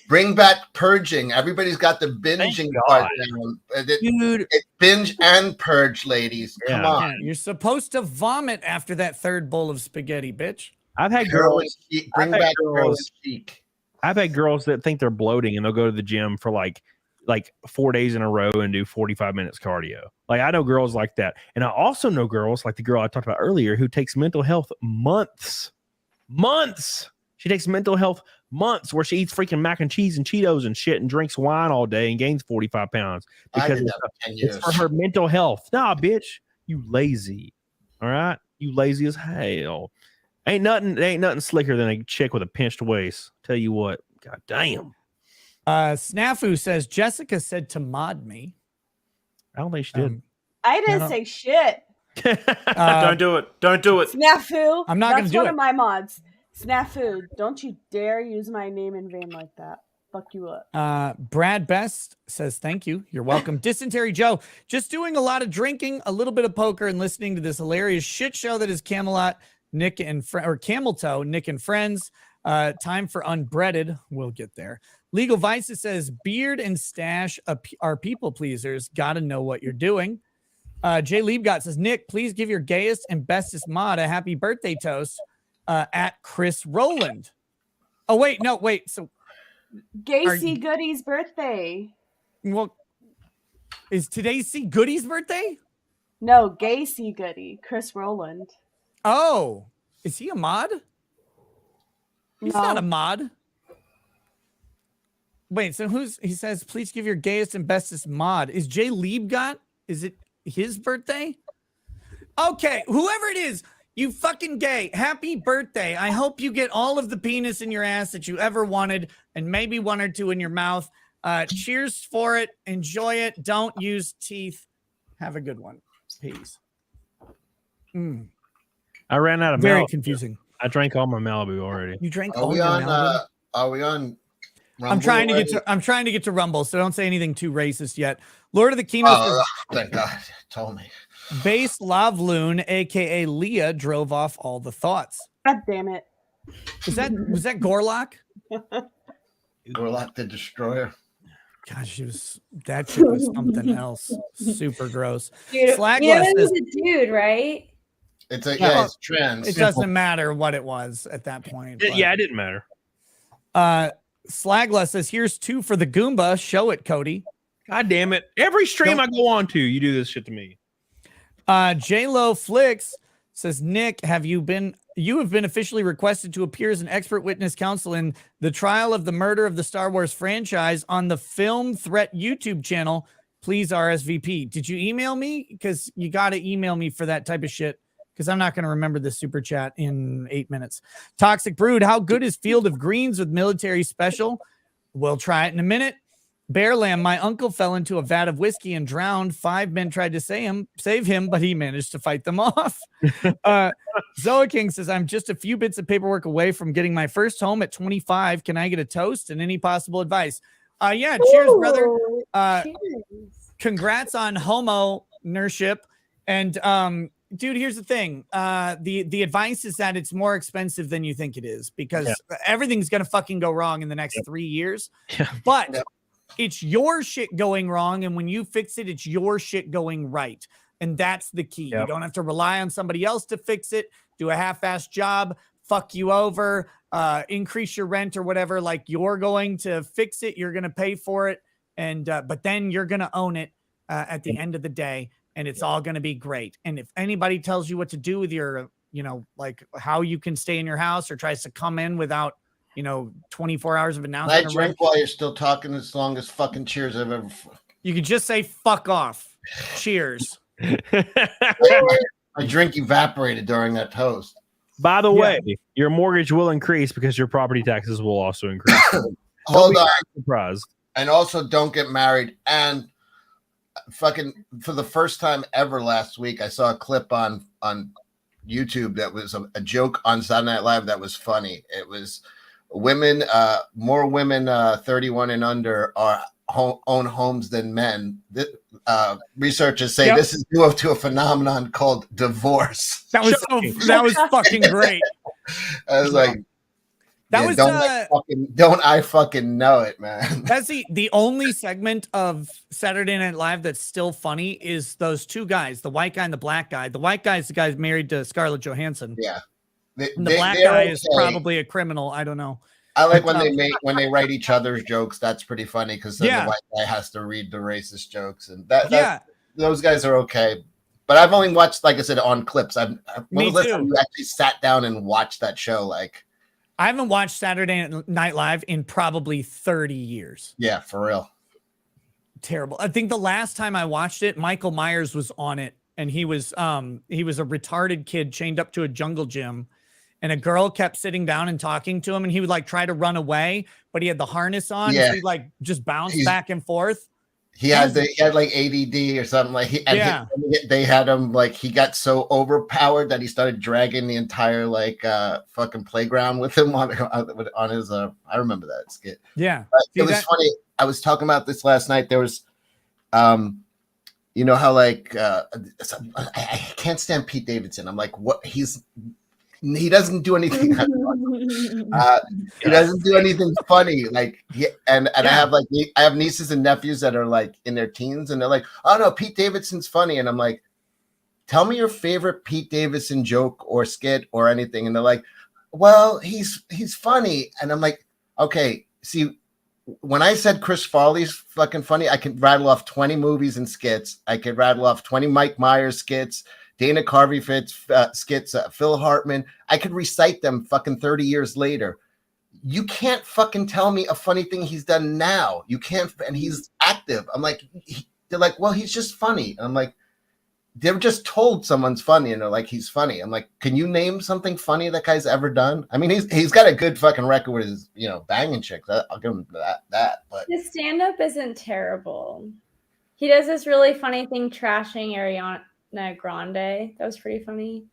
Bring back purging. Everybody's got the binging part down. Dude, it's binge and purge, ladies. Yeah. Come on. You're supposed to vomit after that third bowl of spaghetti, bitch. I've had girls bring back girls. I've had girls that think they're bloating and they'll go to the gym for like 4 days in a row and do 45 minutes cardio. Like I know girls like that. And I also know girls like the girl I talked about earlier who takes mental health months. She takes mental health months where she eats freaking mac and cheese and Cheetos and shit and drinks wine all day and gains 45 pounds because it's for her mental health. Nah, bitch, you lazy. All right. You lazy as hell. Ain't nothing slicker than a chick with a pinched waist. Tell you what, god damn. Snafu says Jessica said to mod me. I don't think she did. I didn't say shit. Don't do it. Don't do it. Snafu. I'm not going to do it. That's one of my mods. Snafu, don't you dare use my name in vain like that. fuck you up. Brad Best says, thank you. You're welcome. Dysentery Joe, just doing a lot of drinking, a little bit of poker, and listening to this hilarious shit show that is Camelot, Nick and Camel Toe, Nick and Friends. Time for Unbreaded. We'll get there. Legal Vices says, beard and stash are people pleasers. Got to know what you're doing. Jay Liebgott says, Nick, please give your gayest and bestest mod a happy birthday toast at Chris Rowland. Oh, wait. No, wait. So Gay C. Goody's birthday. Well, is today C. Goody's birthday? No, Gay C. Goody. Chris Rowland. Oh, is he a mod? He's not a mod. Wait, so he says, please give your gayest and bestest mod. Is Jay Liebgott? Is it his birthday? Okay, whoever it is, you fucking gay. Happy birthday. I hope you get all of the penis in your ass that you ever wanted and maybe one or two in your mouth. Cheers for it. Enjoy it. Don't use teeth. Have a good one. Peace. I ran out of Very Malibu. confusing. I drank all my Malibu already. You drank Are all we your on? Malibu? Are we on? I'm trying to get to Rumble, so don't say anything too racist yet. Lord of the Kino says, Thank God, told me. Base Lavloon, aka Leah, drove off all the thoughts. God damn it. Was that Gorlock? Gorlock the Destroyer. Gosh, that shit was something else. Super gross. Dude, Slackless it was says, a dude, right? It's trans. it doesn't matter what it was at that point. Yeah, it didn't matter. Slagless says, here's 2 for the Goomba. Show it, Cody. God damn it. Every stream I go on to, you do this shit to me. J-Lo Flicks says, Nick, you have been officially requested to appear as an expert witness counsel in the trial of the murder of the Star Wars franchise on the Film Threat YouTube channel. Please RSVP. Did you email me? Because you got to email me for that type of shit, because I'm not going to remember the super chat in 8 minutes. Toxic Brood, how good is Field of Greens with military special? We'll try it in a minute. Bear Lamb, my uncle fell into a vat of whiskey and drowned. 5 men tried to save him, but he managed to fight them off. Zoa King says, I'm just a few bits of paperwork away from getting my first home at 25. Can I get a toast and any possible advice? Yeah, cheers, brother. Congrats on homo-nership. And dude, here's the thing. The advice is that it's more expensive than you think it is, because everything's gonna fucking go wrong in the next 3 years. But it's your shit going wrong, and when you fix it, it's your shit going right. And that's the key. You don't have to rely on somebody else to fix it, do a half-assed job, fuck you over, increase your rent or whatever. Like, you're going to fix it, you're gonna pay for it, and but then you're gonna own it at the end of the day, and it's all gonna be great. And if anybody tells you what to do with your, like how you can stay in your house, or tries to come in without 24 hours of announcement. I drink while you're still talking. It's the longest fucking cheers I've ever. You could just say fuck off. Cheers. My drink evaporated during that toast. By the way, your mortgage will increase because your property taxes will also increase. Hold on. Surprised. And also, don't get married. And fucking, for the first time ever last week, I saw a clip on YouTube that was a joke on Saturday Night Live that was funny. It was more women 31 and under own homes than men. Researchers say this is due to a phenomenon called divorce. That was fucking great. I was like, don't I fucking know it, man. That's the only segment of Saturday Night Live that's still funny is those 2 guys, the white guy and the black guy. The white guy is the guy married to Scarlett Johansson. Yeah. The black guy is probably a criminal. I don't know. I like when they write each other's jokes. That's pretty funny, because the white guy has to read the racist jokes, and those guys are okay. But I've only watched, like I said, on clips. When was you actually sat down and watched that show? Like, I haven't watched Saturday Night Live in probably 30 years. Yeah, for real. Terrible. I think the last time I watched it, Michael Myers was on it, and he was a retarded kid chained up to a jungle gym. And a girl kept sitting down and talking to him, and he would like try to run away, but he had the harness on. So he'd like just bounce back and forth. He had like ADD or something like they had him like he got so overpowered that he started dragging the entire like fucking playground with him on his I remember that skit. Yeah. It was funny. I was talking about this last night. There was you know how like I can't stand Pete Davidson. I'm like, what he doesn't do anything. He doesn't do anything funny. Like, and I have nieces and nephews that are like in their teens, and they're like, "Oh no, Pete Davidson's funny," and I'm like, "Tell me your favorite Pete Davidson joke or skit or anything," and they're like, "Well, he's funny," and I'm like, "Okay, see." When I said Chris Farley's fucking funny, I could rattle off 20 movies and skits. I could rattle off 20 Mike Myers skits, Dana Carvey skits, Phil Hartman. I could recite them fucking 30 years later. You can't fucking tell me a funny thing he's done now. You can't, and he's active. I'm like, they're like, well, he's just funny. And I'm like, they're just told someone's funny, and they're like, he's funny. I'm like, can you name something funny that guy's ever done? I mean, he's got a good fucking record with his, banging chicks. I'll give him that. But his stand-up isn't terrible. He does this really funny thing trashing Ariana Grande. That was pretty funny.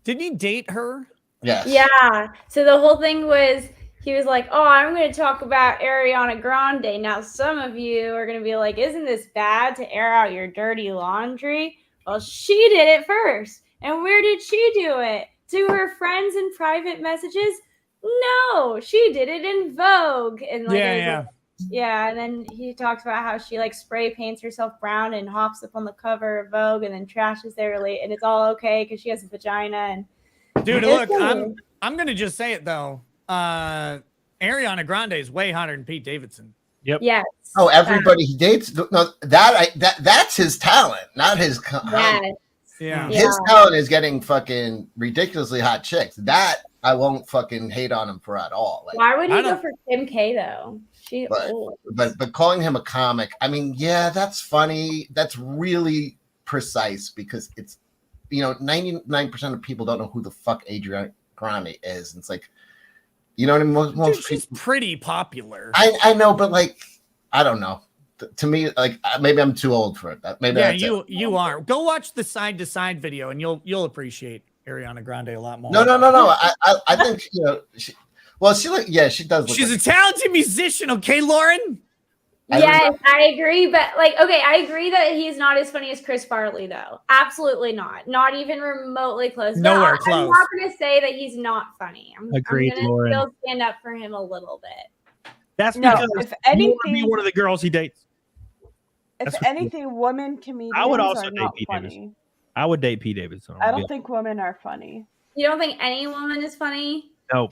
Didn't he date her? Yes. Yeah. So the whole thing was, he was like, oh, I'm going to talk about Ariana Grande. Now, some of you are going to be like, isn't this bad to air out your dirty laundry? Well, she did it first. And where did she do it? To her friends in private messages? No, she did it in Vogue. And like, and then he talks about how she like spray paints herself brown and hops up on the cover of Vogue and then trashes their relate, and it's all okay because she has a vagina. And dude, look, I'm gonna just say it though. Ariana Grande is way hotter than Pete Davidson. Yep. Yes. Oh, everybody he dates. No, that's his talent, not his. Yes. Yeah. His talent is getting fucking ridiculously hot chicks. That I won't fucking hate on him for at all. Like, why would he go for Kim K though? But calling him a comic, I mean, yeah, that's funny. That's really precise because it's 99% of people don't know who the fuck Adriana Grande is. And it's like, you know what I mean? Most she's pretty popular. I know, but like, I don't know. To me, like maybe I'm too old for it. Maybe you are. Go watch the side to side video, and you'll appreciate Ariana Grande a lot more. No. I think she does. Look She's a talented musician. Okay, Lauren. Yes, I agree. But I agree that he's not as funny as Chris Farley, though. Absolutely not. Not even remotely close. Nowhere close. I'm not going to say that he's not funny. Agreed, I'm Lauren. Still stand up for him a little bit. That's because if anything, you want to be one of the girls he dates. If anything, women comedians I would also are date not Pete funny. Davidson. I would date Pete Davidson. I don't think women are funny. You don't think any woman is funny? No.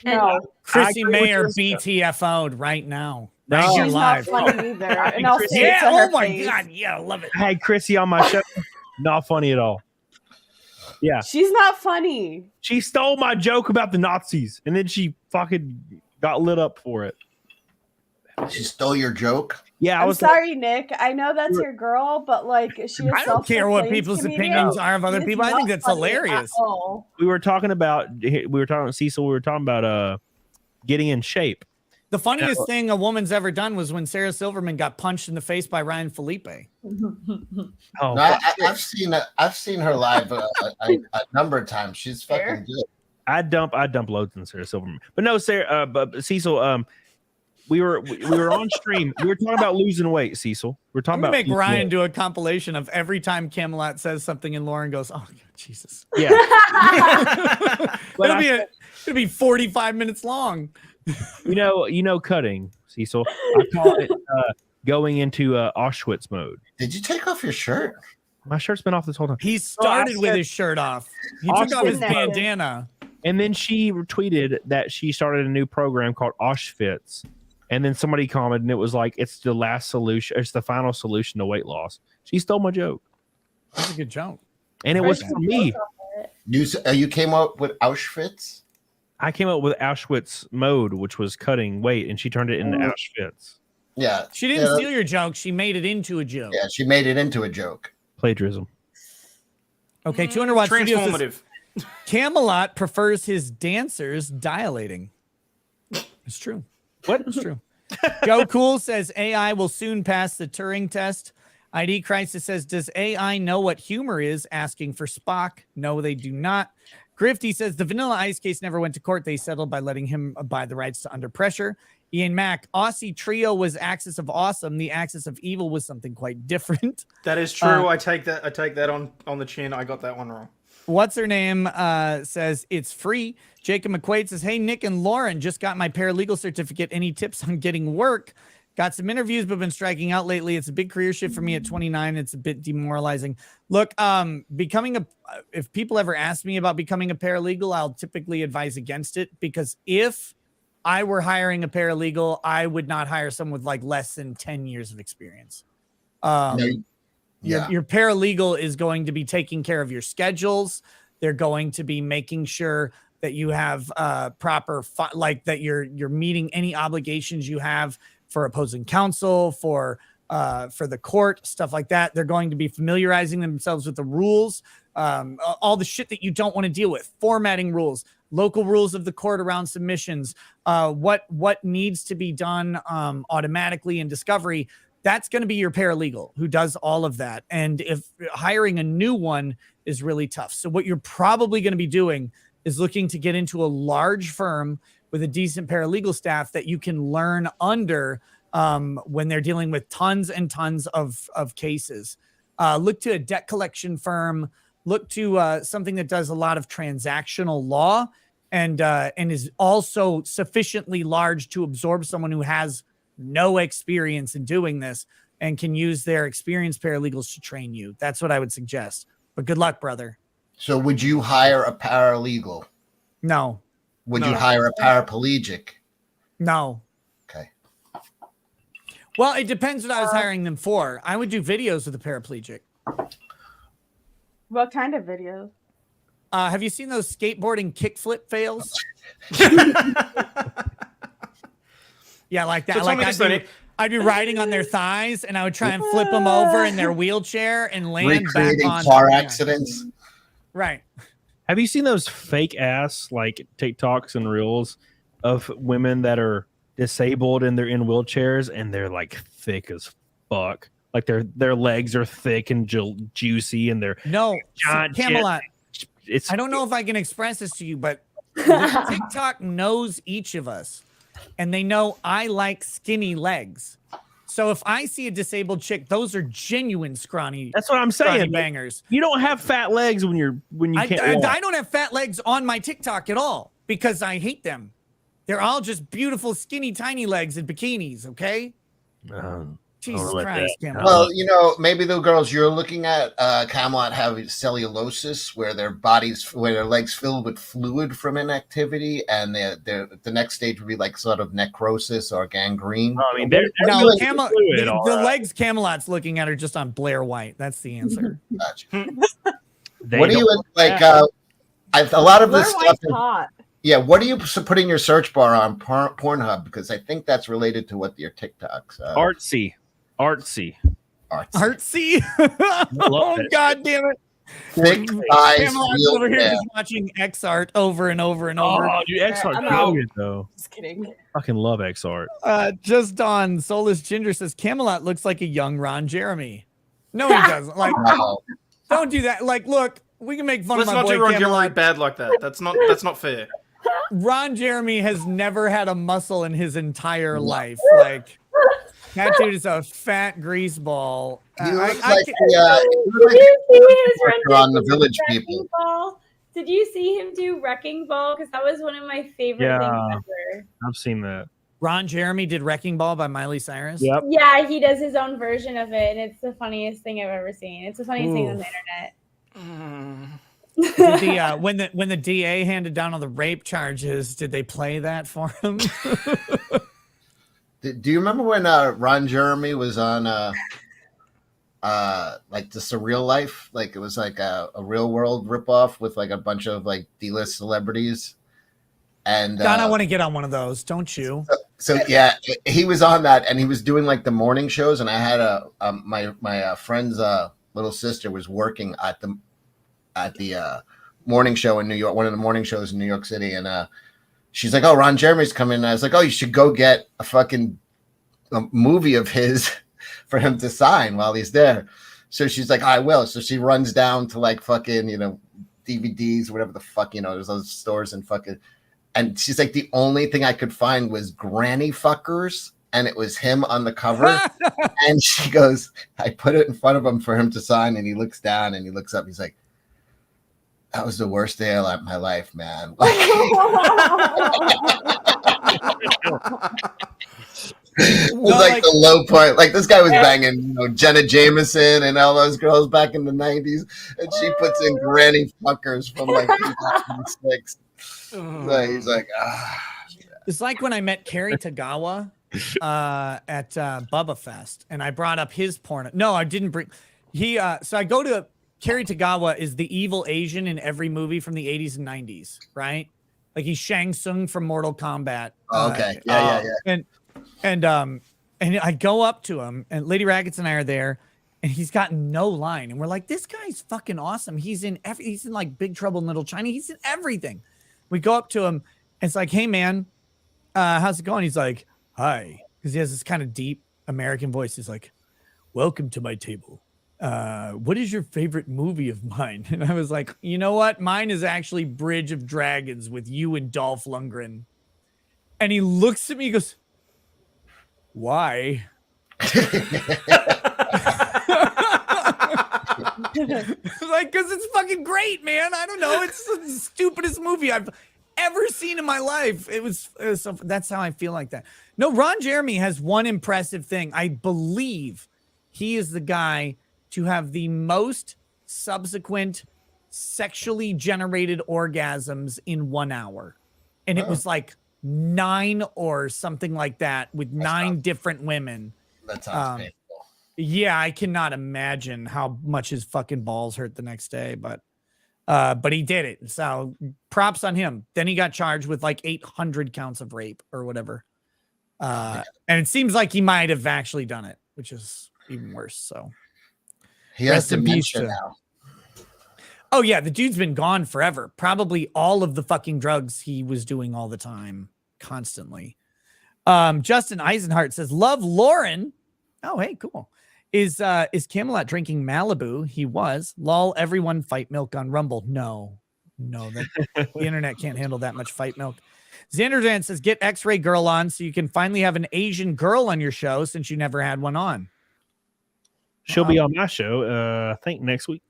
Chrissy Mayer BTFO'd right now. No, right here She's live. not funny either. And I'll say it to oh her my face. god, yeah, I love it. I had Chrissy on my show. Not funny at all. Yeah. She's not funny. She stole my joke about the Nazis, and then she fucking got lit up for it. She stole your joke. Yeah, I'm sorry, Nick. I know that's your girl, but like, she. I don't care what people's opinions are of other people. I think that's hilarious. We were talking about Cecil. We were talking about getting in shape. The funniest thing a woman's ever done was when Sarah Silverman got punched in the face by Ryan Felipe. I've seen her live a number of times. She's fucking good. I dump loads in Sarah Silverman, but no, Sarah. But Cecil, we were on stream. We were talking about losing weight, Cecil. We're talking about make Ryan do a compilation of every time Camelot says something and Lauren goes, "Oh God, Jesus." Yeah. It'll be 45 minutes long. You know, cutting, Cecil. I call it going into Auschwitz mode. Did you take off your shirt? My shirt's been off this whole time. He started with his shirt off. He took off his bandana. And then she retweeted that she started a new program called Auschwitz. And then somebody commented, and it was like, it's the last solution. It's the final solution to weight loss. She stole my joke. That's a good joke. And it was for me. You came up with Auschwitz? I came up with Auschwitz mode, which was cutting weight, and she turned it into Auschwitz. Yeah. She didn't steal your joke. She made it into a joke. Yeah, she made it into a joke. Plagiarism. Okay, 200 watts. Transformative. Camelot prefers his dancers dilating. It's true. What? It's true. Joe Cool says AI will soon pass the Turing test. ID Crisis says, does AI know what humor is? Asking for Spock. No, they do not. Grifty says, the Vanilla Ice case never went to court. They settled by letting him buy the rights to Under Pressure. Ian Mack, Aussie Trio was Axis of Awesome. The Axis of Evil was something quite different. That is true. I take that on the chin. I got that one wrong. What's her name says it's free. Jacob McQuaid says, hey, Nick and Lauren, just got my paralegal certificate. Any tips on getting work? Got some interviews, but been striking out lately. It's a big career shift for me at 29. It's a bit demoralizing. Look, if people ever ask me about becoming a paralegal, I'll typically advise against it, because if I were hiring a paralegal, I would not hire someone with like less than 10 years of experience. Your paralegal is going to be taking care of your schedules. They're going to be making sure that you have proper, that you're meeting any obligations you have for opposing counsel, for the court, stuff like that. They're going to be familiarizing themselves with the rules, all the shit that you don't want to deal with, formatting rules, local rules of the court around submissions, what needs to be done automatically in discovery. That's going to be your paralegal who does all of that. And if hiring a new one is really tough. So what you're probably going to be doing is looking to get into a large firm with a decent paralegal staff that you can learn under when they're dealing with tons and tons of cases. Look to a debt collection firm. Look to something that does a lot of transactional law and is also sufficiently large to absorb someone who has no experience in doing this and can use their experienced paralegals to train you. That's what I would suggest. But good luck, brother. So would you hire a paralegal? No. Would you hire a paraplegic? No. Okay. Well, it depends what I was hiring them for. I would do videos with a paraplegic. What kind of videos? Have you seen those skateboarding kickflip fails? Yeah, like that. So Like I'd be riding on their thighs, and I would try and flip them over in their wheelchair and land back on car accidents. Right. Have you seen those fake ass like TikToks and reels of women that are disabled and they're in wheelchairs and they're like thick as fuck? Like their legs are thick and juicy and they're Camelot. I don't know if I can express this to you, but TikTok knows each of us, and they know I like skinny legs. So if I see a disabled chick, those are genuine scrawny. That's what I'm saying. Bangers. You don't have fat legs when you can't walk. I don't have fat legs on my TikTok at all because I hate them. They're all just beautiful, skinny, tiny legs in bikinis. Okay. Jesus Christ, Camelot. Well, maybe the girls you're looking at, Camelot, have cellulosis, where their legs filled with fluid from inactivity, and the next stage would be like sort of necrosis or gangrene. I mean, the legs Camelot's looking at are just on Blair White. That's the answer. Gotcha. What do you like? A lot of this stuff is hot. Yeah, what do you put in your search bar on Pornhub? Because I think that's related to what your TikToks are. Artsy. Oh, God damn it. Thick thighs. Camelot's over here just watching X art over and over and over. Oh, dude, X art brilliant though. Just kidding. Fucking love X art. Just on Soulless Ginger says Camelot looks like a young Ron Jeremy. No, he doesn't. Like, don't do that. Like, look, we can make fun of my boy Ron Camelot. Jeremy bad like that. That's not fair. Ron Jeremy has never had a muscle in his entire life. Like, that dude is a fat grease ball. He looks like on the Village People. Ball? Did you see him do Wrecking Ball? Because that was one of my favorite things ever. I've seen that. Ron Jeremy did Wrecking Ball by Miley Cyrus. Yep. Yeah, he does his own version of it, and it's the funniest thing I've ever seen. It's the funniest thing on the internet. When the DA handed down all the rape charges, did they play that for him? Do you remember when Ron Jeremy was on like The Surreal Life? Like it was like a Real World ripoff with like a bunch of like D-list celebrities. And God, I want to get on one of those, don't you? So yeah, he was on that, and he was doing like the morning shows. And I had my friend's little sister was working at the morning show in New York, one of the morning shows in New York City, and she's like, "Oh, Ron Jeremy's coming." And I was like, "Oh, you should go get a fucking movie of his for him to sign while he's there. So she's like, I will. So she runs down to like fucking, DVDs, whatever the fuck, there's those stores and fucking, and she's like, the only thing I could find was Granny Fuckers, and it was him on the cover. And she goes, I put it in front of him for him to sign, and he looks down and he looks up. He's like, that was the worst day of my life, man. It was like the low point. Like this guy was banging, Jenna Jameson and all those girls back in the 90s, and she puts in Granny Fuckers from like 2006. So he's like, It's like when I met Kerry Tagawa at Bubba Fest, and I brought up his porn. No, I didn't bring. So I go to Kerry Tagawa is the evil Asian in every movie from the 80s and 90s, right? Like he's Shang Tsung from Mortal Kombat. Okay, yeah. And I go up to him, and Lady Raggets and I are there, and he's got no line, and we're like, this guy's fucking awesome. He's in like Big Trouble in Little China. He's in everything. We go up to him, and it's like, hey man, how's it going? He's like, hi, because he has this kind of deep American voice. He's like, welcome to my table. What is your favorite movie of mine? And I was like, you know what? Mine is actually Bridge of Dragons with you and Dolph Lundgren. And he looks at me, he goes, why? Like, because it's fucking great, man. I don't know. It's the stupidest movie I've ever seen in my life. It was so that's how I feel like that. No, Ron Jeremy has one impressive thing. I believe he is the guy to have the most subsequent sexually generated orgasms in 1 hour. And it was like 9 or something like that with 9 different women. That sounds painful. Yeah, I cannot imagine how much his fucking balls hurt the next day, but he did it. So props on him. Then he got charged with like 800 counts of rape or whatever. And it seems like he might have actually done it, which is even worse. So he has dementia now. Oh yeah, the dude's been gone forever. Probably all of the fucking drugs he was doing all the time, constantly. Justin Eisenhart says, "Love Lauren." Oh, hey, cool. Is Camelot drinking Malibu? He was. Lol, everyone fight milk on Rumble. No, the internet can't handle that much fight milk. Xander Dan says, "Get X-Ray Girl on so you can finally have an Asian girl on your show since you never had one on." She'll be on my show, I think next week.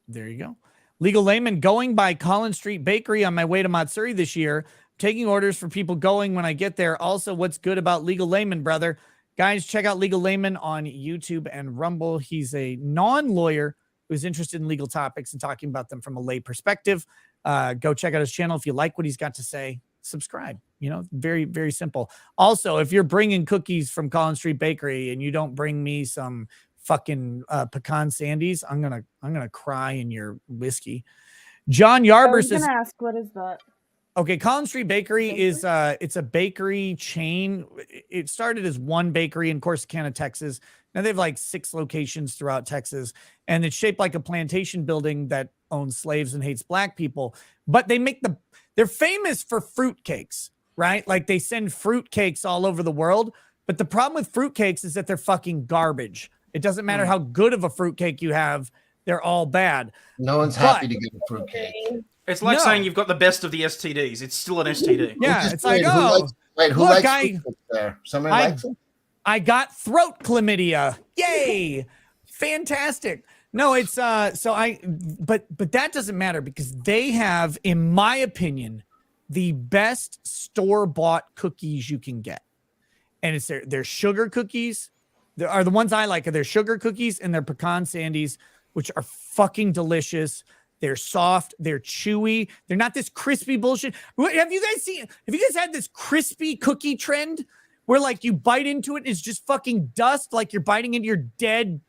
There you go. Legal Layman, going by Collins Street Bakery on my way to Matsuri this year. Taking orders for people going when I get there. Also, what's good about Legal Layman, brother? Guys, check out Legal Layman on YouTube and Rumble. He's a non-lawyer who's interested in legal topics and talking about them from a lay perspective. Go check out his channel. If you like what he's got to say, subscribe. Very, very simple. Also, if you're bringing cookies from Collins Street Bakery and you don't bring me some fucking pecan sandies, I'm gonna cry in your whiskey. John Yarber says, gonna ask, what is that? Okay, Collins Street Bakery is it's a bakery chain. It started as one bakery in Corsicana, Texas. Now they have like 6 locations throughout Texas, and it's shaped like a plantation building that owns slaves and hates black people. But they're famous for fruitcakes, right? Like they send fruitcakes all over the world. But the problem with fruitcakes is that they're fucking garbage. It doesn't matter how good of a fruitcake you have; they're all bad. No one's happy to get a fruitcake. It's like saying you've got the best of the STDs. It's still an STD. Yeah, it's like, who likes there? Somebody likes it? I got throat chlamydia. Yay! Fantastic. No, it's but that doesn't matter because they have, in my opinion, the best store-bought cookies you can get. And it's their sugar cookies. They are the ones I like. Are their sugar cookies and their pecan sandies, which are fucking delicious. They're soft. They're chewy. They're not this crispy bullshit. Have you guys had this crispy cookie trend where like you bite into it, it's just fucking dust, like you're biting into your dead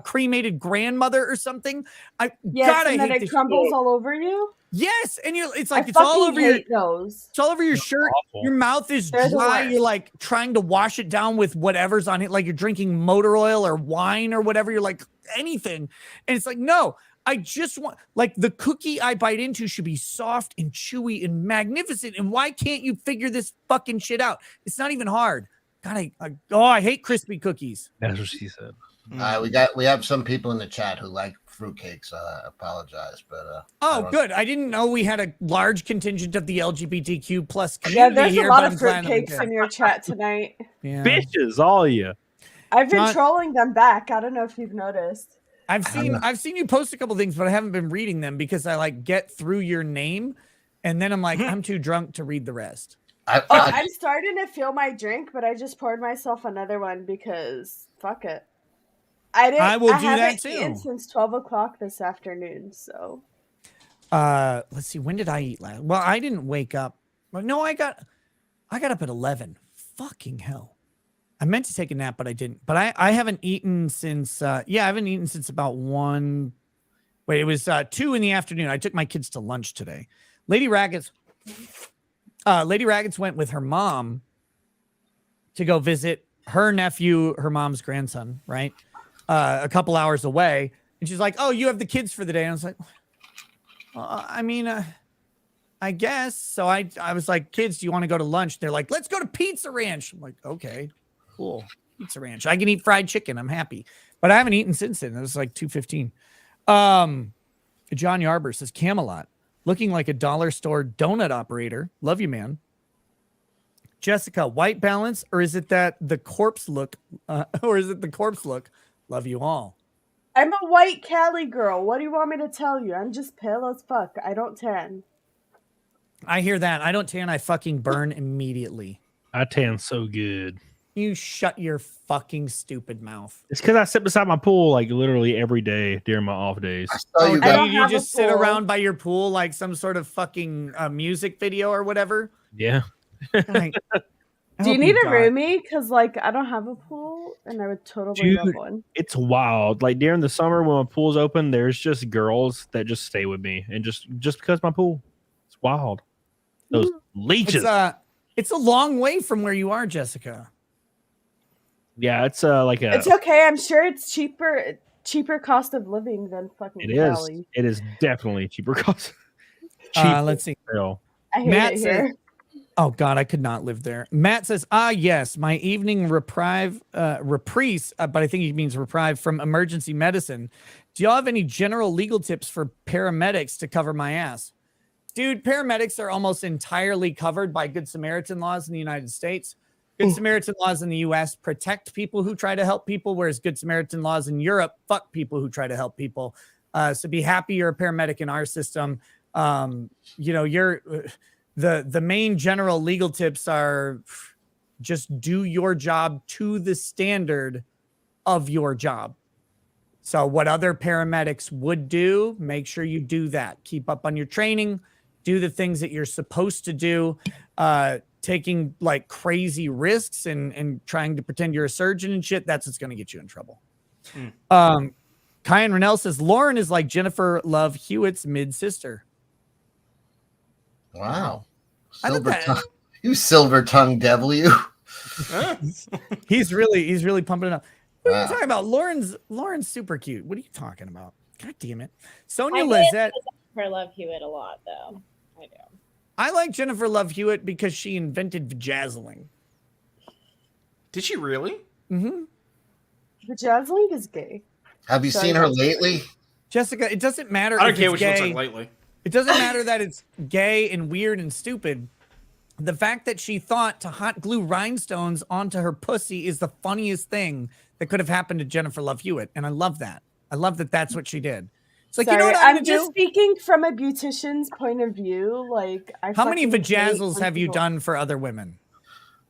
cremated grandmother or something? And then it crumbles all over you. Yes, and it's like it's all over your those. It's all over your shirt. Awful. Your mouth is dry. You're like trying to wash it down with whatever's on it, like you're drinking motor oil or wine or whatever. You're like anything, and it's like no. I just want, like, the cookie I bite into should be soft and chewy and magnificent. And why can't you figure this fucking shit out? It's not even hard. God, I hate crispy cookies. That's what she said. We have some people in the chat who like fruitcakes. I apologize, but good. I didn't know we had a large contingent of the LGBTQ plus Yeah, community there's here. a lot but of I'm glad that we fruitcakes did. in your chat tonight. Yeah. Bitches, all of you. I've been John- trolling them back. I don't know if you've noticed. I've seen you post a couple things, but I haven't been reading them because I like get through your name, and then I'm like, I'm too drunk to read the rest. I'm starting to feel my drink, but I just poured myself another one because fuck it. I will do that haven't too. eaten since 12 o'clock this afternoon. So, let's see. When did I eat last? Well, I didn't wake up. Well, no, I got up at 11. Fucking hell. I meant to take a nap, but I didn't. But I haven't eaten since. I haven't eaten since about 1. Wait, it was 2 in the afternoon. I took my kids to lunch today. Lady Raggets went with her mom to go visit her nephew, her mom's grandson, right? A couple hours away. And she's like, oh, you have the kids for the day. And I was like, I guess. So I was like, kids, do you want to go to lunch? They're like, let's go to Pizza Ranch. I'm like, okay, cool. Pizza Ranch. I can eat fried chicken. I'm happy. But I haven't eaten since then. It was like 2:15. John Yarber says, Camelot. Looking like a dollar store donut operator. Love you, man. Jessica, white balance, or is it the corpse look? Love you all. I'm a white Cali girl. What do you want me to tell you? I'm just pale as fuck. I don't tan. I hear that. I don't tan. I fucking burn immediately. I tan so good. You shut your fucking stupid mouth. It's because I sit beside my pool like literally every day during my off days. You just sit around by your pool like some sort of fucking music video or whatever. Yeah. Do you need a roomie? Because like I don't have a pool and I would totally love one. It's wild. Like during the summer when my pool's open, there's just girls that just stay with me and just because my pool. It's wild. Those leeches. It's a long way from where you are, Jessica. Yeah, it's like a. It's okay. I'm sure it's cheaper cost of living than fucking It is. Cali. It is definitely cheaper cost. Let's see. I hate Matt it says, here. oh God, I could not live there. Matt says, yes, my evening reprise, but I think he means reprieve from emergency medicine. Do y'all have any general legal tips for paramedics to cover my ass? Dude, paramedics are almost entirely covered by Good Samaritan laws in the United States. Good Samaritan laws in the US protect people who try to help people, whereas Good Samaritan laws in Europe fuck people who try to help people. So be happy you're a paramedic in our system. You're the main general legal tips are just do your job to the standard of your job. So what other paramedics would do, make sure you do that. Keep up on your training, do the things that you're supposed to do. Taking like crazy risks and trying to pretend you're a surgeon and shit, that's what's going to get you in trouble. Kyan Rennell says, Lauren is like Jennifer Love Hewitt's mid-sister. Wow. You silver tongue devil, you. He's really pumping it up. What are you talking about? Lauren's super cute. What are you talking about? God damn it. Sonia Lizette. Jennifer Love Hewitt a lot, though. I do. I like Jennifer Love Hewitt because she invented vajazzling. Did she really? Mm-hmm. Vajazzling is gay. Have you seen her lately? Jessica, it doesn't matter. I don't care what gay. she looks like lately. It doesn't matter that it's gay and weird and stupid. The fact that she thought to hot glue rhinestones onto her pussy is the funniest thing that could have happened to Jennifer Love Hewitt. And I love that. I love that that's what she did. It's like, Sorry, you know what I'm gonna just do? speaking from a beautician's point of view. Like, How many vajazzles have you done for other women?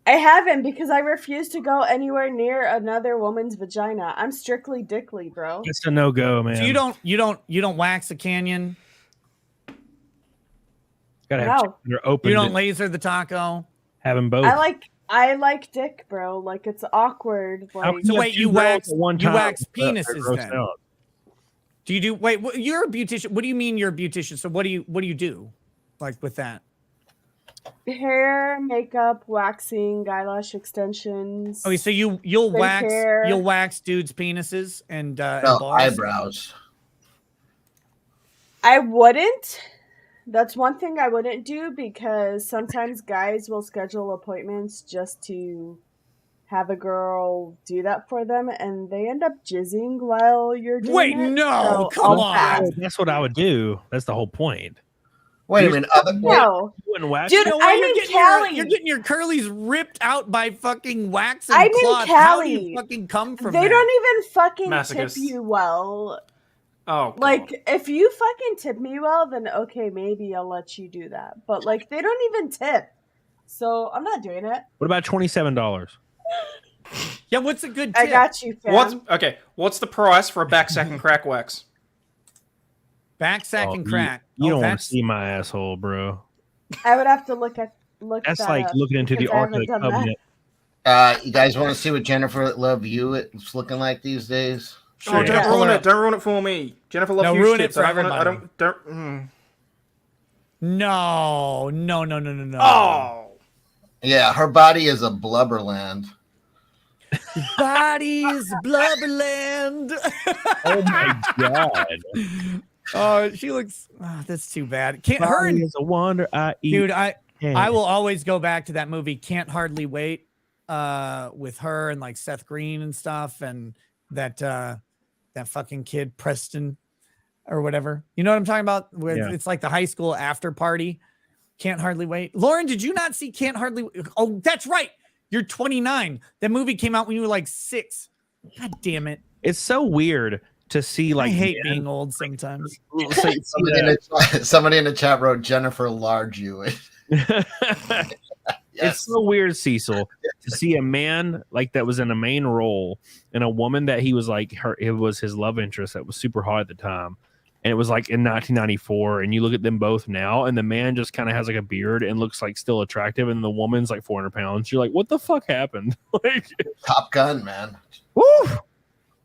I haven't, because I refuse to go anywhere near another woman's vagina. I'm strictly dickly, bro. It's a no-go, man. So you don't wax a canyon? Gotta have No. open. You don't laser the taco? Have them both. I like dick, bro. Like, it's awkward. Like, So wait, you wax They're penises grossed then? out. Do you do? Wait, you're a beautician. What do you mean you're a beautician? So what do you do, like with that? hair, makeup, waxing, eyelash extensions. Okay, so you'll hair. wax dudes' penises and No, balls? eyebrows. I wouldn't. That's one thing I wouldn't do, because sometimes guys will schedule appointments just to have a girl do that for them, and they end up jizzing while you're doing Wait, it. no, So come I'll on. pass. That's what I would do. That's the whole point. Wait a minute. No, You wouldn't wax Dude, it? No, I'm you're in getting Cali. you're getting your curlies ripped out by fucking wax and I'm in cloth. How do you Cali. fucking come from they that? don't even fucking Masochists. tip you well. Oh, God. Like, if you fucking tip me well, then okay, maybe I'll let you do that. But like, they don't even tip, so I'm not doing it. What about $27? Yeah, what's a good tip? I got you, fam. What's the price for a back sack and crack wax? Back sack and crack. You don't want to that's see my asshole, bro. I would have to look That's that like up looking into the because I Ark of the haven't done that. Covenant. You guys want to see what Jennifer Love Hewitt's looking like these days? Oh, Yeah. don't ruin it! Don't ruin it for me. Jennifer Love No, Hewitt ruin it tips. for I don't. everybody. No. Oh, Yeah, her body is a blubberland. Body is blubberland. Oh my god. Oh, she looks. Oh, that's too bad. Can't her Body and, is a wonder I eat. dude. I will always go back to that movie. Can't hardly wait. With her and like Seth Green and stuff, and that fucking kid Preston or whatever. You know what I'm talking about? Where Yeah. it's like the high school after party. Can't hardly wait. Lauren, did you not see Can't Hardly? Oh, that's right. You're 29. That movie came out when you were like 6. God damn it. It's so weird to see like I hate men- being old sometimes. Somebody in the chat wrote Jennifer Large Hewitt. It's so weird, Cecil, to see a man like that was in a main role and a woman that he was like it was his love interest that was super hot at the time. And it was like in 1994, and you look at them both now, and the man just kind of has like a beard and looks like still attractive, and the woman's like 400 pounds. You're like, what the fuck happened? Like, Top Gun, man. woo,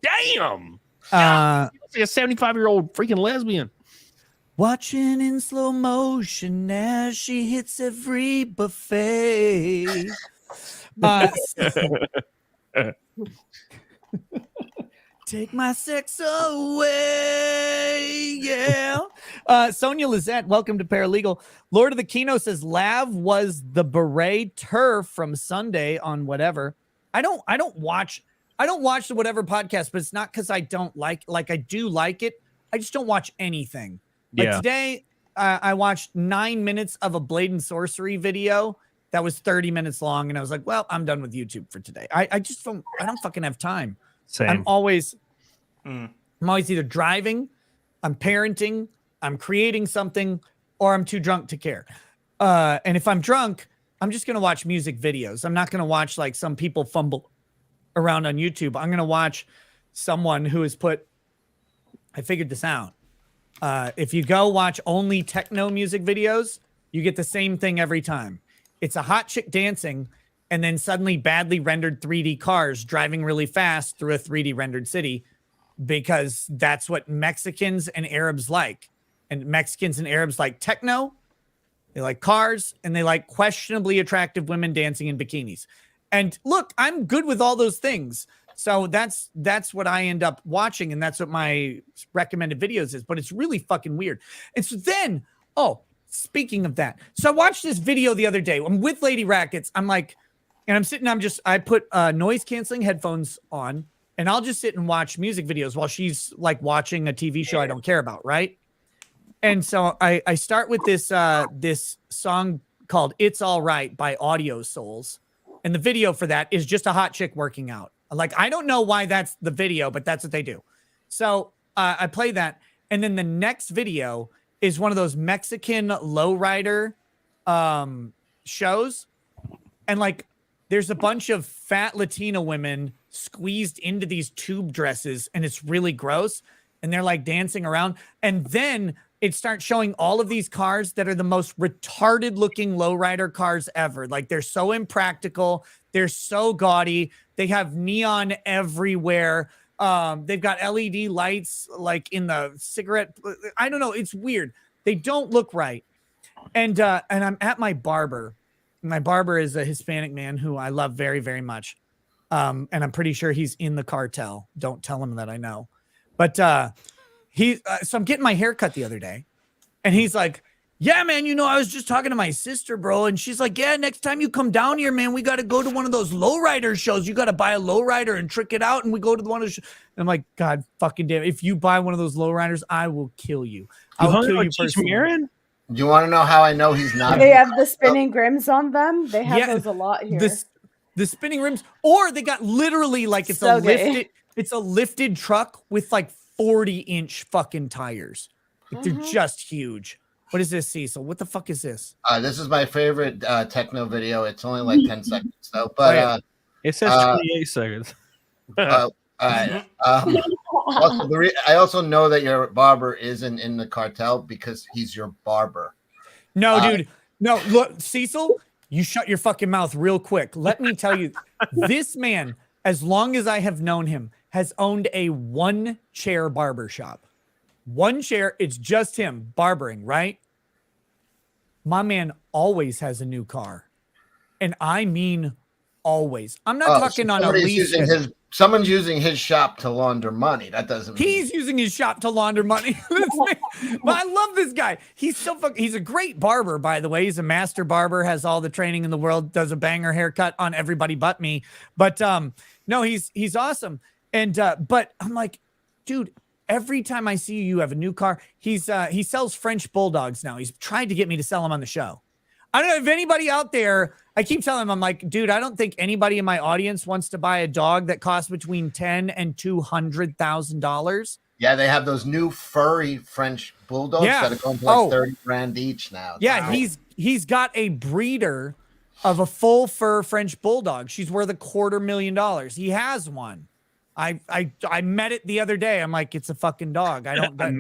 damn. She's like a 75-year-old freaking lesbian. Watching in slow motion as she hits every buffet. Take my sex away. Yeah. Sonia Lizette, welcome to Paralegal. Lord of the Kino says Lav was the beret turf from Sunday on whatever. I don't watch the whatever podcast, but it's not because I don't like I do like it. I just don't watch anything. Like today, I watched 9 minutes of a Blade and Sorcery video that was 30 minutes long, and I was like, well, I'm done with YouTube for today. I don't fucking have time. Same. I'm always either driving, I'm parenting, I'm creating something, or I'm too drunk to care. And if I'm drunk, I'm just gonna watch music videos. I'm not gonna watch like some people fumble around on YouTube. I'm gonna watch someone who has put. I figured this out. If you go watch only techno music videos, you get the same thing every time. It's a hot chick dancing, and then suddenly badly rendered 3D cars driving really fast through a 3D rendered city, because that's what Mexicans and Arabs like. And Mexicans and Arabs like techno, they like cars, and they like questionably attractive women dancing in bikinis. And look, I'm good with all those things. So that's what I end up watching, and that's what my recommended videos is. But it's really fucking weird. And so then, speaking of that, so I watched this video the other day. I'm with Lady Rackets. I'm like, and I'm sitting. I put noise canceling headphones on, and I'll just sit and watch music videos while she's like watching a TV show I don't care about, right? And so I start with this this song called "It's All Right" by Audio Souls, and the video for that is just a hot chick working out. Like, I don't know why that's the video, but that's what they do. So I play that. And then the next video is one of those Mexican lowrider shows. And like, there's a bunch of fat Latina women squeezed into these tube dresses, and it's really gross. And they're like dancing around. And then it starts showing all of these cars that are the most retarded looking lowrider cars ever. Like, they're so impractical. They're so gaudy. They have neon everywhere. They've got LED lights like in the cigarette. I don't know. It's weird. They don't look right. And I'm at my barber. My barber is a Hispanic man who I love very, very much. And I'm pretty sure he's in the cartel. Don't tell him that I know. But so I'm getting my hair cut the other day, and he's like, yeah, man, you know, I was just talking to my sister, bro, and she's like, yeah, next time you come down here, man, we got to go to one of those lowrider shows. You got to buy a lowrider and trick it out, and we go to one of the shows. I'm like, God fucking damn, if you buy one of those lowriders, I will kill you. I'll kill you personally. Do you want to know how I know he's not? They have the spinning rims on them. They have those a lot here. The spinning rims, or they got literally like it's a lifted truck with like 40-inch fucking tires. Like they're just huge. What is this, Cecil? What the fuck is this? This is my favorite techno video. It's only like 10 seconds though, but it says 28 seconds. Also, I also know that your barber isn't in the cartel because he's your barber. No, dude. No, look, Cecil, you shut your fucking mouth real quick. Let me tell you, this man, as long as I have known him, has owned a one-chair barber shop. One chair, it's just him barbering, right? My man always has a new car. And I mean always. I'm not talking on a lease. Someone's using his shop to launder money. That doesn't mean he's using his shop to launder money. But I love this guy. He's so he's a great barber, by the way. He's a master barber, has all the training in the world, does a banger haircut on everybody but me. But no, he's awesome. And but I'm like, dude, every time I see you have a new car. He sells French bulldogs now. He's tried to get me to sell them on the show. I don't know if anybody out there, I keep telling him, I'm like, dude, I don't think anybody in my audience wants to buy a dog that costs between $10,000 and $200,000. Yeah, they have those new furry French bulldogs that are going for like 30 grand each now. Yeah, he's got a breeder of a full fur French bulldog. She's worth $250,000. He has one. I met it the other day. I'm like, it's a fucking dog. I don't get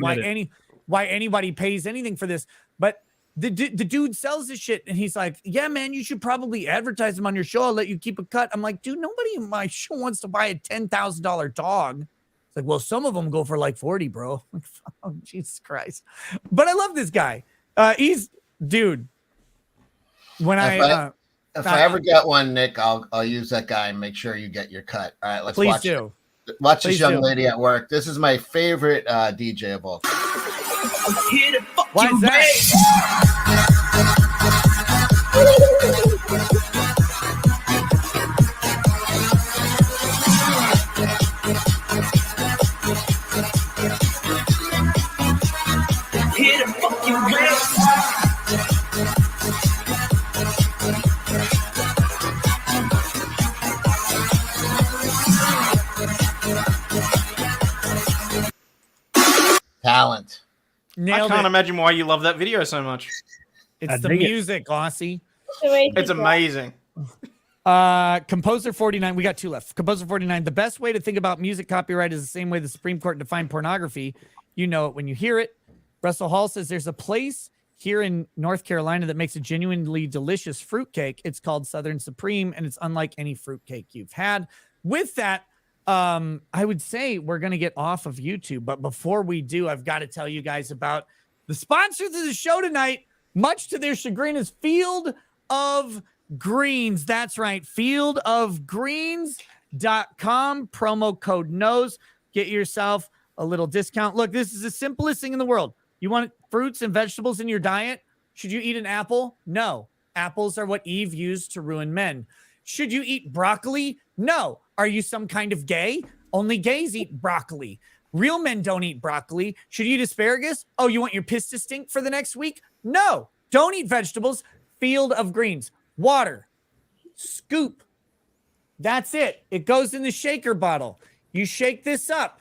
why anybody pays anything for this. But the dude sells this shit, and he's like, yeah, man, you should probably advertise him on your show. I'll let you keep a cut. I'm like, dude, nobody in my show wants to buy a $10,000 dog. It's like, well, some of them go for like 40, bro. Like, oh, Jesus Christ. But I love this guy. Dude. When if I ever get one, Nick, I'll use that guy and make sure you get your cut. All right, let's watch it. Watch this young lady at work. This is my favorite DJ of all time. Why is that? Here to fuck you Talent. I can't imagine why you love that video so much. It's the music, Aussie. It's amazing. Composer 49. We got two left. Composer 49. The best way to think about music copyright is the same way the Supreme Court defined pornography. You know it when you hear it. Russell Hall says there's a place here in North Carolina that makes a genuinely delicious fruitcake. It's called Southern Supreme, and it's unlike any fruitcake you've had. With that, I would say we're going to get off of YouTube. But before we do, I've got to tell you guys about the sponsors of the show tonight. Much to their chagrin is Field of Greens. That's right. Fieldofgreens.com. Promo code NOSE. Get yourself a little discount. Look, this is the simplest thing in the world. You want fruits and vegetables in your diet? Should you eat an apple? No. Apples are what Eve used to ruin men. Should you eat broccoli? No. Are you some kind of gay? Only gays eat broccoli. Real men don't eat broccoli. Should you eat asparagus? Oh, you want your piss to stink for the next week? No. Don't eat vegetables. Field of Greens. Water. Scoop. That's it. It goes in the shaker bottle. You shake this up.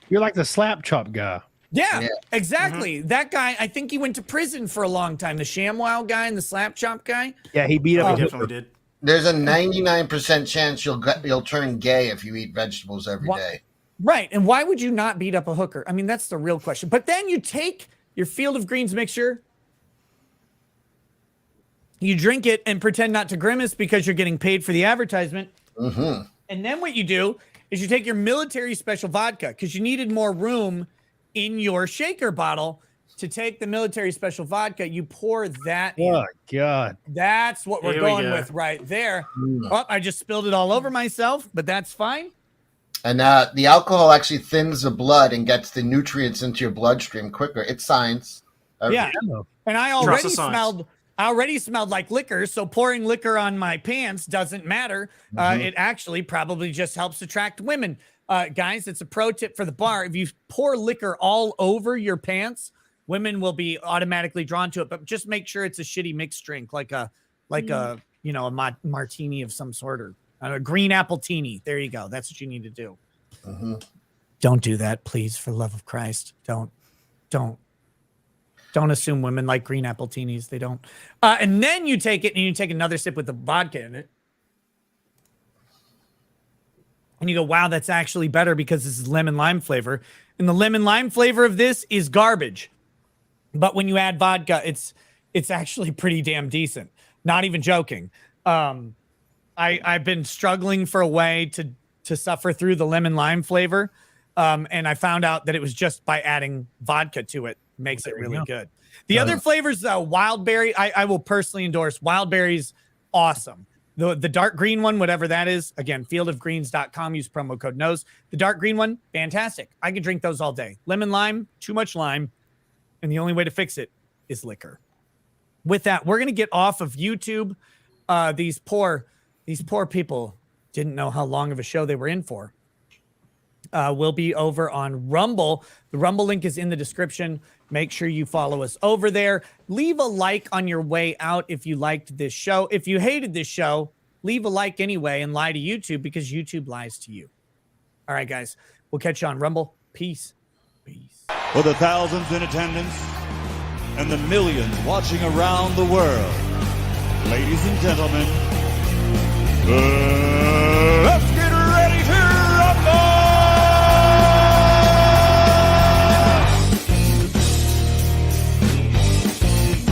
You're like the slap chop guy. Yeah, exactly. Mm-hmm. That guy, I think he went to prison for a long time. The ShamWow guy and the slap chop guy. Yeah, he beat up. He definitely did. There's a 99% chance you'll turn gay if you eat vegetables every day. Right. And why would you not beat up a hooker? I mean, that's the real question. But then you take your Field of Greens mixture, you drink it and pretend not to grimace because you're getting paid for the advertisement. Mm-hmm. And then what you do is you take your military special vodka because you needed more room in your shaker bottle to take the military special vodka. You pour that in. Oh, God. That's what we're going with right there. Oh, I just spilled it all over myself, but that's fine. And the alcohol actually thins the blood and gets the nutrients into your bloodstream quicker. It's science. Yeah. And I Trust the science. already smelled like liquor, so pouring liquor on my pants doesn't matter. It actually probably just helps attract women. Guys, it's a pro tip for the bar. If you pour liquor all over your pants, women will be automatically drawn to it. But just make sure it's a shitty mixed drink, like a martini of some sort, or a green apple teeny. There you go. That's what you need to do. Don't do that, please, for the love of Christ. Don't assume women like green apple teenies. They don't. And then you take it and you take another sip with the vodka in it. And you go, wow, that's actually better because this is lemon lime flavor. And the lemon lime flavor of this is garbage. But when you add vodka, it's actually pretty damn decent. Not even joking. I've been struggling for a way to suffer through the lemon lime flavor. And I found out that it was just by adding vodka to it. Makes it really good. The other flavors, though, wild berry, I will personally endorse. Wild berry's awesome. The dark green one, whatever that is, again, fieldofgreens.com, use promo code NOSE. The dark green one, fantastic. I could drink those all day. Lemon lime, too much lime, and the only way to fix it is liquor. With that, we're going to get off of YouTube. These poor people didn't know how long of a show they were in for. We'll be over on Rumble. The Rumble link is in the description. Make sure you follow us over there. Leave a like on your way out if you liked this show. If you hated this show, leave a like anyway and lie to YouTube because YouTube lies to you. All right, guys. We'll catch you on Rumble. Peace. For the thousands in attendance and the millions watching around the world, ladies and gentlemen,